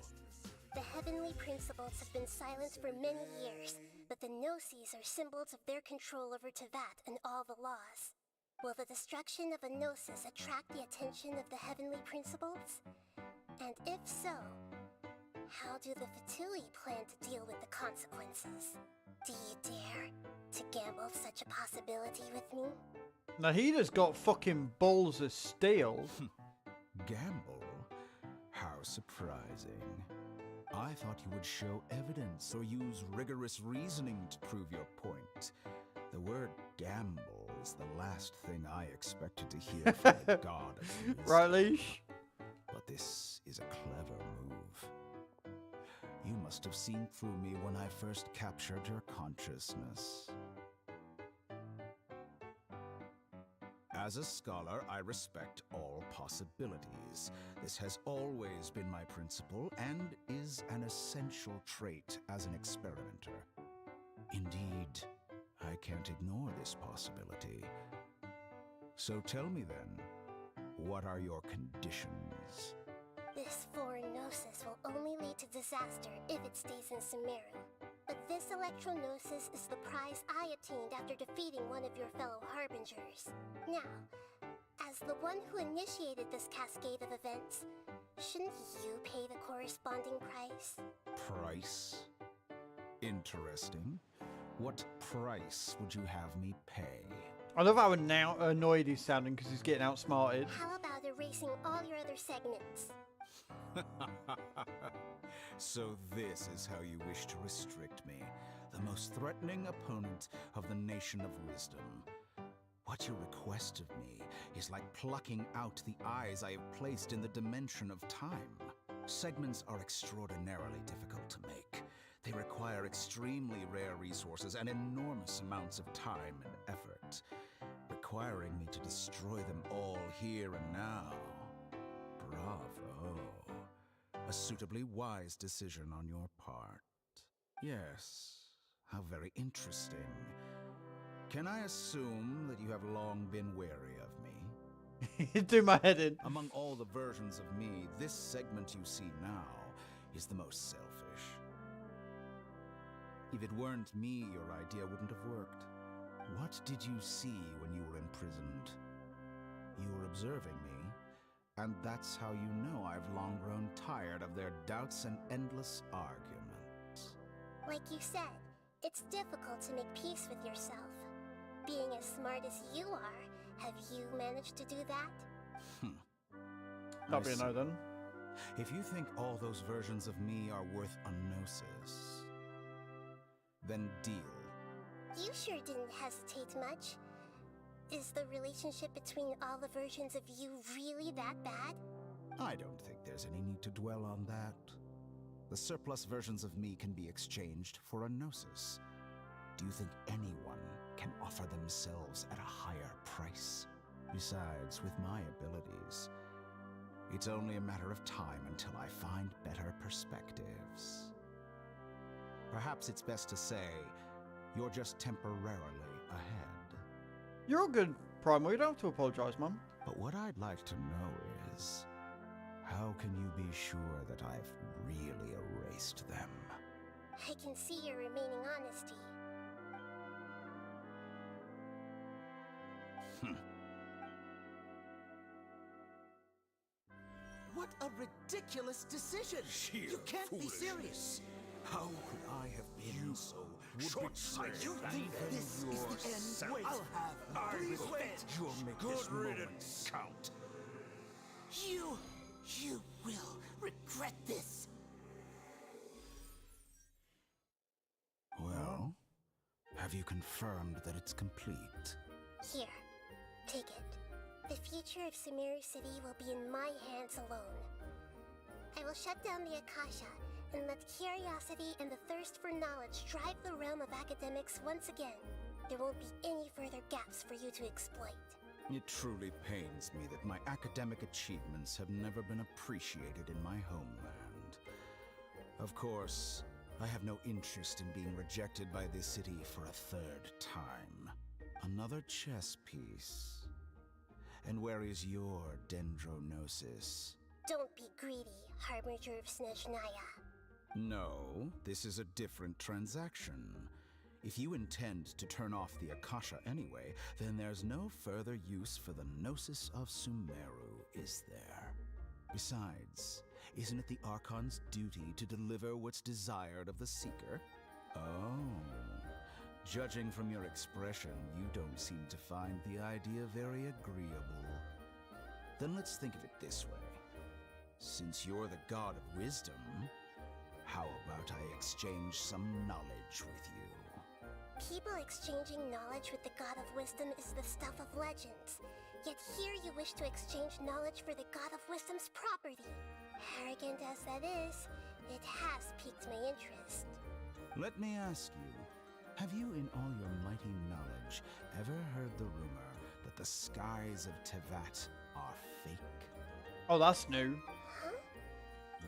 The heavenly principles have been silent for many years, but the Gnosis are symbols of their control over Tevat and all the laws. Will the destruction of a Gnosis attract the attention of the heavenly principles? And if so, how do the Fatui plan to deal with the consequences? Do you dare to gamble such a possibility with me? Now he just got fucking balls of steel. Gamble? How surprising. I thought you would show evidence or use rigorous reasoning to prove your point. The word gamble is the last thing I expected to hear from the God of Wisdom. Right, Leash? But this is a clever move. You must have seen through me when I first captured your consciousness. As a scholar, I respect all possibilities. This has always been my principle and is an essential trait as an experimenter. Indeed, I can't ignore this possibility. So tell me then, what are your conditions? This foreign Gnosis will only lead to disaster if it stays in Sumeru. But this Electro-Gnosis is the prize I obtained after defeating one of your fellow Harbingers. Now, as the one who initiated this cascade of events, shouldn't you pay the corresponding price? Price? Interesting. What price would you have me pay? I love how now annoyed he's sounding because he's getting outsmarted. How about erasing all your other segments? So this is how you wish to restrict me, the most threatening opponent of the Nation of Wisdom. What you request of me is like plucking out the eyes I have placed in the dimension of time. Segments are extraordinarily difficult to make. They require extremely rare resources and enormous amounts of time and effort, requiring me to destroy them all here and now. Bravo. A suitably wise decision on your part. Yes, how very interesting. Can I assume that you have long been wary of me? Do my head in. Among all the versions of me, this segment you see now is the most selfish. If it weren't me, your idea wouldn't have worked. What did you see when you were imprisoned? You were observing me, and that's how you know I've long grown tired of their doubts and endless arguments. Like you said, it's difficult to make peace with yourself. Being as smart as you are, have you managed to do that? That'll be a no then. If you think all those versions of me are worth a gnosis, then deal. You sure didn't hesitate much. Is the relationship between all the versions of you really that bad? I don't think there's any need to dwell on that. The surplus versions of me can be exchanged for a gnosis. Do you think anyone can offer themselves at a higher price? Besides, with my abilities, it's only a matter of time until I find better perspectives. Perhaps it's best to say, you're just temporarily ahead. You're all good, Primal. You don't have to apologize, man. But what I'd like to know is, how can you be sure that I've really erased them? I can see your remaining honesty. What a ridiculous decision! Sheer You can't be foolishness. serious! How could I have been so short-sighted? You think this is the end? Wait, I'll have Please revenge. wait. You'll make this moment count. You will regret this. Well, have you confirmed that it's complete? Here, take it. The future of Sumeru City will be in my hands alone. I will shut down the Akasha and let curiosity and the thirst for knowledge drive the realm of academics once again. There won't be any further gaps for you to exploit. It truly pains me that my academic achievements have never been appreciated in my homeland. Of course, I have no interest in being rejected by this city for a third time. Another chess piece. And where is your dendronosis? Don't be greedy, Harbinger of Snezhnaya. No, this is a different transaction. If you intend to turn off the Akasha anyway, then there's no further use for the Gnosis of Sumeru, is there? Besides, isn't it the Archon's duty to deliver what's desired of the Seeker? Oh. Judging from your expression, you don't seem to find the idea very agreeable. Then let's think of it this way. Since you're the God of Wisdom, how about I exchange some knowledge with you? People exchanging knowledge with the God of Wisdom is the stuff of legends. Yet here you wish to exchange knowledge for the God of Wisdom's property. Arrogant as that is, it has piqued my interest. Let me ask you, have you in all your mighty knowledge ever heard the rumor that the skies of Tevat are fake? Oh, that's new. Huh?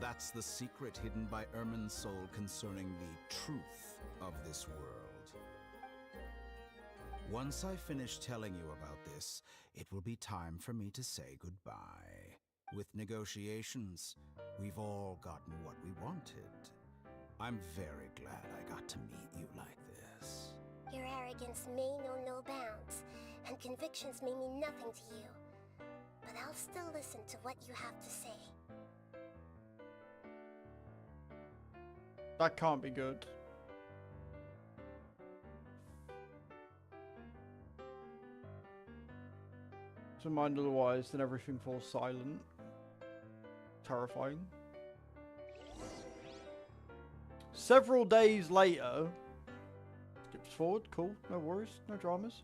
That's the secret hidden by Ermin's soul concerning the truth of this world. Once I finish telling you about this, it will be time for me to say goodbye. With negotiations, we've all gotten what we wanted. I'm very glad I got to meet you like this. Your arrogance may know no bounds, and convictions may mean nothing to you. But I'll still listen to what you have to say. That can't be good. To mind otherwise, then everything falls silent. Terrifying. Several days later. Skips forward, cool, no worries, no dramas.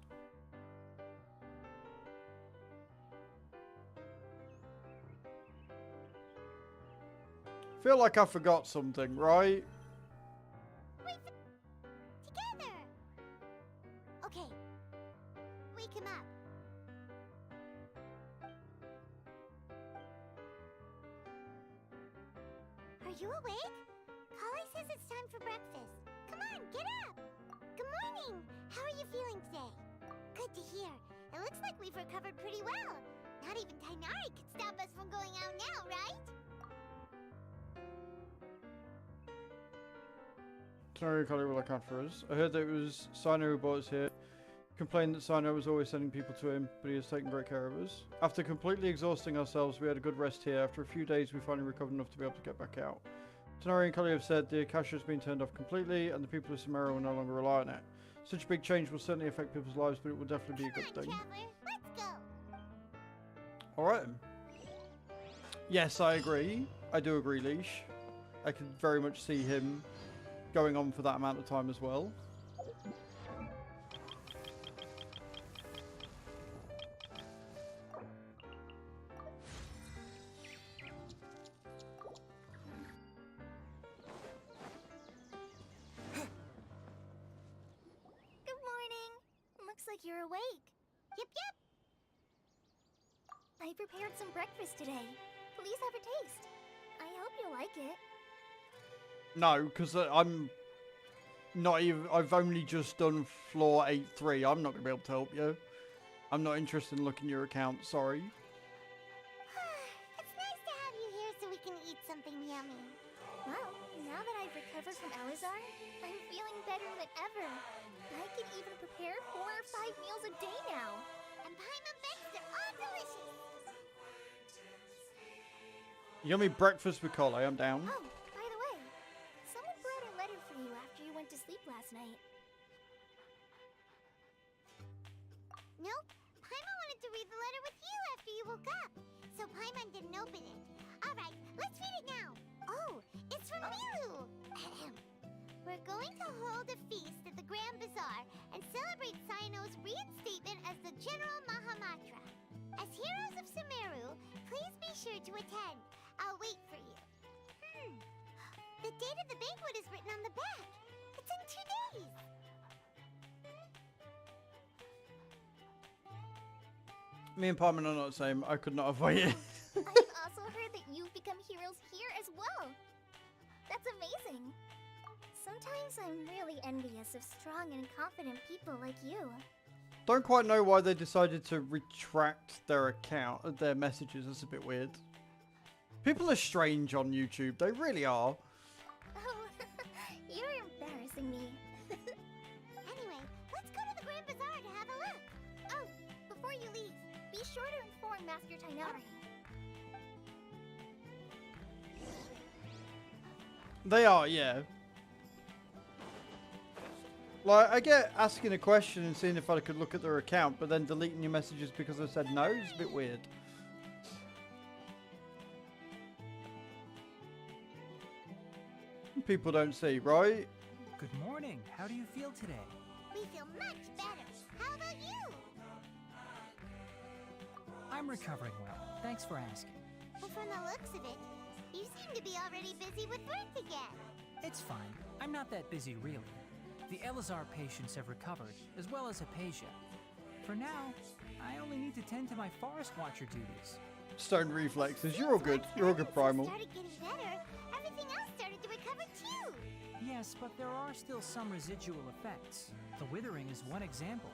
Feel like I forgot something, right? Together! Okay. Wake him up. Are you awake? Kale says it's time for breakfast. Come on, get up! Good morning! How are you feeling today? Good to hear. It looks like we've recovered pretty well. Not even Tainari could stop us from going out now, right? Tainari and Kale will look out for us. I heard that it was Sino who brought us here. Complained that Sino was always sending people to him, but he has taken great care of us. After completely exhausting ourselves, we had a good rest here. After a few days, we finally recovered enough to be able to get back out. Tainari and Kale have said the Akasha has been turned off completely, and the people of Sumeru will no longer rely on it. Such a big change will certainly affect people's lives, but it will definitely be a good thing. Traveler, let's go! Alright. Yes, I agree. I do agree, Leash. I can very much see him going on for that amount of time as well. Good morning. Looks like you're awake. Yep, yep! I prepared some breakfast today. Please have a taste. I hope you like it. No, because I'm not even... I've only just done floor 8-3. I'm not going to be able to help you. I'm not interested in looking at your account, sorry. It's nice to have you here so we can eat something yummy. Well, now that I've recovered from Elazar, I'm feeling better than ever. I can even prepare 4 or 5 meals a day now. And Paimon bakes, they're all delicious! Yummy breakfast with Kale, I'm down. Oh, by the way, someone brought a letter for you after you went to sleep last night. Nope. Paimon wanted to read the letter with you after you woke up. So Paimon didn't open it. Alright, let's read it now. Oh, it's from Milu! Ahem. We're going to hold a feast at the Grand Bazaar and celebrate Sino's reinstatement as the General Mahamatra. As heroes of Sumeru, please be sure to attend. I'll wait for you. The date of the banquet is written on the back. It's in 2 days. Me and Paimon are not the same. I could not have waited. I've also heard that you've become heroes here as well. That's amazing. Sometimes I'm really envious of strong and confident people like you. Don't quite know why they decided to retract their account, their messages. That's a bit weird. People are strange on YouTube. They really are. Oh, you're embarrassing me. Anyway, let's go to the Grand Bazaar to have a look. Oh, before you leave, be sure to inform Master Tainari. They are, yeah. Like, I get asking a question and seeing if I could look at their account, but then deleting your messages because I said no is a bit weird. People don't see, right? Good morning. How do you feel today? We feel much better. How about you? I'm recovering well. Thanks for asking. Well, from the looks of it, you seem to be already busy with work again. It's fine. I'm not that busy, really. The Elazar patients have recovered, as well as Hypatia. For now, I only need to tend to my Forest Watcher duties. Stone reflexes. You're all good. You're all good, Primal. Started getting better. Everything else started to recover too. Yes, but there are still some residual effects. The withering is one example.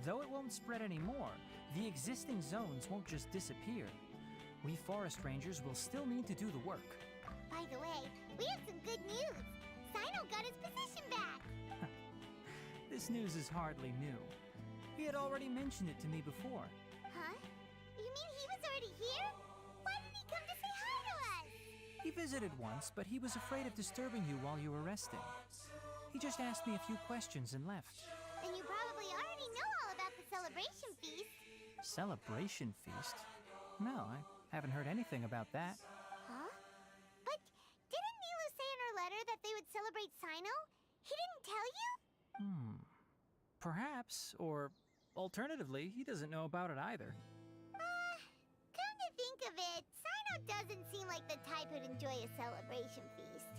Though it won't spread anymore, the existing zones won't just disappear. We forest rangers will still need to do the work. By the way, we have some good news. Sino got his position back. This news is hardly new. He had already mentioned it to me before. Huh? You mean he was already here? Why didn't he come to say hi to us? He visited once, but he was afraid of disturbing you while you were resting. He just asked me a few questions and left. And you probably already know all about the celebration feast. Celebration feast? No, I haven't heard anything about that. Huh? But didn't Nilu say in her letter that they would celebrate Sino? He didn't tell you? Perhaps, or alternatively, he doesn't know about it either. Come to think of it, Sino doesn't seem like the type who'd enjoy a celebration feast.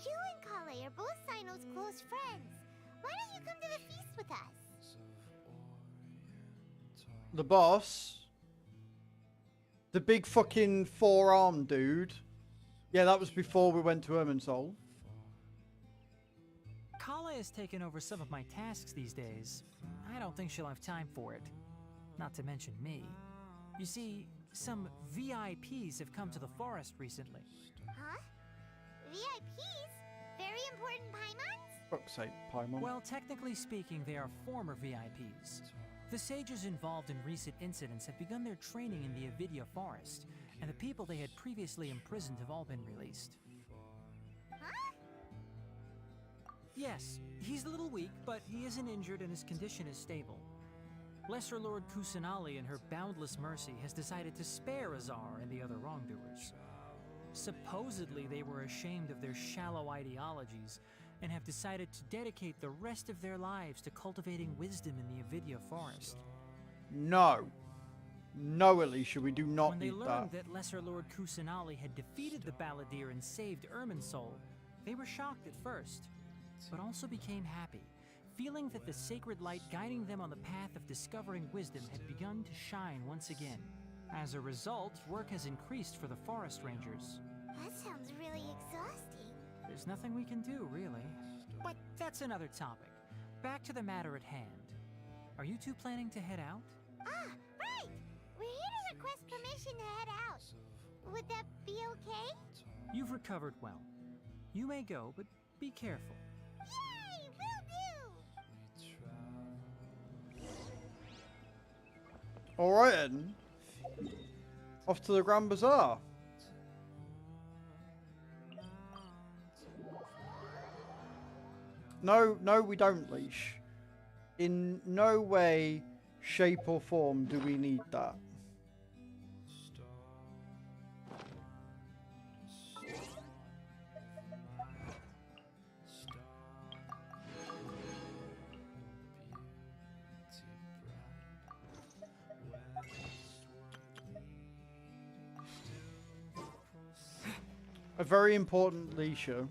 You and Kale are both Sino's close friends. Why don't you come to the feast with us? The boss. The big fucking four-arm dude. Yeah, that was before we went to Irminsul. Kala has taken over some of my tasks these days. I don't think she'll have time for it. Not to mention me. You see, some VIPs have come to the forest recently. Huh? VIPs? Very important Paimons? Fuck's sake, Paimon. Well, technically speaking, they are former VIPs. The sages involved in recent incidents have begun their training in the Avidya forest, and the people they had previously imprisoned have all been released. Huh? Yes, he's a little weak, but he isn't injured and his condition is stable. Lesser Lord Kusanali, in her boundless mercy, has decided to spare Azar and the other wrongdoers. Supposedly, they were ashamed of their shallow ideologies and have decided to dedicate the rest of their lives to cultivating wisdom in the Avidya forest. No. No, Alicia, we do not When they need learned that. that Lesser Lord Kusanali had defeated the Balladeer and saved Irminsul, they were shocked at first, but also became happy, feeling that the sacred light guiding them on the path of discovering wisdom had begun to shine once again. As a result, work has increased for the forest rangers. That sounds really exhausting. There's nothing we can do, really. But that's another topic. Back to the matter at hand. Are you two planning to head out? Ah, right! We're here to request permission to head out. Would that be okay? You've recovered well. You may go, but be careful. Yay! Will do! Alright then. Off to the Grand Bazaar. No, we don't, Leash. In no way, shape or form do we need that. A very important Leisha.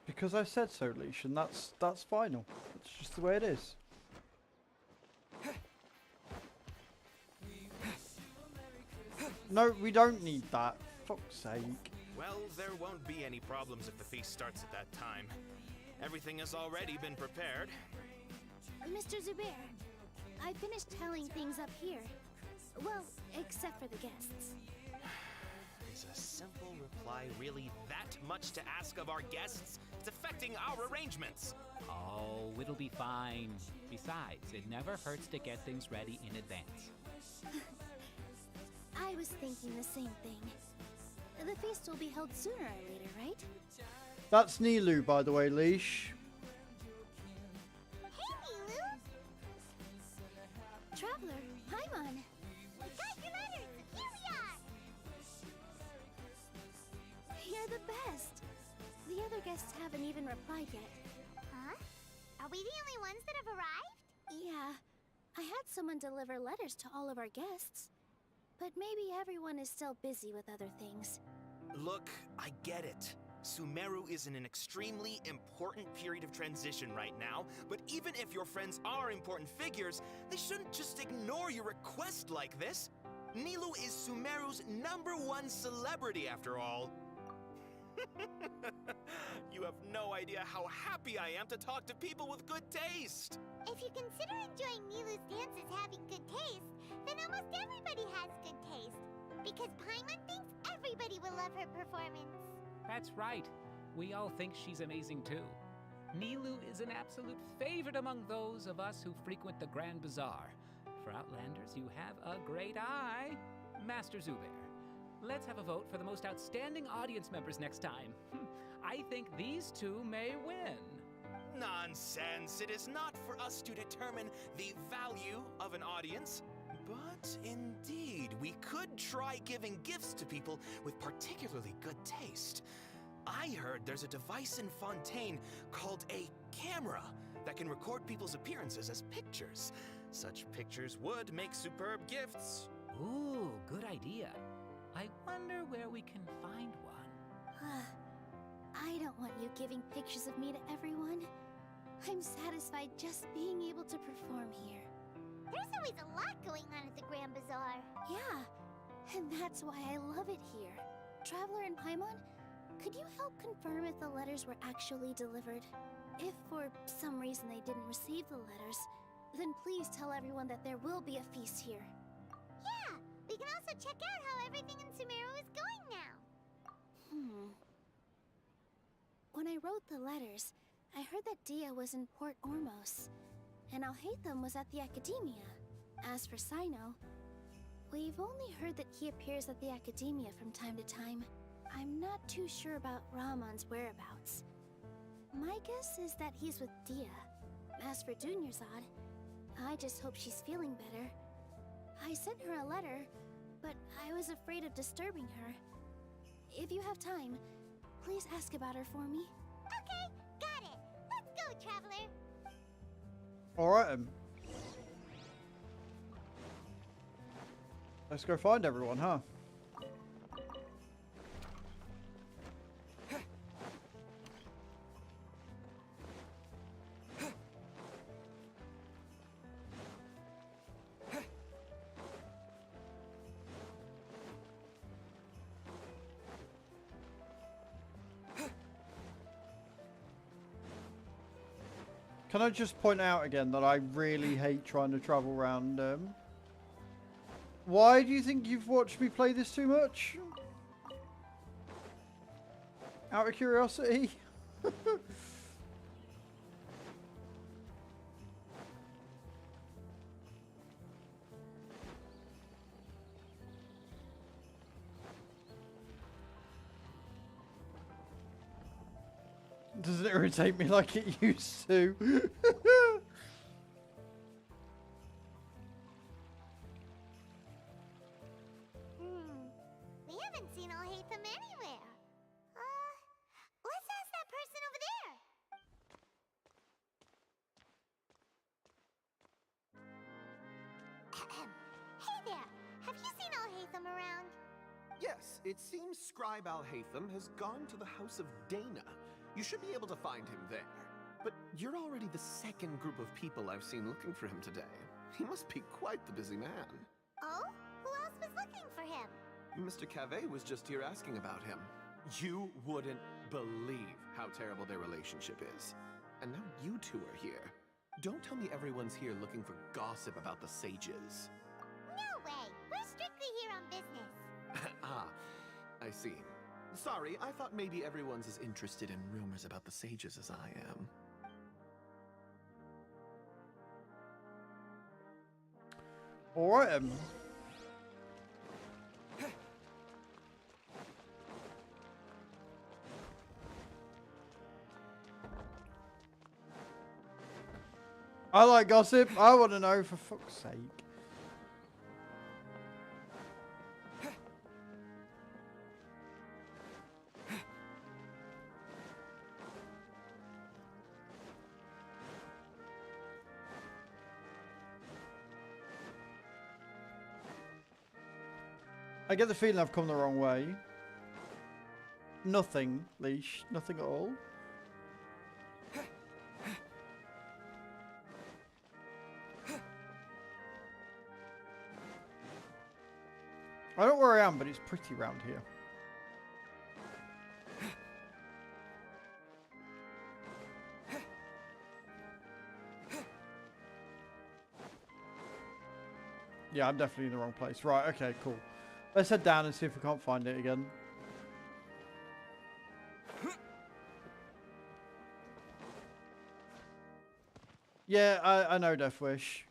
Because I said so, Leash, and that's final. It's just the way it is. No, we don't need that. Fuck's sake. Well, there won't be any problems if the feast starts at that time. Everything has already been prepared. Mr. Zubair, I finished tallying things up here. Well, except for the guests. Is a simple reply really that much to ask of our guests? It's affecting our arrangements. Oh, it'll be fine. Besides, it never hurts to get things ready in advance. I was thinking the same thing. The feast will be held sooner or later, right? That's Nilu, by the way, Leash. Hey, Nilu! Traveler, Paimon. We got your letters! Here we are! You're the best. The other guests haven't even replied yet. Huh? Are we the only ones that have arrived? Yeah. I had someone deliver letters to all of our guests. But maybe everyone is still busy with other things. Look, I get it. Sumeru is in an extremely important period of transition right now, but even if your friends are important figures, they shouldn't just ignore your request like this. Nilu is Sumeru's #1 celebrity after all. You have no idea how happy I am to talk to people with good taste. If you consider enjoying Nilu's dance as having good taste, then almost everybody has good taste. Because Paimon thinks everybody will love her performance. That's right. We all think she's amazing too. Nilu is an absolute favorite among those of us who frequent the Grand Bazaar. For Outlanders, you have a great eye. Master Zubair, let's have a vote for the most outstanding audience members next time. I think these two may win. Nonsense! It is not for us to determine the value of an audience. But indeed, we could try giving gifts to people with particularly good taste. I heard there's a device in Fontaine called a camera that can record people's appearances as pictures. Such pictures would make superb gifts. Ooh, good idea. I wonder where we can find one. I don't want you giving pictures of me to everyone. I'm satisfied just being able to perform here. There's always a lot going on at the Grand Bazaar. Yeah, and that's why I love it here. Traveler and Paimon, could you help confirm if the letters were actually delivered? If for some reason they didn't receive the letters, then please tell everyone that there will be a feast here. Yeah, we can also check out how everything in Sumeru is going now. When I wrote the letters, I heard that Dia was in Port Ormos, and Alhaitham was at the Academia. As for Sino, we've only heard that he appears at the Academia from time to time. I'm not too sure about Ramon's whereabouts. My guess is that he's with Dia. As for Dunyarzad, I just hope she's feeling better. I sent her a letter, but I was afraid of disturbing her. If you have time, please ask about her for me. Okay, got it. Let's go, Traveler. Alright. Let's go find everyone, huh? Can I just point out again that I really hate trying to travel around? Why do you think you've watched me play this too much? Out of curiosity? Doesn't irritate me like it used to. We haven't seen Alhaitham anywhere. Let's ask that person over there. Hey there, have you seen Alhaitham around? Yes, it seems Scribe Alhaitham has gone to the House of Dana. You should be able to find him there. But you're already the second group of people I've seen looking for him today. He must be quite the busy man. Oh? Who else was looking for him? Mr. Cave was just here asking about him. You wouldn't believe how terrible their relationship is. And now you two are here. Don't tell me everyone's here looking for gossip about the sages. No way! We're strictly here on business. Ah, I see. Sorry, I thought maybe everyone's as interested in rumors about the sages as I am. Alright. I like gossip. I want to know, for fuck's sake. I get the feeling I've come the wrong way. Nothing, Leash. Nothing at all. I don't know where I am, but it's pretty round here. Yeah, I'm definitely in the wrong place. Right, okay, cool. Let's head down and see if we can't find it again. Yeah, I know, Deathwish.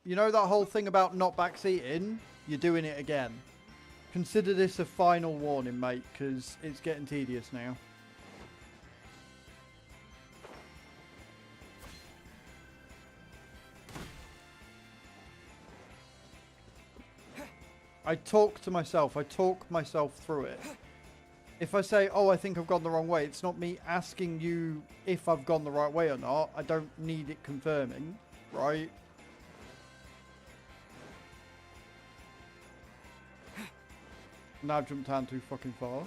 You know that whole thing about not backseating? You're doing it again. Consider this a final warning, mate, because it's getting tedious now. I talk to myself. I talk myself through it. If I say, oh, I think I've gone the wrong way, it's not me asking you if I've gone the right way or not. I don't need it confirming, right? Now I've jumped down too fucking far.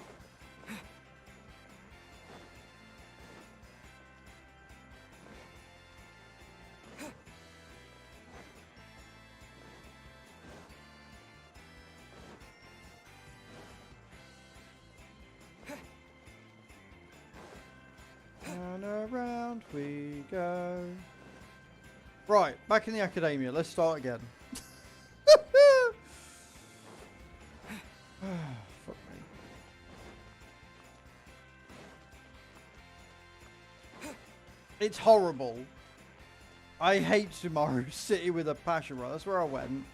round we go. Right, back in the academia. Let's start again. Fuck me. It's horrible. I hate Sumaru City with a passion, right? That's where I went.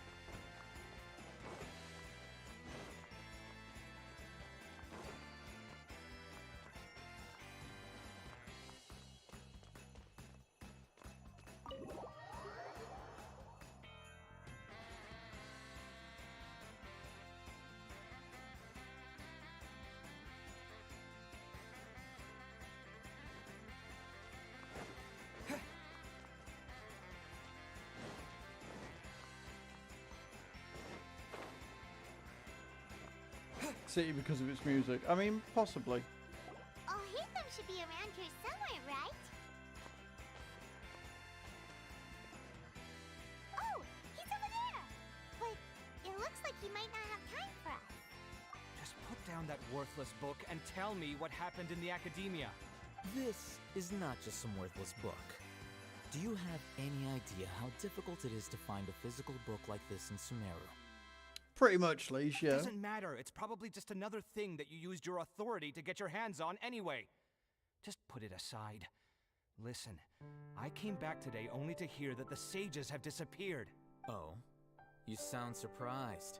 City because of its music. I mean, possibly. Oh, Hatham should be around here somewhere, right? Oh, he's over there! But it looks like he might not have time for us. Just put down that worthless book and tell me what happened in the academia. This is not just some worthless book. Do you have any idea how difficult it is to find a physical book like this in Sumeru? Pretty much, Leash, yeah. It doesn't matter. It's probably just another thing that you used your authority to get your hands on anyway. Just put it aside. Listen, I came back today only to hear that the sages have disappeared. Oh, you sound surprised.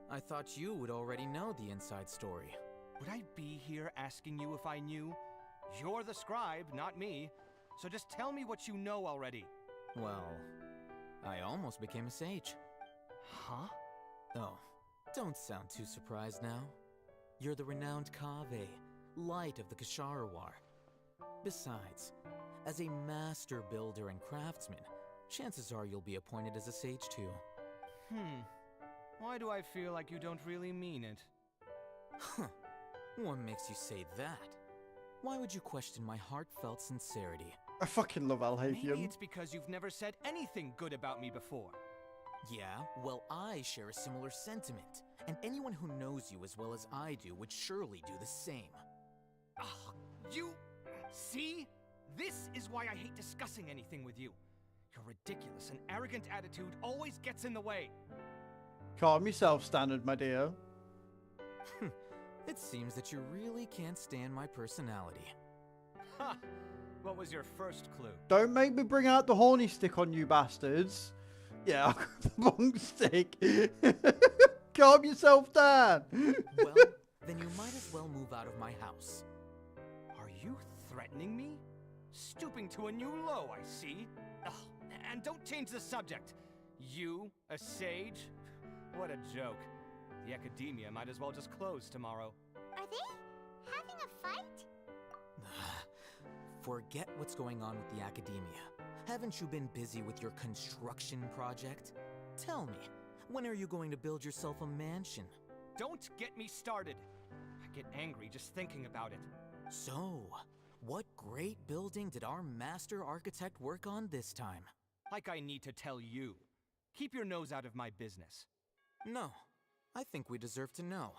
I thought you would already know the inside story. Would I be here asking you if I knew? You're the scribe, not me. So just tell me what you know already. Well, I almost became a sage. Huh? Oh, don't sound too surprised now. You're the renowned Kaveh, light of the Ksharawar. Besides, as a master builder and craftsman, chances are you'll be appointed as a sage too. Why do I feel like you don't really mean it? Huh. What makes you say that? Why would you question my heartfelt sincerity? I fucking love Alhaithium. Maybe it's because you've never said anything good about me before. Yeah, well, I share a similar sentiment, and anyone who knows you as well as I do would surely do the same. Ugh, you... See? This is why I hate discussing anything with you. Your ridiculous and arrogant attitude always gets in the way. Calm yourself, Standard, my dear. It seems that you really can't stand my personality. Ha! What was your first clue? Don't make me bring out the horny stick on you bastards. Yeah, I'll grab the long stick. Calm yourself down. Well, then you might as well move out of my house. Are you threatening me? Stooping to a new low, I see. Ugh, and don't change the subject. You, a sage? What a joke. The academia might as well just close tomorrow. Are they having a fight? Forget what's going on with the academia. Haven't you been busy with your construction project? Tell me, when are you going to build yourself a mansion? Don't get me started. I get angry just thinking about it. So, what great building did our master architect work on this time? Like I need to tell you. Keep your nose out of my business. No, I think we deserve to know.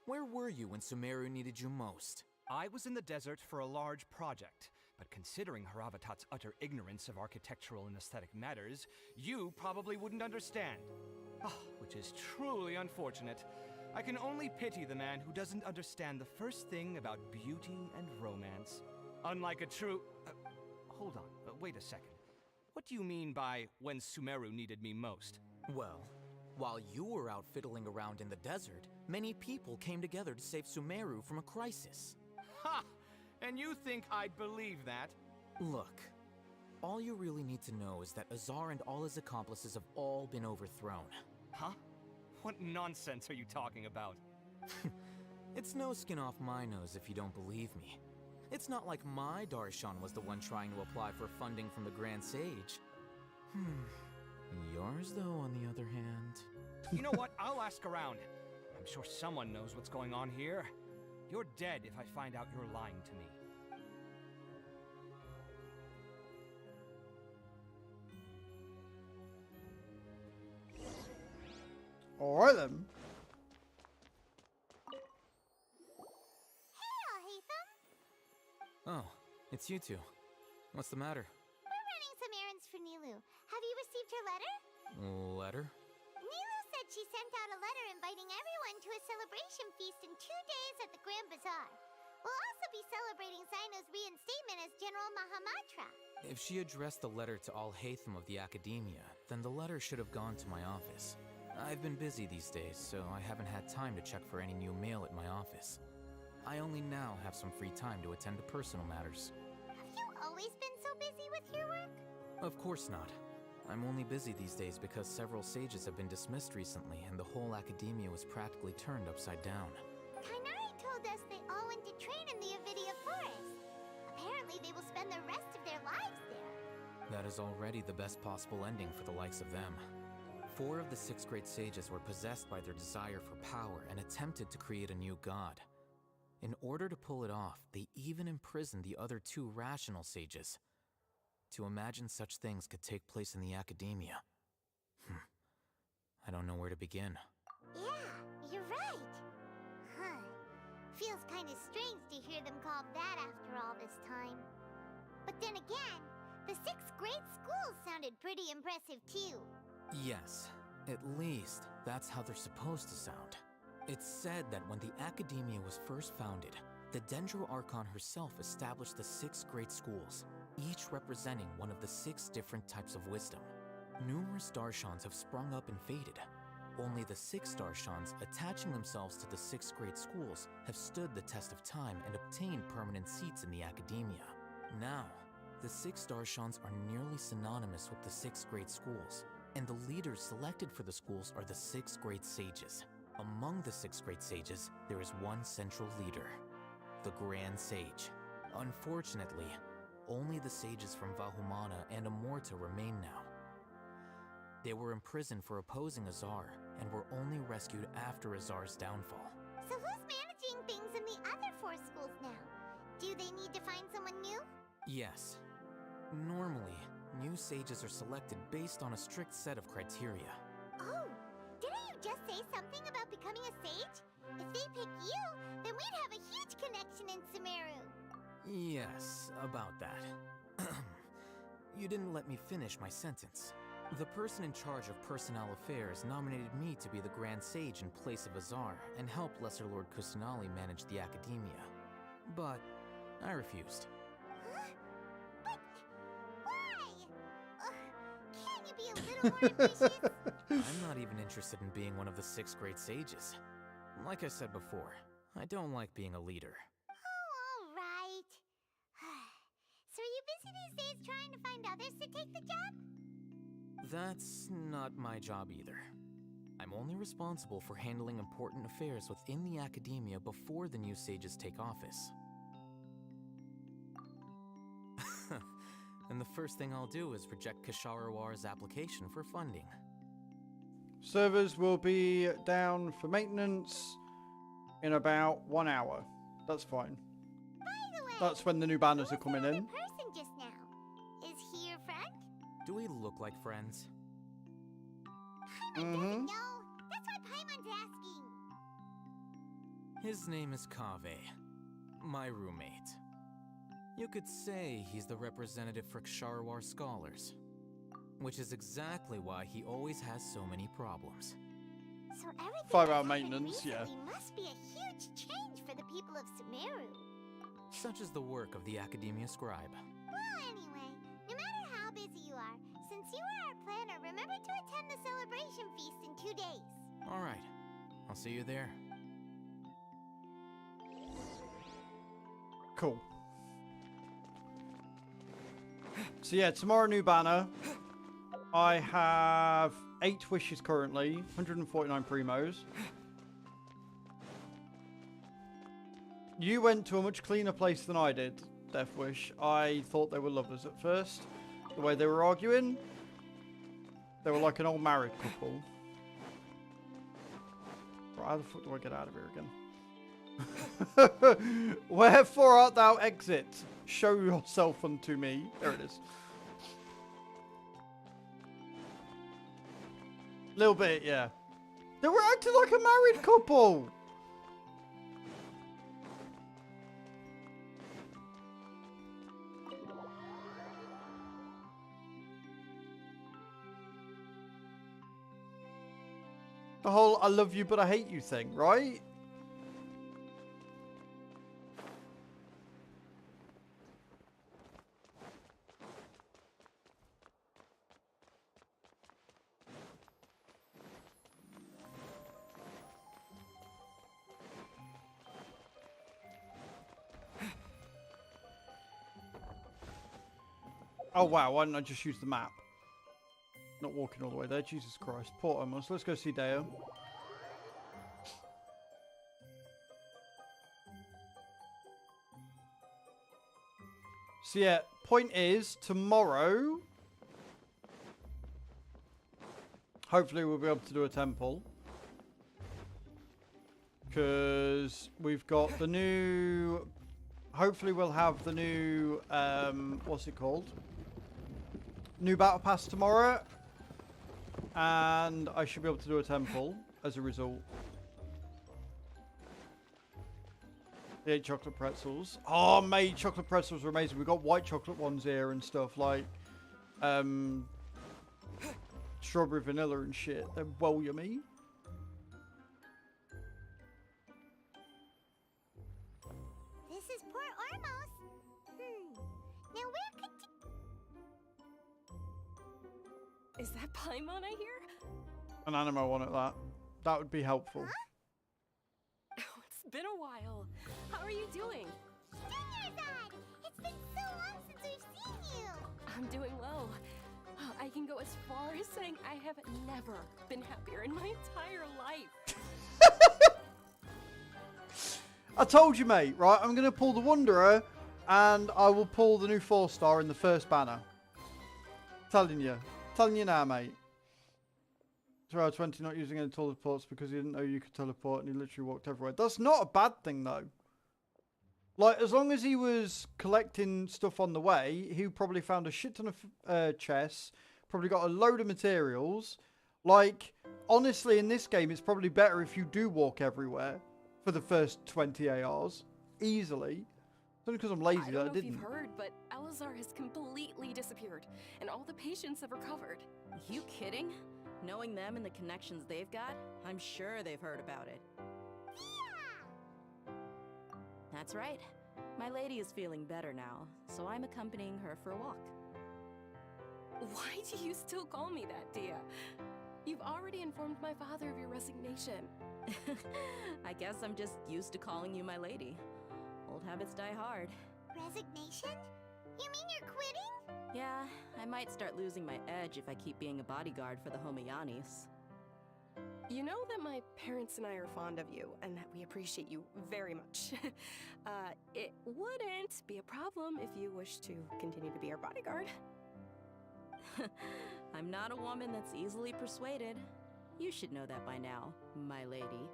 Where were you when Sumeru needed you most? I was in the desert for a large project. But considering Haravatat's utter ignorance of architectural and aesthetic matters, you probably wouldn't understand. Which is truly unfortunate. I can only pity the man who doesn't understand the first thing about beauty and romance. Unlike a true... hold on, wait a second. What do you mean by when Sumeru needed me most? Well, while you were out fiddling around in the desert, many people came together to save Sumeru from a crisis. Ha! And you think I'd believe that? Look, all you really need to know is that Azar and all his accomplices have all been overthrown. Huh? What nonsense are you talking about? It's no skin off my nose if you don't believe me. It's not like my Darshan was the one trying to apply for funding from the Grand Sage. Yours, though, on the other hand... You know what? I'll ask around. I'm sure someone knows what's going on here. You're dead if I find out you're lying to me. Alright then. Hey, Hatham. Oh, it's you two. What's the matter? We're running some errands for Nilu. Have you received her letter? Letter? Nilu said she sent out a letter inviting everyone to a celebration feast in 2 days at the Grand Bazaar. We'll also be celebrating Zaino's reinstatement as General Mahamatra. If she addressed the letter to all Hatham of the Academia, then the letter should have gone to my office. I've been busy these days, so I haven't had time to check for any new mail at my office. I only now have some free time to attend to personal matters. Have you always been so busy with your work? Of course not. I'm only busy these days because several sages have been dismissed recently and the whole Academia was practically turned upside down. Kainari told us they all went to train in the Avidia Forest. Apparently they will spend the rest of their lives there. That is already the best possible ending for the likes of them. 4 of the 6 great sages were possessed by their desire for power and attempted to create a new god. In order to pull it off, they even imprisoned the other 2 rational sages. To imagine such things could take place in the Academia. I don't know where to begin. Yeah, you're right. Huh. Feels kind of strange to hear them called that after all this time. But then again, the 6 great schools sounded pretty impressive too. Yes, at least that's how they're supposed to sound. It's said that when the Academia was first founded, the Dendro Archon herself established the 6 great schools, each representing one of the 6 different types of wisdom. Numerous Darshans have sprung up and faded. Only the 6 Darshans attaching themselves to the 6 great schools have stood the test of time and obtained permanent seats in the Academia. Now, the 6 Darshans are nearly synonymous with the 6 great schools, and the leaders selected for the schools are the 6 great sages. Among the 6 great sages, there is one central leader, the Grand Sage. Unfortunately, only the sages from Vahumana and Amorta remain now. They were imprisoned for opposing Azar, and were only rescued after Azar's downfall. So who's managing things in the other 4 schools now? Do they need to find someone new? Yes. Normally, new sages are selected based on a strict set of criteria. Oh, didn't you just say something about becoming a sage? If they pick you, then we'd have a huge connection in Sumeru. Yes, about that. You didn't let me finish my sentence. The person in charge of personnel affairs nominated me to be the Grand Sage in place of Azar and help Lesser Lord Kusanali manage the Academia. But I refused. Huh? But why? Can you be a little more ambitious? I'm not even interested in being one of the 6 great sages. Like I said before, I don't like being a leader. Oh, all right. So are you busy these days trying to find others to take the job? That's not my job either. I'm only responsible for handling important affairs within the Academia before the new sages take office. And the first thing I'll do is reject Kasharawar's application for funding. Servers will be down for maintenance in about 1 hour. That's fine. By the way, that's when the new banners are coming in. Person just now. Is he your friend? Do we look like friends? Paimon doesn't know. That's why Paimon's asking. His name is Kaveh, my roommate. You could say he's the representative for Ksharawar scholars, which is exactly why he always has so many problems. So everything 5-hour maintenance, yeah. must be a huge change for the people of Sumeru. Such is the work of the Academia Scribe. Well, anyway, no matter how busy you are, since you are our planner, remember to attend the celebration feast in 2 days. All right, I'll see you there. Cool. So yeah, tomorrow new banner. I have 8 wishes currently, 149 primos. You went to a much cleaner place than I did, Death Wish. I thought they were lovers at first. The way they were arguing, they were like an old married couple. Right, how the fuck do I get out of here again? Wherefore art thou exit? Show yourself unto me. There it is. Little bit, yeah. They were acting like a married couple. The whole I love you but I hate you thing, right? Oh wow, why didn't I just use the map? Not walking all the way there, Jesus Christ. Poor almost. Let's go see Deo. So yeah, point is, tomorrow, hopefully we'll be able to do a temple. Because we've got the new, hopefully we'll have the new, what's it called? New battle pass tomorrow. And I should be able to do a temple as a result. The 8 chocolate pretzels. Oh, mate, chocolate pretzels are amazing. We've got white chocolate ones here and stuff like strawberry vanilla and shit. They're well yummy. This is Port Ormos. Now where could Is that Paimon I hear? An animo one at that. That would be helpful. Huh? Oh, it's been a while. How are you doing? Dinnerside! It's been so long since we've seen you! I'm doing well. I can go as far as saying I have never been happier in my entire life. I told you, mate, right? I'm going to pull the Wanderer and I will pull the new 4-star in the first banner. Telling you now, mate. 20 not using any teleports because he didn't know you could teleport and he literally walked everywhere. That's not a bad thing, though. Like, as long as he was collecting stuff on the way, he probably found a shit ton of chests, probably got a load of materials. Like, honestly, in this game, it's probably better if you do walk everywhere for the first 20 ARs. Easily. It's only because I'm lazy that I didn't. I don't know if you've heard, but Elazar has completely disappeared, and all the patients have recovered. You kidding? Knowing them and the connections they've got, I'm sure they've heard about it. Yeah! That's right. My lady is feeling better now, so I'm accompanying her for a walk. Why do you still call me that, Dia? You've already informed my father of your resignation. I guess I'm just used to calling you my lady. Old habits die hard. Resignation? You mean you're quitting? Yeah, I might start losing my edge if I keep being a bodyguard for the Homayanis. You know that my parents and I are fond of you, and that we appreciate you very much. It wouldn't be a problem if you wish to continue to be our bodyguard. I'm not a woman that's easily persuaded. You should know that by now, my lady.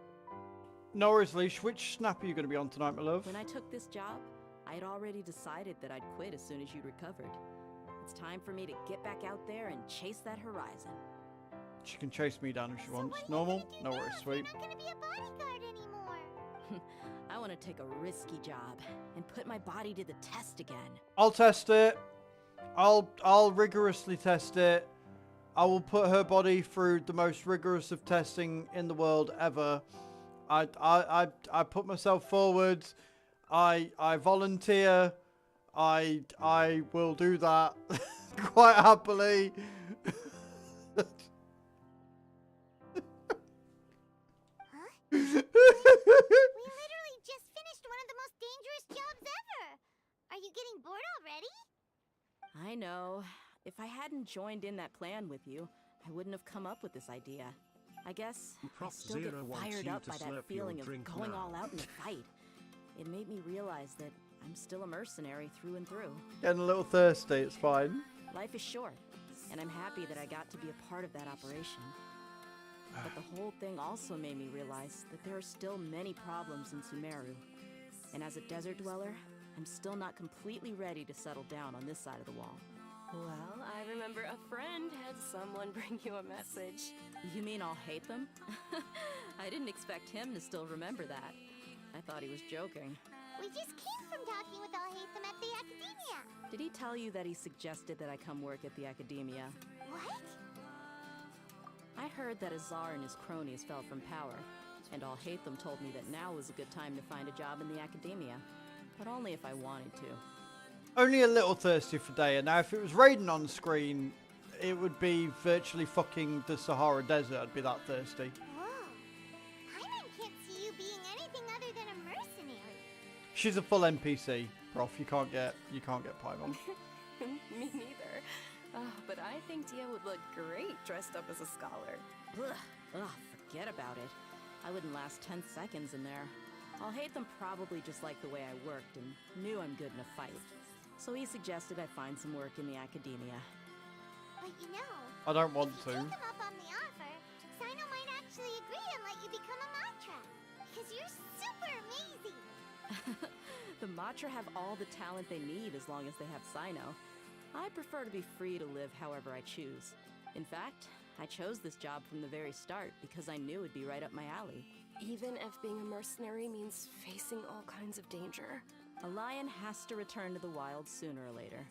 No worries, Leash. Which snap are you going to be on tonight, my love? When I took this job, I'd already decided that I'd quit as soon as you'd recovered. It's time for me to get back out there and chase that horizon. She can chase me down if she wants. Normal? No worries, sweet. You're not gonna be a bodyguard anymore. I want to take a risky job and put my body to the test again. I'll test it. I'll rigorously test it. I will put her body through the most rigorous of testing in the world ever. I put myself forward. I volunteer. I will do that quite happily. We literally just finished one of the most dangerous jobs ever. Are you getting bored already? I know. If I hadn't joined in that plan with you, I wouldn't have come up with this idea. I guess I still get fired up by that feeling of going all out in a fight. It made me realize that I'm still a mercenary through and through. Getting a little thirsty, it's fine. Life is short, and I'm happy that I got to be a part of that operation. But the whole thing also made me realize that there are still many problems in Sumeru. And as a desert dweller, I'm still not completely ready to settle down on this side of the wall. Well, I remember a friend had someone bring you a message. You mean I'll hate them? I didn't expect him to still remember that. I thought he was joking. We just came from talking with Alhaitham at the Academia. Did he tell you that he suggested that I come work at the Academia? What? I heard that Azar and his cronies fell from power, and Alhaitham told me that now was a good time to find a job in the academia, but only if I wanted to. Only a little thirsty for Daya. Now, if it was Raiden on screen, it would be virtually fucking the Sahara Desert. I'd be that thirsty. Whoa. Paimon can't see you being anything other than a mercenary. She's a full NPC, Prof. You can't get Paimon. Me neither. Oh, but I think Dia would look great dressed up as a scholar. Ugh, forget about it. I wouldn't last 10 seconds in there. Alhaitham probably just liked the way I worked and knew I'm good in a fight. So he suggested I find some work in the academia. But you know, I don't want to. if you take him up on the offer, Sino might actually agree and let you become a Matra. Because you're super amazing. The Matra have all the talent they need as long as they have Sino. I prefer to be free to live however I choose. In fact, I chose this job from the very start because I knew it'd be right up my alley. Even if being a mercenary means facing all kinds of danger. A lion has to return to the wild sooner or later.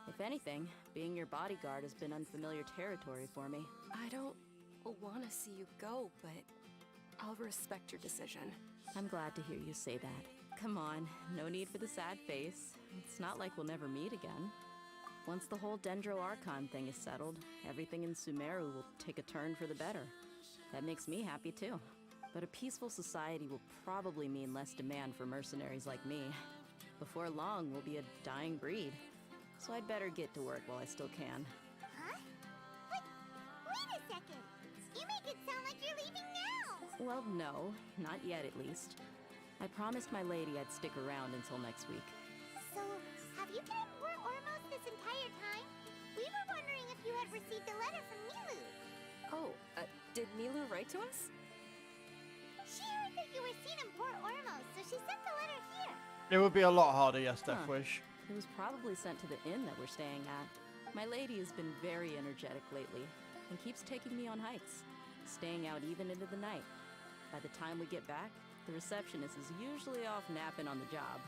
If anything, being your bodyguard has been unfamiliar territory for me. I don't want to see you go, but I'll respect your decision. I'm glad to hear you say that. Come on, no need for the sad face. It's not like we'll never meet again. Once the whole Dendro Archon thing is settled, everything in Sumeru will take a turn for the better. That makes me happy too. But a peaceful society will probably mean less demand for mercenaries like me. Before long, we'll be a dying breed. So I'd better get to work while I still can. Huh? Wait a second. You make it sound like you're leaving now. Well, no, not yet at least. I promised my lady I'd stick around until next week. So, have you been in Port Ormos this entire time? We were wondering if you had received a letter from Nilu. Oh, did Nilu write to us? She heard that you were seen in Port Ormos, so she sent the letter here. It would be a lot harder, yes, Deathwish. It was probably sent to the inn that we're staying at. My lady has been very energetic lately and keeps taking me on hikes, staying out even into the night. By the time we get back, the receptionist is usually off napping on the job.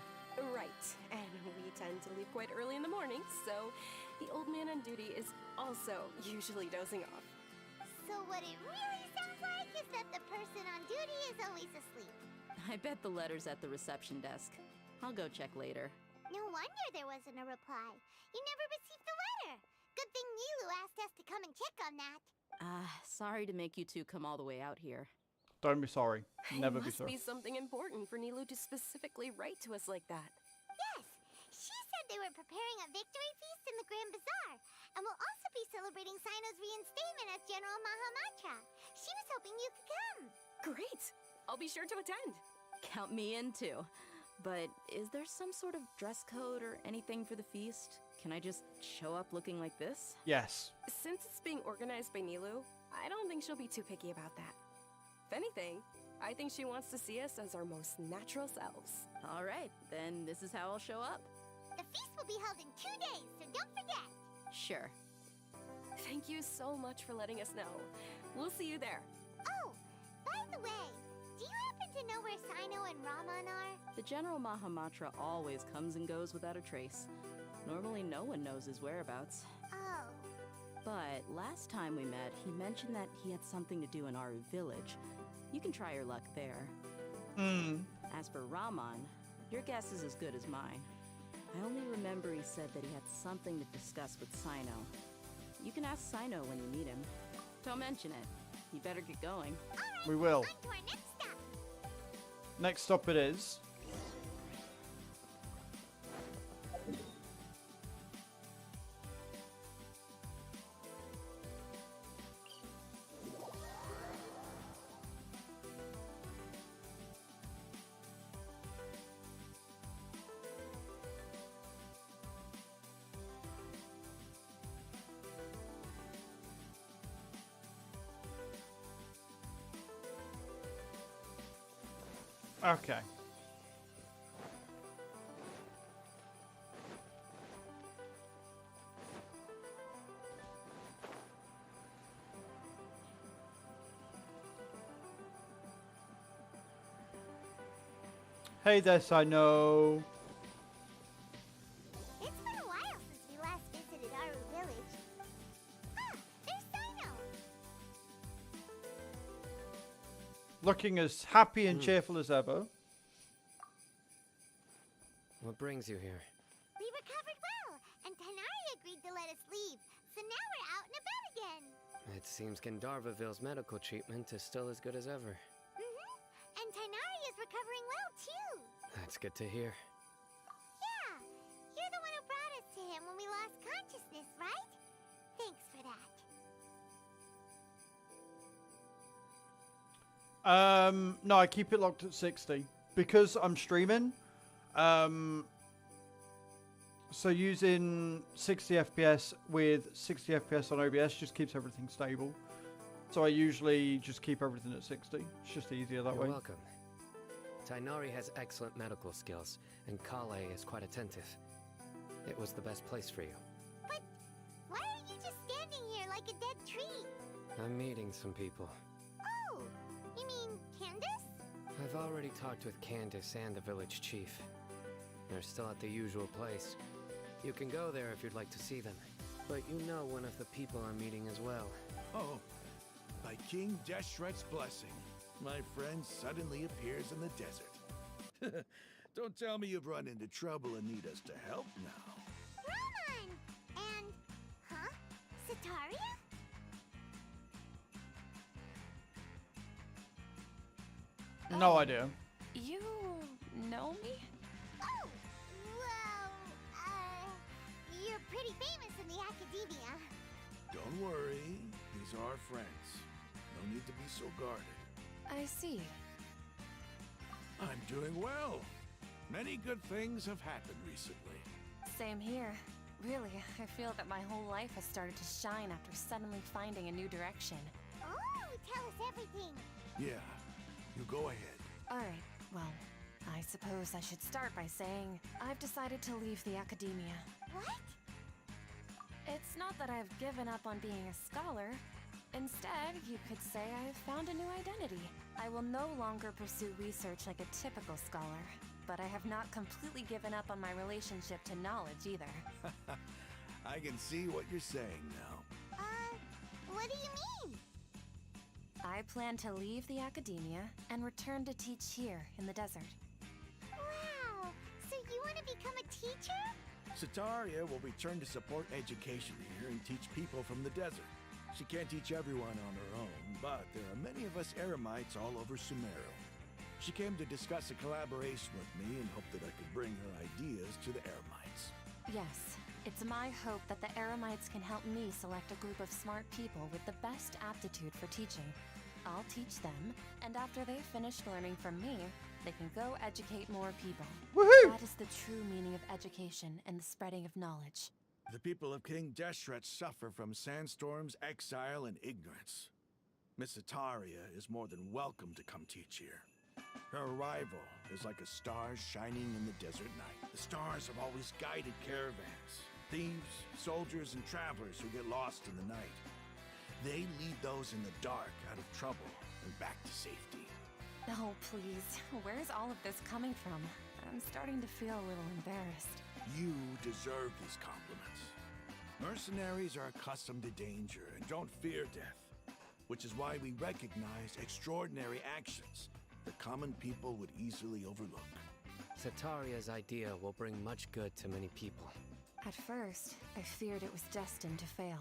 Right, and we tend to leave quite early in the morning, so the old man on duty is also usually dozing off. So what it really sounds like is that the person on duty is always asleep. I bet the letter's at the reception desk. I'll go check later. No wonder there wasn't a reply. You never received the letter. Good thing Nilu asked us to come and check on that. Sorry to make you two come all the way out here. Don't be sorry. Never be It must sorry. be something important for Nilu to specifically write to us like that. Yes, she said they were preparing a victory feast in the Grand Bazaar, and will also be celebrating Sino's reinstatement as General Mahamatra. She was hoping you could come. Great! I'll be sure to attend. Count me in too. But is there some sort of dress code or anything for the feast? Can I just show up looking like this? Yes. Since it's being organized by Nilu, I don't think she'll be too picky about that. If anything, I think she wants to see us as our most natural selves. All right, then this is how I'll show up. The feast will be held in 2 days, so don't forget. Sure. Thank you so much for letting us know. We'll see you there. Oh, by the way, do you happen to know where Sino and Raman are? The General Mahamatra always comes and goes without a trace. Normally no one knows his whereabouts. Oh. But last time we met, he mentioned that he had something to do in Aru village. You can try your luck there. As for Raman, your guess is as good as mine. I only remember he said that he had something to discuss with Sino. You can ask Sino when you meet him. Don't mention it. You better get going. Right, we will. On to our next stop. Next stop it is. Okay. Hey there, Sino. It's been a while since we last visited Aru village. Ah, there's Sino. looking as happy and cheerful as ever. What brings you here? We recovered well, and Tanari agreed to let us leave, so now we're out and about again. It seems Gandharvaville's medical treatment is still as good as ever. And Tanari is recovering well, too. That's good to hear. Yeah, you're the one who brought us to him when we lost consciousness, right? Thanks for that. No, I keep it locked at 60 because I'm streaming. So using 60 FPS with 60 FPS on OBS just keeps everything stable. So I usually just keep everything at 60. It's just easier that way. You're welcome. Tainari has excellent medical skills, and Kale is quite attentive. It was the best place for you. But why are you just standing here like a dead tree? I'm meeting some people. Oh, you mean Candace? I've already talked with Candace and the village chief. They're still at the usual place. You can go there if you'd like to see them. But you know one of the people I'm meeting as well. Oh, by King Deshret's blessing, my friend suddenly appears in the desert. Don't tell me you've run into trouble and need us to help now. Roman! And, huh? Sataria? No idea. You know me? Oh, well, you're pretty famous in the academia. Don't worry, these are our friends. No need to be so guarded. I see. I'm doing well. Many good things have happened recently. Same here. Really, I feel that my whole life has started to shine after suddenly finding a new direction. Oh, tell us everything. Yeah, you go ahead. Alright, well, I suppose I should start by saying I've decided to leave the academia. What? It's not that I've given up on being a scholar. Instead, you could say I've found a new identity. I will no longer pursue research like a typical scholar, but I have not completely given up on my relationship to knowledge either. I can see what you're saying now. What do you mean? I plan to leave the academia and return to teach here in the desert. Wow, so you want to become a teacher? Sataria will return to support education here and teach people from the desert. She can't teach everyone on her own, but there are many of us Eremites all over Sumeru. She came to discuss a collaboration with me and hoped that I could bring her ideas to the Eremites. Yes, it's my hope that the Eremites can help me select a group of smart people with the best aptitude for teaching. I'll teach them, and after they've finished learning from me, they can go educate more people. Woohoo! That is the true meaning of education and the spreading of knowledge. The people of King Deshret suffer from sandstorms, exile, and ignorance. Miss Ataria is more than welcome to come teach here. Her arrival is like a star shining in the desert night. The stars have always guided caravans, thieves, soldiers, and travelers who get lost in the night. They lead those in the dark out of trouble and back to safety. Oh, please. Where's all of this coming from? I'm starting to feel a little embarrassed. You deserve these compliments. Mercenaries are accustomed to danger and don't fear death, which is why we recognize extraordinary actions that common people would easily overlook. Sataria's idea will bring much good to many people. At first, I feared it was destined to fail.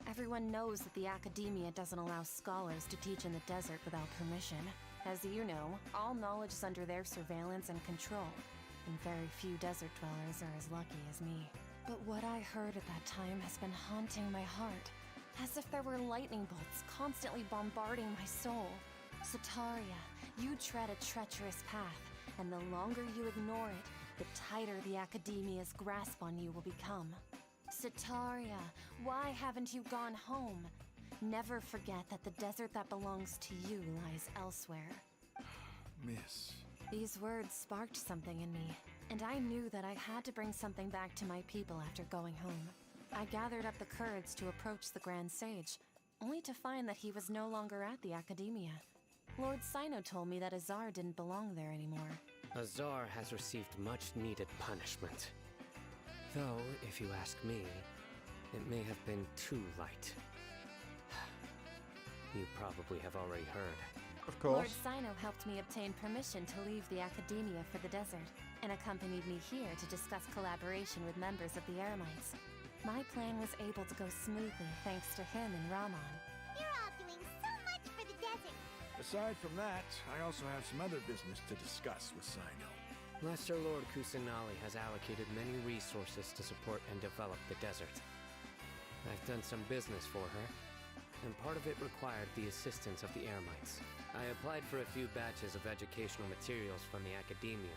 Everyone knows that the academia doesn't allow scholars to teach in the desert without permission. As you know, all knowledge is under their surveillance and control, and very few desert dwellers are as lucky as me. But what I heard at that time has been haunting my heart, as if there were lightning bolts constantly bombarding my soul. Sataria, you tread a treacherous path, and the longer you ignore it, the tighter the academia's grasp on you will become. Sataria, why haven't you gone home? Never forget that the desert that belongs to you lies elsewhere. Miss. These words sparked something in me, and I knew that I had to bring something back to my people after going home. I gathered up the courage to approach the Grand Sage, only to find that he was no longer at the academia. Lord Sino told me that Azar didn't belong there anymore. Azar has received much-needed punishment. Though, if you ask me, it may have been too light. You probably have already heard. Of course. Lord Sino helped me obtain permission to leave the Academia for the desert, and accompanied me here to discuss collaboration with members of the Eremites. My plan was able to go smoothly thanks to him and Rahman. You're all doing so much for the desert. Aside from that, I also have some other business to discuss with Sino. Lesser Lord Kusanali has allocated many resources to support and develop the desert. I've done some business for her, and part of it required the assistance of the Eremites. I applied for a few batches of educational materials from the Academia,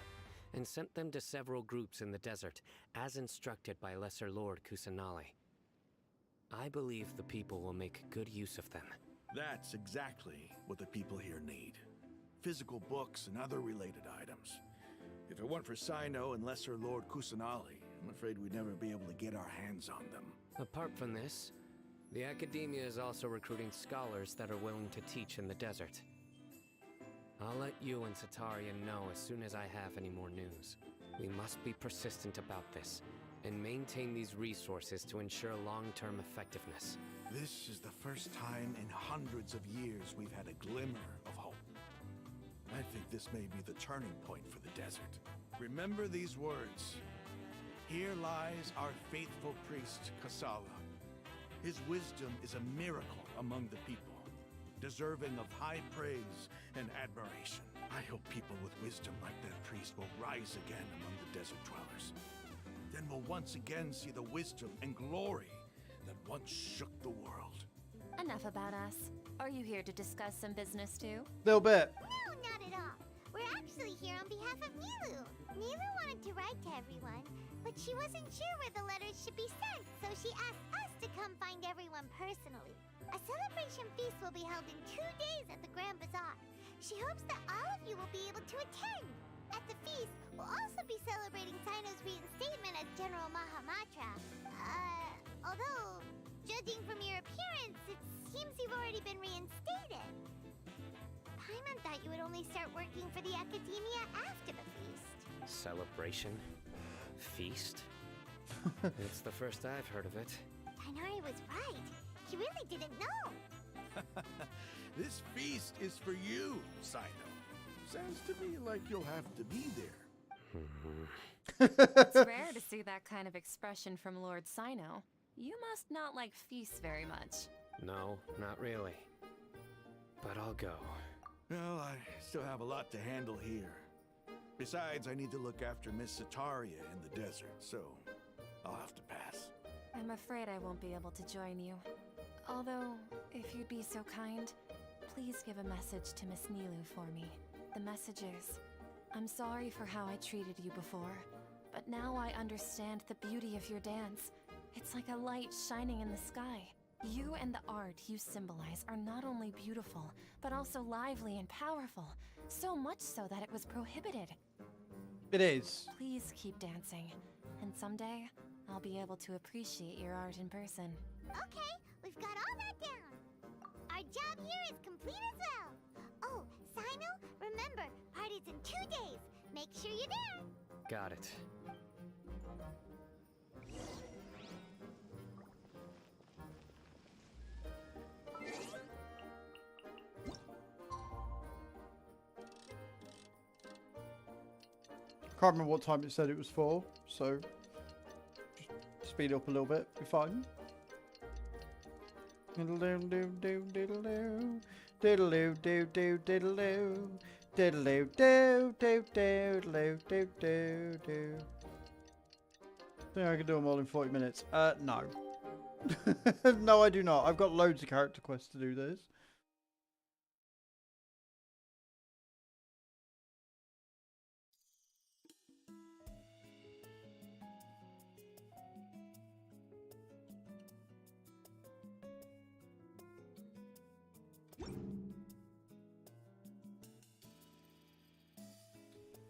and sent them to several groups in the desert, as instructed by Lesser Lord Kusanali. I believe the people will make good use of them. That's exactly what the people here need. Physical books and other related items. If it weren't for Sino and Lesser Lord Kusanali, I'm afraid we'd never be able to get our hands on them. Apart from this, the Academia is also recruiting scholars that are willing to teach in the desert. I'll let you and Satarian know as soon as I have any more news. We must be persistent about this, and maintain these resources to ensure long-term effectiveness. This is the first time in hundreds of years we've had a glimmer of hope. I think this may be the turning point for the desert. Remember these words. Here lies our faithful priest, Kasala. His wisdom is a miracle among the people, deserving of high praise and admiration. I hope people with wisdom like that priest will rise again among the desert dwellers. Then we'll once again see the wisdom and glory that once shook the world. Enough about us. Are you here to discuss some business too? Little bit. No, not at all. We're actually here on behalf of Nilu. Nilu wanted to write to everyone, but she wasn't sure where the letters should be sent, so she asked us to come find everyone personally. A celebration feast will be held in 2 days at the Grand Bazaar. She hopes that all of you will be able to attend. At the feast, we'll also be celebrating Sino's reinstatement as General Mahamatra. Although, judging from your appearance, it seems you've already been reinstated. Paimon thought you would only start working for the Academia after the feast. Celebration? Feast? It's the first I've heard of it. Tainari was right. He really didn't know. This feast is for you, Sino. Sounds to me like you'll have to be there. It's rare to see that kind of expression from Lord Sino. You must not like feasts very much. No, not really. But I'll go. Well, I still have a lot to handle here. Besides, I need to look after Miss Sataria in the desert, so I'll have to pass. I'm afraid I won't be able to join you. Although, if you'd be so kind, please give a message to Miss Nilu for me. The message is, I'm sorry for how I treated you before, but now I understand the beauty of your dance. It's like a light shining in the sky. You and the art you symbolize are not only beautiful, but also lively and powerful. So much so that it was prohibited. It is. Please keep dancing, and someday I'll be able to appreciate your art in person. Okay, we've got all that down. Our job here is complete as well. Oh, Sino, remember, party's in 2 days. Make sure you're there. Got it. I can't remember what time it said it was for, so just speed up a little bit, be fine. Diddle-doo, diddle-doo, diddle-doo, diddle-doo, diddle-doo, diddle-doo, diddle-doo, diddle-doo. Think I can do them all in 40 minutes? No. No, I do not. I've got loads of character quests to do this.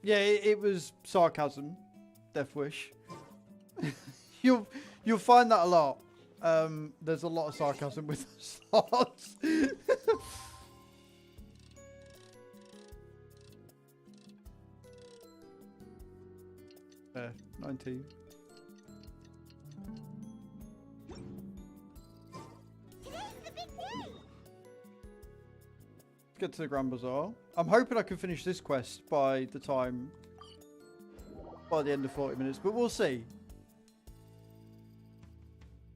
Yeah, it was sarcasm, Death Wish. You'll find that a lot. There's a lot of sarcasm with slots. 19. Today's the big day. get to the Grand Bazaar. I'm hoping I can finish this quest by the end of 40 minutes, but we'll see.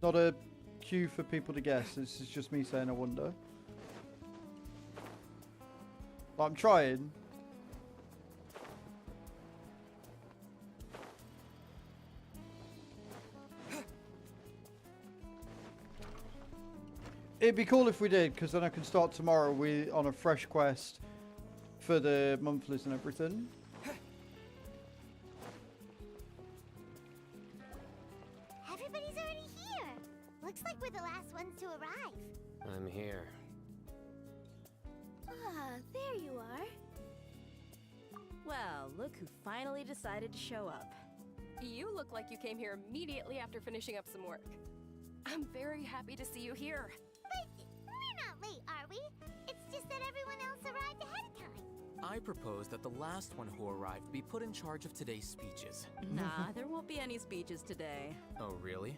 Not a cue for people to guess. This is just me saying I wonder. But I'm trying. It'd be cool if we did, because then I can start tomorrow on a fresh quest for the monthlies and everything. Everybody's already here. Looks like we're the last ones to arrive. I'm here. Ah, there you are. Well, look who finally decided to show up. You look like you came here immediately after finishing up some work. I'm very happy to see you here. But we're not late, are we? It's just that everyone else arrived ahead of time. I propose that the last one who arrived be put in charge of today's speeches. Nah, there won't be any speeches today. Oh, really?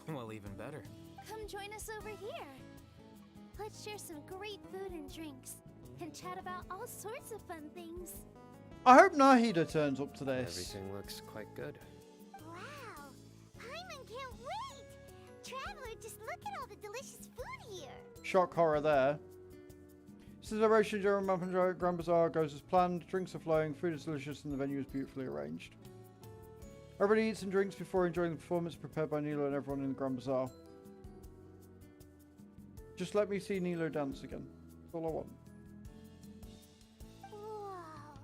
Well, even better. Come join us over here. Let's share some great food and drinks, and chat about all sorts of fun things. I hope Nahida turns up to this. Everything looks quite good. Wow, Paimon can't wait. Traveler, just look at all the delicious food here. Shock horror there. Celebration during Mapanjaro Grand Bazaar goes as planned. Drinks are flowing, food is delicious, and the venue is beautifully arranged. Everybody eats and drinks before enjoying the performance prepared by Nilo and everyone in the Grand Bazaar. Just let me see Nilo dance again. That's all I want. Wow,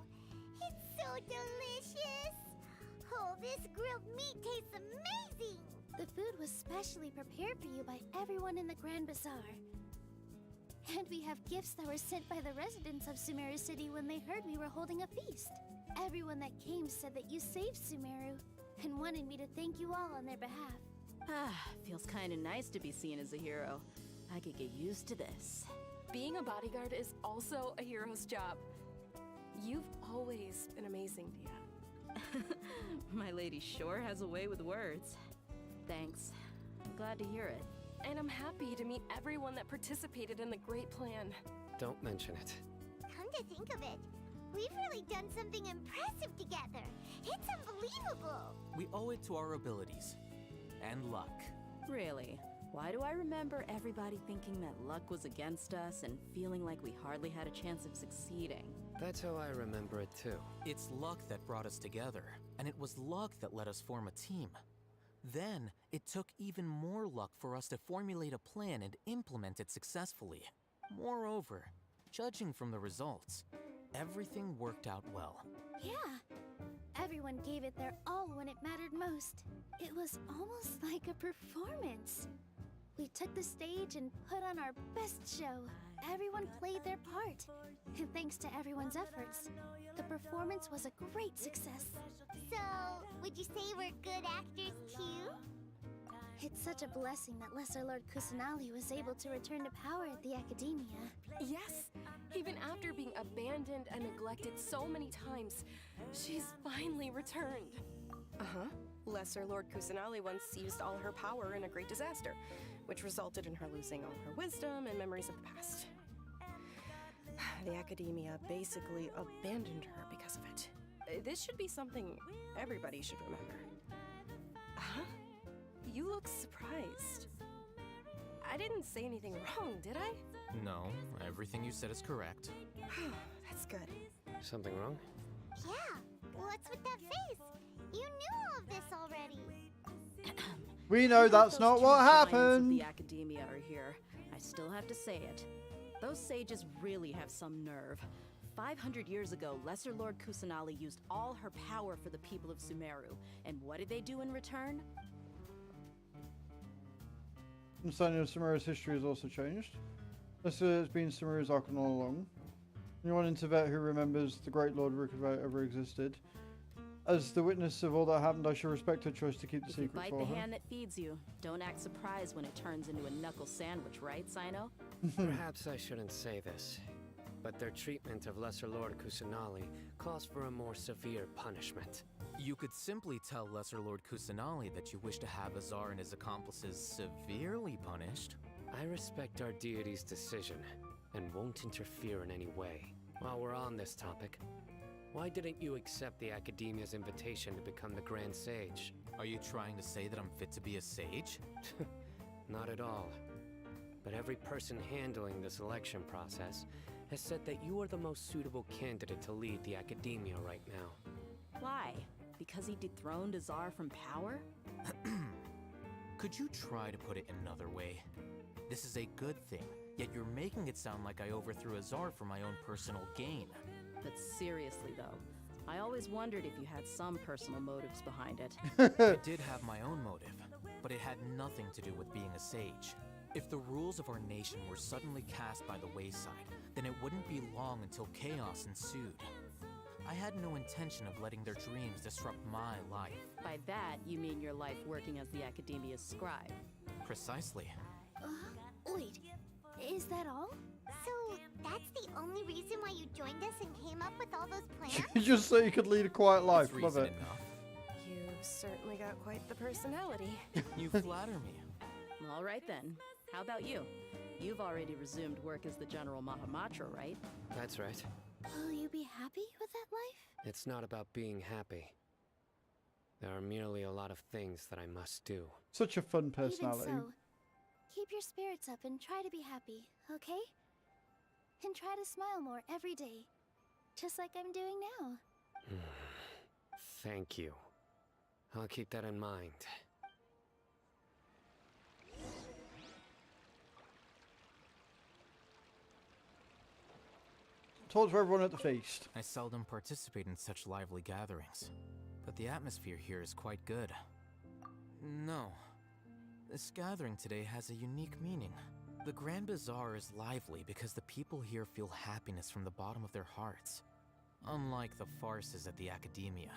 it's so delicious. Oh, this grilled meat tastes amazing. The food was specially prepared for you by everyone in the Grand Bazaar. And we have gifts that were sent by the residents of Sumeru City when they heard we were holding a feast. Everyone that came said that you saved Sumeru and wanted me to thank you all on their behalf. Ah, feels kind of nice to be seen as a hero. I could get used to this. Being a bodyguard is also a hero's job. You've always been amazing, Dia. My lady sure has a way with words. Thanks. I'm glad to hear it. And I'm happy to meet everyone that participated in the great plan. Don't mention it. Come to think of it, we've really done something impressive together. It's unbelievable. We owe it to our abilities. And luck. Really? Why do I remember everybody thinking that luck was against us and feeling like we hardly had a chance of succeeding? That's how I remember it too. It's luck that brought us together, and it was luck that let us form a team. Then, it took even more luck for us to formulate a plan and implement it successfully. Moreover, judging from the results, everything worked out well. Yeah, everyone gave it their all when it mattered most. It was almost like a performance. We took the stage and put on our best show. Everyone played their part. And thanks to everyone's efforts, the performance was a great success. So, would you say we're good actors too? It's such a blessing that Lesser Lord Kusanali was able to return to power at the Academia. Yes, even after being abandoned and neglected so many times, she's finally returned. Uh-huh. Lesser Lord Kusanali once used all her power in a great disaster, which resulted in her losing all her wisdom and memories of the past. The Academia basically abandoned her because of it. This should be something everybody should remember. Huh? You look surprised. I didn't say anything wrong, did I? No, everything you said is correct. That's good. Something wrong? Yeah, what's with that face? You knew all of this already. We know that's not what happened. The Academia are here. I still have to say it. Those sages really have some nerve. 500 years ago, Lesser Lord Kusanali used all her power for the people of Sumeru. And what did they do in return? Understanding of Sumeru's history has also changed. This has been Sumeru's icon all along. Anyone in Tibet who remembers the great Lord Rukkhadeva ever existed. As the witness of all that happened, I shall respect her choice to keep the secret Bite for the her. hand that feeds you. Don't act surprised when it turns into a knuckle sandwich, right, Sino? Perhaps I shouldn't say this, but their treatment of Lesser Lord Kusanali calls for a more severe punishment. You could simply tell Lesser Lord Kusanali that you wish to have Azar and his accomplices severely punished. I respect our deity's decision, and won't interfere in any way. While we're on this topic, why didn't you accept the Academia's invitation to become the Grand Sage? Are you trying to say that I'm fit to be a sage? Not at all. But every person handling the selection process has said that you are the most suitable candidate to lead the Academia right now. Why? Because he dethroned Azar from power? Could you try to put it another way? This is a good thing, yet you're making it sound like I overthrew Azar for my own personal gain. But seriously though, I always wondered if you had some personal motives behind it. I did have my own motive, but it had nothing to do with being a sage. If the rules of our nation were suddenly cast by the wayside, then it wouldn't be long until chaos ensued. I had no intention of letting their dreams disrupt my life. By that, you mean your life working as the Academia's scribe. Precisely. Wait, is that all? So, that's the only reason why you joined us and came up with all those plans? Just so you could lead a quiet life. Love it. You've certainly got quite the personality. You flatter me. All right then. How about you? You've already resumed work as the General Mahamatra, right? That's right. Will you be happy with that life? It's not about being happy. There are merely a lot of things that I must do. Such a fun personality. Even so, keep your spirits up and try to be happy, okay? And try to smile more every day, just like I'm doing now. Thank you. I'll keep that in mind. Talk to everyone at the feast. I seldom participate in such lively gatherings, but the atmosphere here is quite good. No. This gathering today has a unique meaning. The Grand Bazaar is lively because the people here feel happiness from the bottom of their hearts. Unlike the farces at the Academia,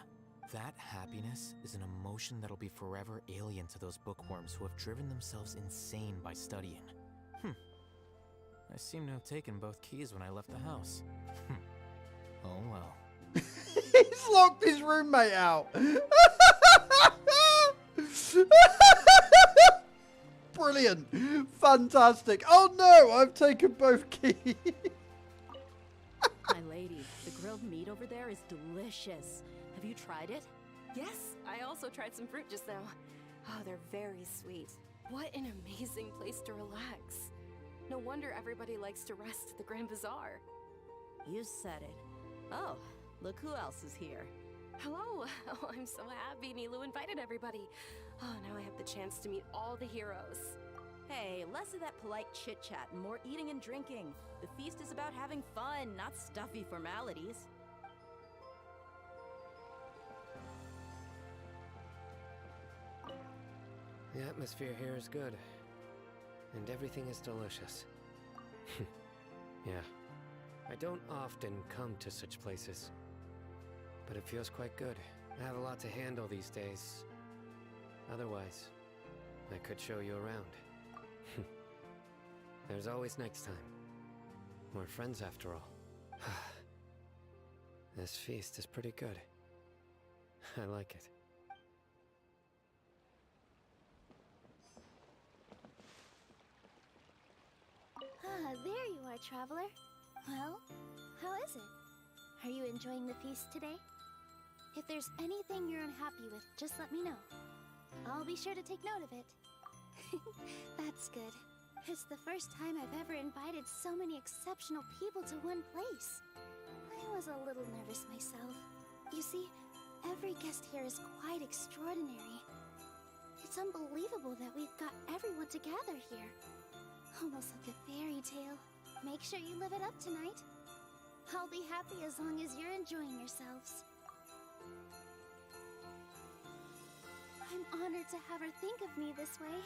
that happiness is an emotion that'll be forever alien to those bookworms who have driven themselves insane by studying. I seem to have taken both keys when I left the house. Oh well. He's locked his roommate out. Brilliant. Fantastic. Oh no, I've taken both keys. My lady, the grilled meat over there is delicious. Have you tried it? Yes, I also tried some fruit just now. Oh, they're very sweet. What an amazing place to relax. No wonder everybody likes to rest at the Grand Bazaar. You said it. Oh, look who else is here. Hello! Oh, I'm so happy Nilou invited everybody. Oh, now I have the chance to meet all the heroes. Hey, less of that polite chit-chat and more eating and drinking. The feast is about having fun, not stuffy formalities. The atmosphere here is good. And everything is delicious. Yeah. I don't often come to such places. But it feels quite good. I have a lot to handle these days. Otherwise, I could show you around. There's always next time. We're friends after all. This feast is pretty good. I like it. Ah, there you are, traveler. Well, how is it? Are you enjoying the feast today? If there's anything you're unhappy with, just let me know. I'll be sure to take note of it. That's good. It's the first time I've ever invited so many exceptional people to one place. I was a little nervous myself. You see, every guest here is quite extraordinary. It's unbelievable that we've got everyone together here. Almost like a fairy tale. Make sure you live it up tonight. I'll be happy as long as you're enjoying yourselves. I'm honored to have her think of me this way.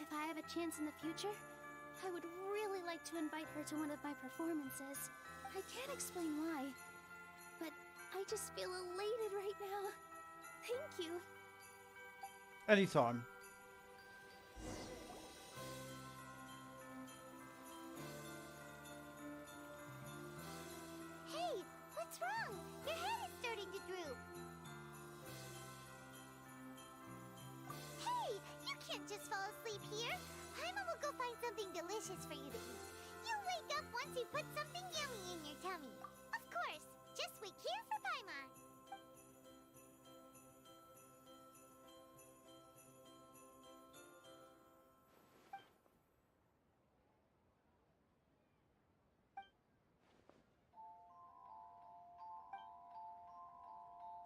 If I have a chance in the future, I would really like to invite her to one of my performances. I can't explain why, but I just feel elated right now. Thank you. Anytime. Hey, what's wrong? Your head is starting to droop. Hey, you can't just fall asleep here. Paimon will go find something delicious for you to eat. You wake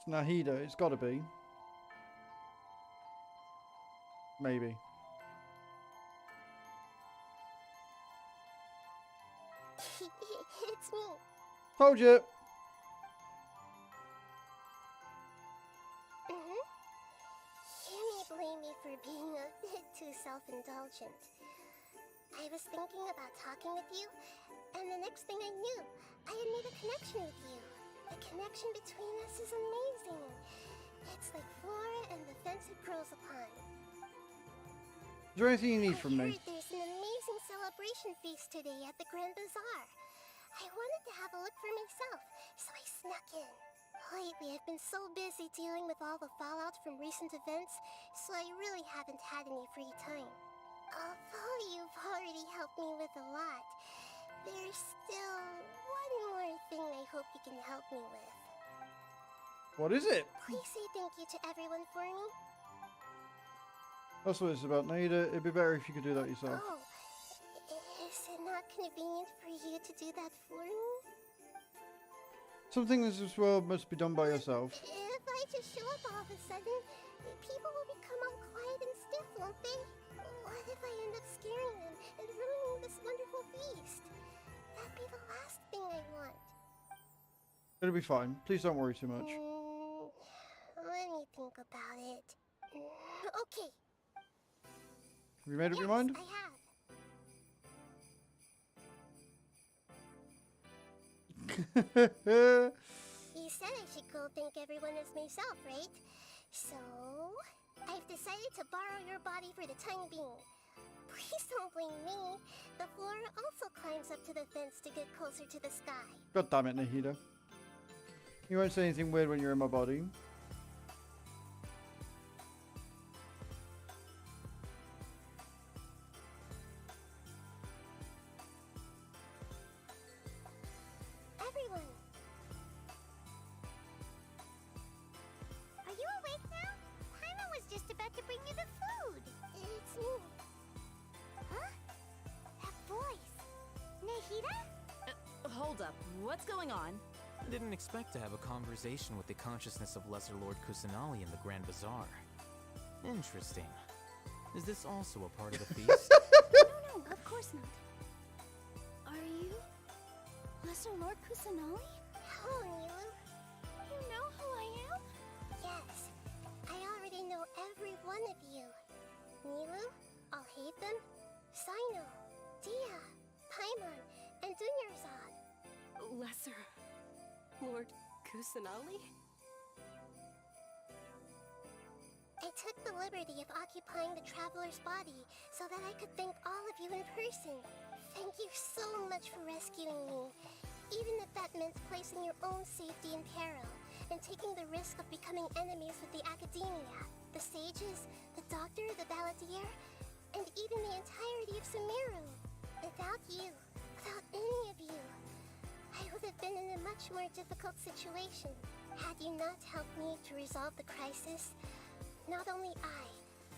Nahida. It's got to be. Maybe. It's me. Told you. You may blame me for being a bit too self-indulgent. I was thinking about talking with you, and the next thing I knew, I had made a connection with you. The connection between us is amazing. It's like flora and the fence it grows upon. Is there anything you need from I me? heard there's an amazing celebration feast today at the Grand Bazaar. I wanted to have a look for myself, so I snuck in. Lately, I've been so busy dealing with all the fallout from recent events, so I really haven't had any free time. Although you've already helped me with a lot, there's still one more thing I hope you can help me with. What is it? Please say thank you to everyone for me. That's what it's about, Nahida. It'd be better if you could do that yourself. Oh, is it not convenient for you to do that for me? Some things in this world must be done by yourself. If I just show up all of a sudden, people will become all quiet and stiff, won't they? What if I end up scaring them and ruining this wonderful feast? That'd be the last thing I want. It'll be fine. Please don't worry too much. Let me think about it. Okay. Have you made up your mind? I have. You said I should go thank everyone as myself, right? So, I've decided to borrow your body for the time being. Please don't blame me. The flora also climbs up to the fence to get closer to the sky. God damn it, Nahida. You won't say anything weird when you're in my body. Everyone! Are you awake now? Paimon was just about to bring you the food. It's me. Huh? That voice. Nahida? Hold up. What's going on? I didn't expect to have a conversation with the consciousness of Lesser Lord Kusanali in the Grand Bazaar. Interesting. Is this also a part of the feast? No, of course not. Are you Lesser Lord Kusanali? Hello, Nilu. You know who I am? Yes. I already know every one of you. Nilu, Alhaitham, Sino, Dia, Paimon, and Dunyarzad. Lesser Lord Kusanali? I took the liberty of occupying the traveler's body so that I could thank all of you in person. Thank you so much for rescuing me, even if that meant placing your own safety in peril and taking the risk of becoming enemies with the Academia, the sages, the doctor, the Valadier, and even the entirety of Sumeru. Without you, without any of you, I would have been in a much more difficult situation. Had you not helped me to resolve the crisis, not only I,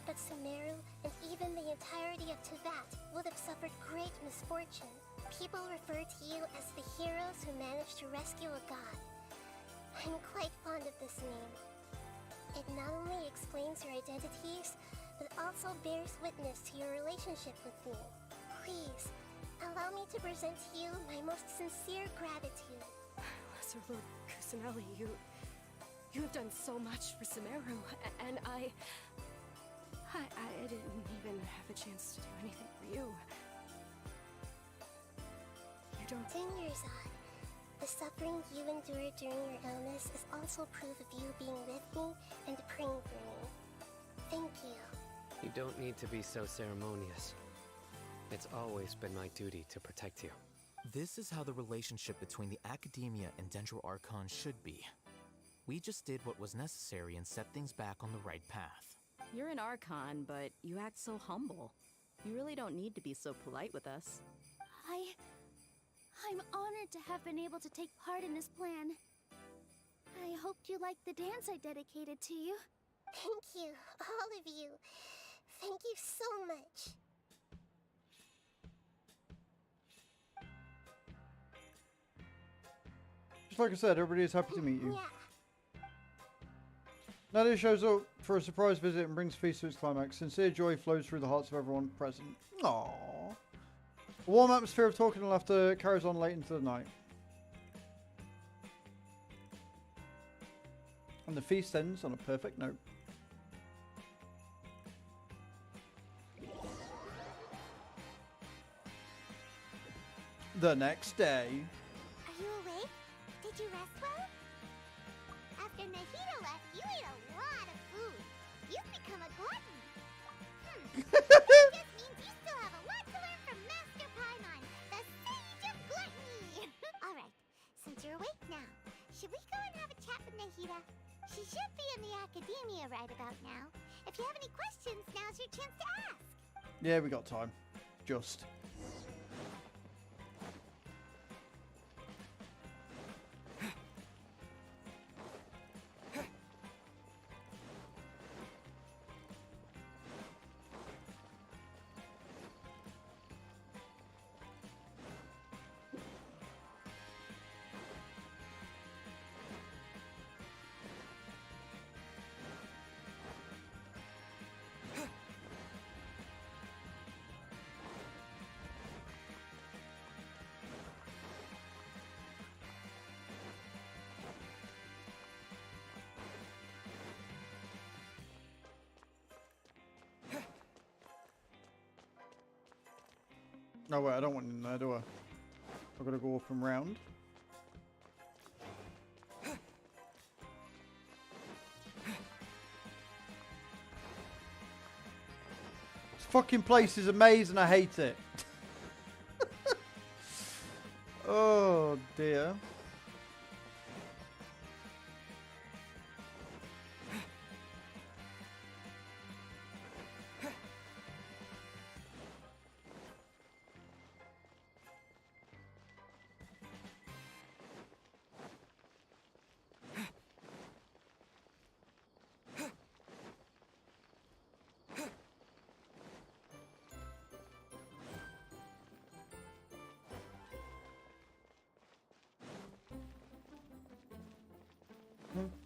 but Sumeru and even the entirety of Teyvat would have suffered great misfortune. People refer to you as the heroes who managed to rescue a god. I'm quite fond of this name. It not only explains your identities, but also bears witness to your relationship with me. Please, allow me to present to you my most sincere gratitude. Lesser Lord Kusanali, you have done so much for Sumeru, and I didn't even have a chance to do anything for you. You don't... Dunyarzad, the suffering you endured during your illness is also proof of you being with me and praying for me. Thank you. You don't need to be so ceremonious. It's always been my duty to protect you. This is how the relationship between the Academia and Dendro Archon should be. We just did what was necessary and set things back on the right path. You're an Archon, but you act so humble. You really don't need to be so polite with us. I'm honored to have been able to take part in this plan. I hoped you liked the dance I dedicated to you. Thank you, all of you. Thank you so much. Just like I said, everybody is happy to meet you. Yeah. Nadia shows up for a surprise visit and brings feast to its climax. Sincere joy flows through the hearts of everyone present. Aww. A warm atmosphere of talking and laughter carries on late into the night. And the feast ends on a perfect note. The next day. Are you awake? Did you rest well? After Nahida left, you ate a lot of food. You've become a glutton. That just means you still have a lot to learn from Master Paimon, the Sage of Gluttony. Alright, since you're awake now, should we go and have a chat with Nahida? She should be in the academia right about now. If you have any questions, now's your chance to ask. Yeah, we got time. Just. Oh wait, I don't want in there, do I? I've got to go up and round. This fucking place is amazing, I hate it. Oh dear.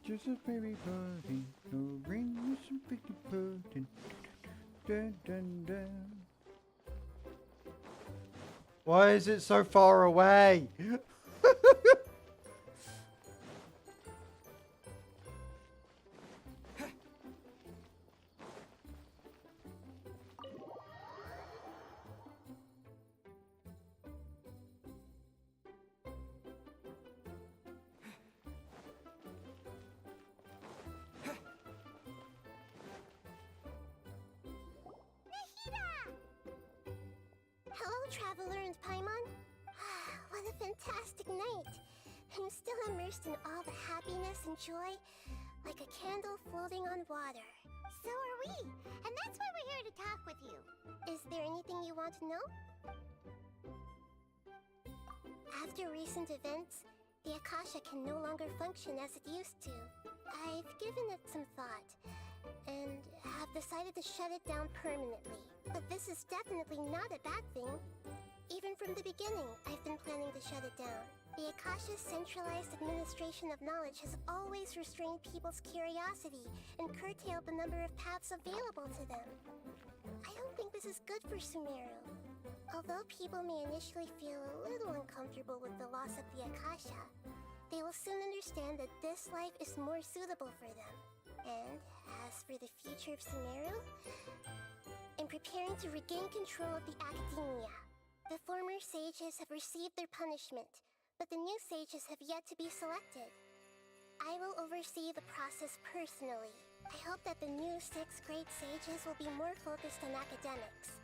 Just a baby party, no ring, just some picky pudding. Dun, dun, dun. Why is it so far away? Hello, Traveler and Paimon. What a fantastic night. I'm still immersed in all the happiness and joy, like a candle floating on water. So are we, and that's why we're here to talk with you. Is there anything you want to know? After recent events, the Akasha can no longer function as it used to. I've given it some thought, and have decided to shut it down permanently. But this is definitely not a bad thing. Even from the beginning, I've been planning to shut it down. The Akasha's centralized administration of knowledge has always restrained people's curiosity and curtailed the number of paths available to them. I don't think this is good for Sumeru. Although people may initially feel a little uncomfortable with the loss of the Akasha, they will soon understand that this life is more suitable for them. And as for the future of Sumeru, I'm preparing to regain control of the Academia. The former sages have received their punishment, but the new sages have yet to be selected. I will oversee the process personally. I hope that the new 6th grade sages will be more focused on academics.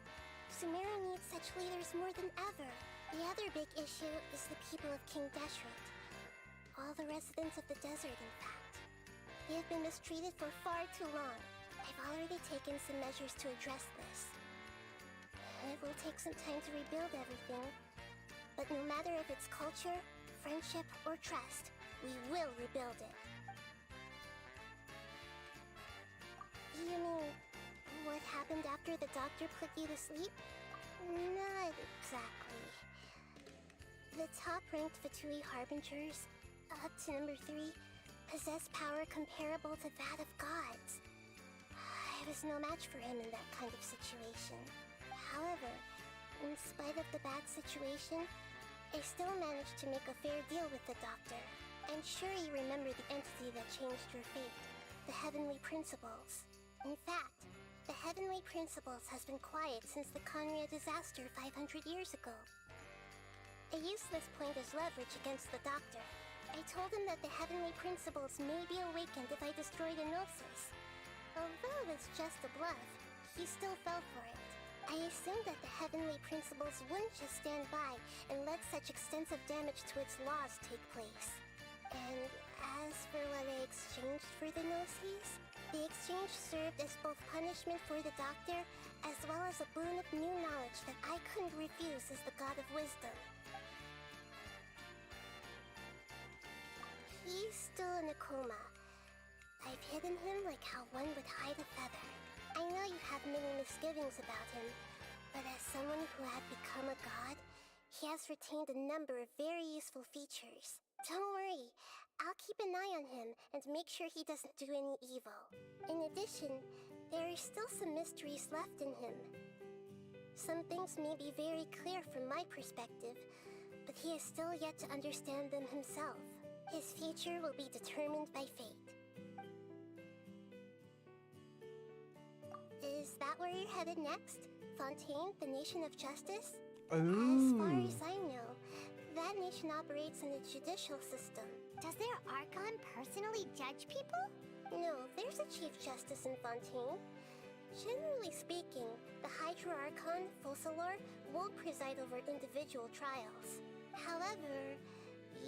Sumeru needs such leaders more than ever. The other big issue is the people of King Deshret. All the residents of the desert, in fact. They have been mistreated for far too long. I've already taken some measures to address this. It will take some time to rebuild everything. But no matter if it's culture, friendship, or trust, we will rebuild it. You mean, what happened after the doctor put you to sleep? Not exactly. The top-ranked Fatui Harbingers, up to number 3, possess power comparable to that of gods. I was no match for him in that kind of situation. However, in spite of the bad situation, I still managed to make a fair deal with the doctor. I'm sure you remember the entity that changed your fate, the Heavenly Principles. In fact, the Heavenly Principles has been quiet since the Conria disaster 500 years ago. I used this point as leverage against the doctor. I told him that the Heavenly Principles may be awakened if I destroy the Gnosis. Although it was just a bluff, he still fell for it. I assumed that the Heavenly Principles wouldn't just stand by and let such extensive damage to its laws take place. And as for what I exchanged for the Gnosis, the exchange served as both punishment for the doctor, as well as a boon of new knowledge that I couldn't refuse as the God of Wisdom. He's still in a coma. I've hidden him like how one would hide a feather. I know you have many misgivings about him, but as someone who had become a god, he has retained a number of very useful features. Don't worry, I'll keep an eye on him and make sure he doesn't do any evil. In addition, there are still some mysteries left in him. Some things may be very clear from my perspective, but he is still yet to understand them himself. His future will be determined by fate. Is that where you're headed next? Fontaine, the Nation of Justice? As far as I know, that nation operates in a judicial system. Does their Archon personally judge people? No, there's a Chief Justice in Fontaine. Generally speaking, the Hydra Archon, Focalor, won't preside over individual trials. However,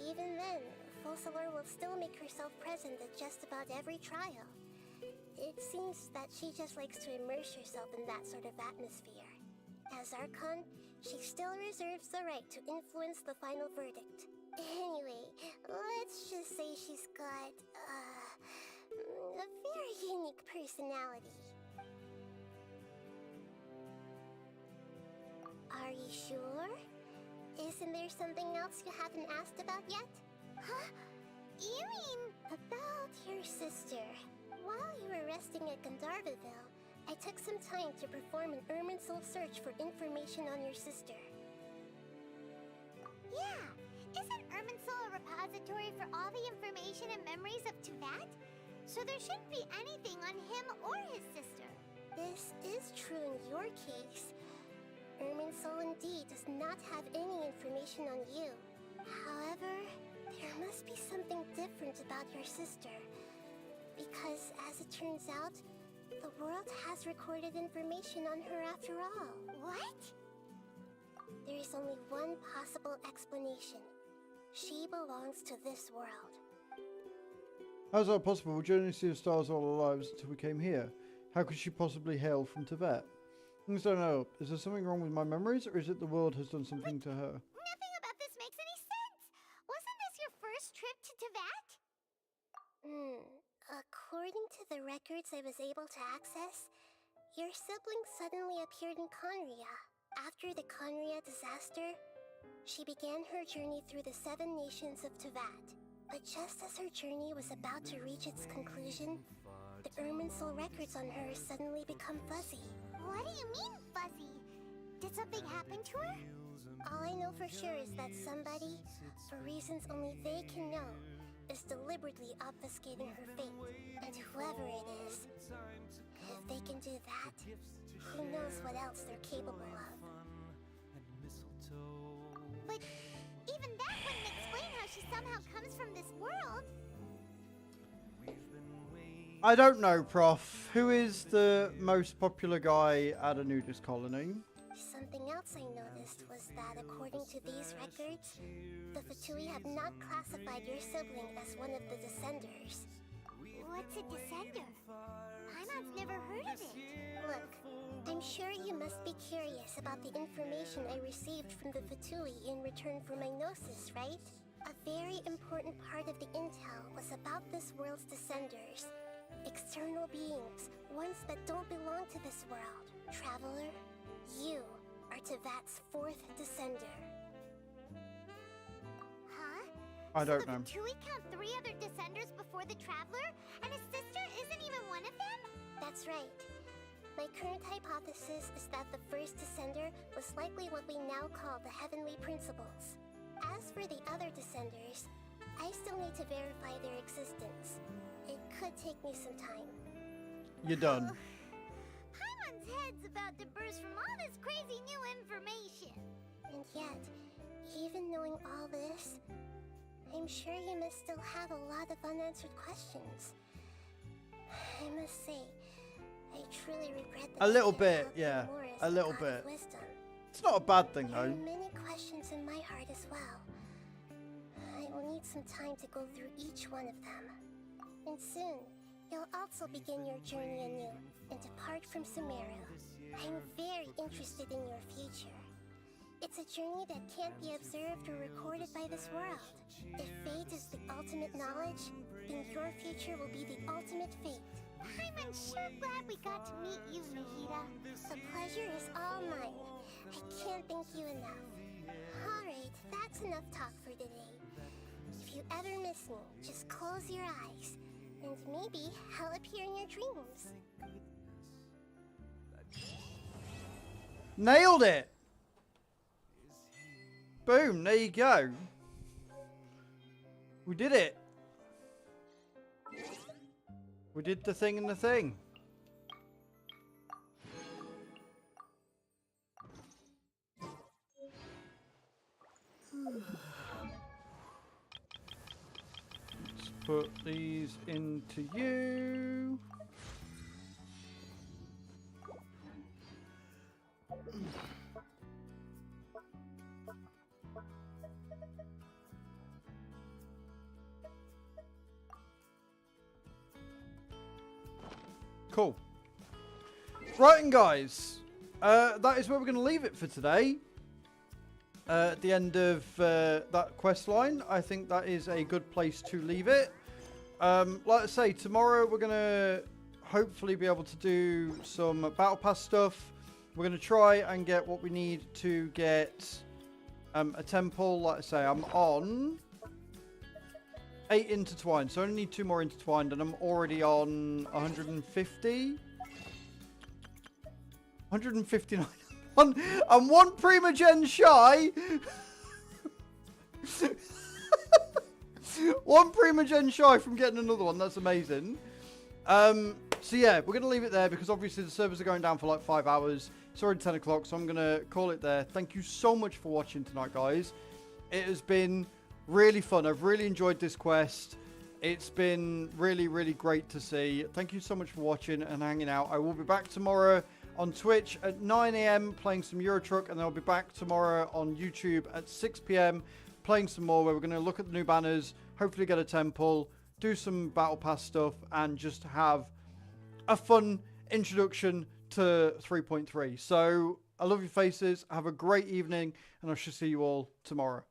even then, Focalor will still make herself present at just about every trial. It seems that she just likes to immerse herself in that sort of atmosphere. As Archon, she still reserves the right to influence the final verdict. Anyway, let's just say she's got, a very unique personality. Are you sure? Isn't there something else you haven't asked about yet? Huh? You mean... About your sister. While you were resting at Gandharvaville, I took some time to perform an Irminsul search for information on your sister. Yeah! Isn't Irminsul a repository for all the information and memories of Tevat? So there shouldn't be anything on him or his sister. This is true in your case. Irminsul indeed does not have any information on you. However, there must be something different about your sister. Because, as it turns out, the world has recorded information on her after all. What? There is only one possible explanation. She belongs to this world. How's that possible? We only see the stars all our lives until we came here. How could she possibly hail from Tibet? Things don't know. Is there something wrong with my memories, or is it the world has done something to her? Nothing about this makes any sense! Wasn't this your first trip to Tevat? According to the records I was able to access, your sibling suddenly appeared in Conria. After the Conria disaster, she began her journey through the 7 nations of Tevat. But just as her journey was about to reach its conclusion, the Irminsul records on her suddenly become fuzzy. What do you mean, fuzzy? Did something happen to her? All I know for sure is that somebody, for reasons only they can know, is deliberately obfuscating her fate. And whoever it is, if they can do that, who knows what else they're capable of. But even that wouldn't explain how she somehow comes from this world. I don't know, Prof. Who is the most popular guy at a nudist colony? Something else I noticed was that according to these records, the Fatui have not classified your sibling as one of the Descenders. What's a Descender? Paimon's never heard of it. Look, I'm sure you must be curious about the information I received from the Fatui in return for my Gnosis, right? A very important part of the intel was about this world's Descenders. External beings, ones that don't belong to this world. Traveler, you are Tevat's 4th Descender. Huh? I don't know. Do we count 3 other descenders before the Traveler? And his sister isn't even one of them? That's right. My current hypothesis is that the first descender was likely what we now call the Heavenly Principles. As for the other descenders, I still need to verify their existence. It could take me some time. You're done. Paimon's head's about to burst from all this crazy new information. And yet, even knowing all this, I'm sure you must still have a lot of unanswered questions. I must say, I truly regret that. A little bit, yeah. A little bit. It's not a bad thing, There are though. many questions in my heart as well. I will need some time to go through each one of them. And soon, you'll also begin your journey anew and depart from Sumeru. I'm very interested in your future. It's a journey that can't be observed or recorded by this world. If fate is the ultimate knowledge, then your future will be the ultimate fate. I'm sure glad we got to meet you, Nahida. The pleasure is all mine. I can't thank you enough. Alright, that's enough talk for today. If you ever miss me, just close your eyes. And maybe I'll appear in your dreams. Nailed it! Boom, there you go. We did it. We did the thing and the thing. Let's put these into you. Cool. Right, and guys, that is where we're going to leave it for today. At the end of that quest line, I think that is a good place to leave it. Like I say, tomorrow we're going to hopefully be able to do some Battle Pass stuff. We're going to try and get what we need to get a temple. Like I say, I'm on 8 intertwined, so I only need 2 more intertwined, and I'm already on 150. 159. I'm 1 Primogen shy. 1 Primogen shy from getting another one. That's amazing. So yeah, we're going to leave it there because obviously the servers are going down for like 5 hours. It's already 10 o'clock, so I'm going to call it there. Thank you so much for watching tonight, guys. It has been really fun. I've really enjoyed this quest. It's been really, really great to see. Thank you so much for watching and hanging out. I will be back tomorrow on Twitch at 9 AM playing some Euro Truck, and then I'll be back tomorrow on YouTube at 6 PM playing some more, where we're going to look at the new banners, hopefully get a temple, do some Battle Pass stuff, and just have a fun introduction to 3.3. So I love your faces. Have a great evening, and I shall see you all tomorrow.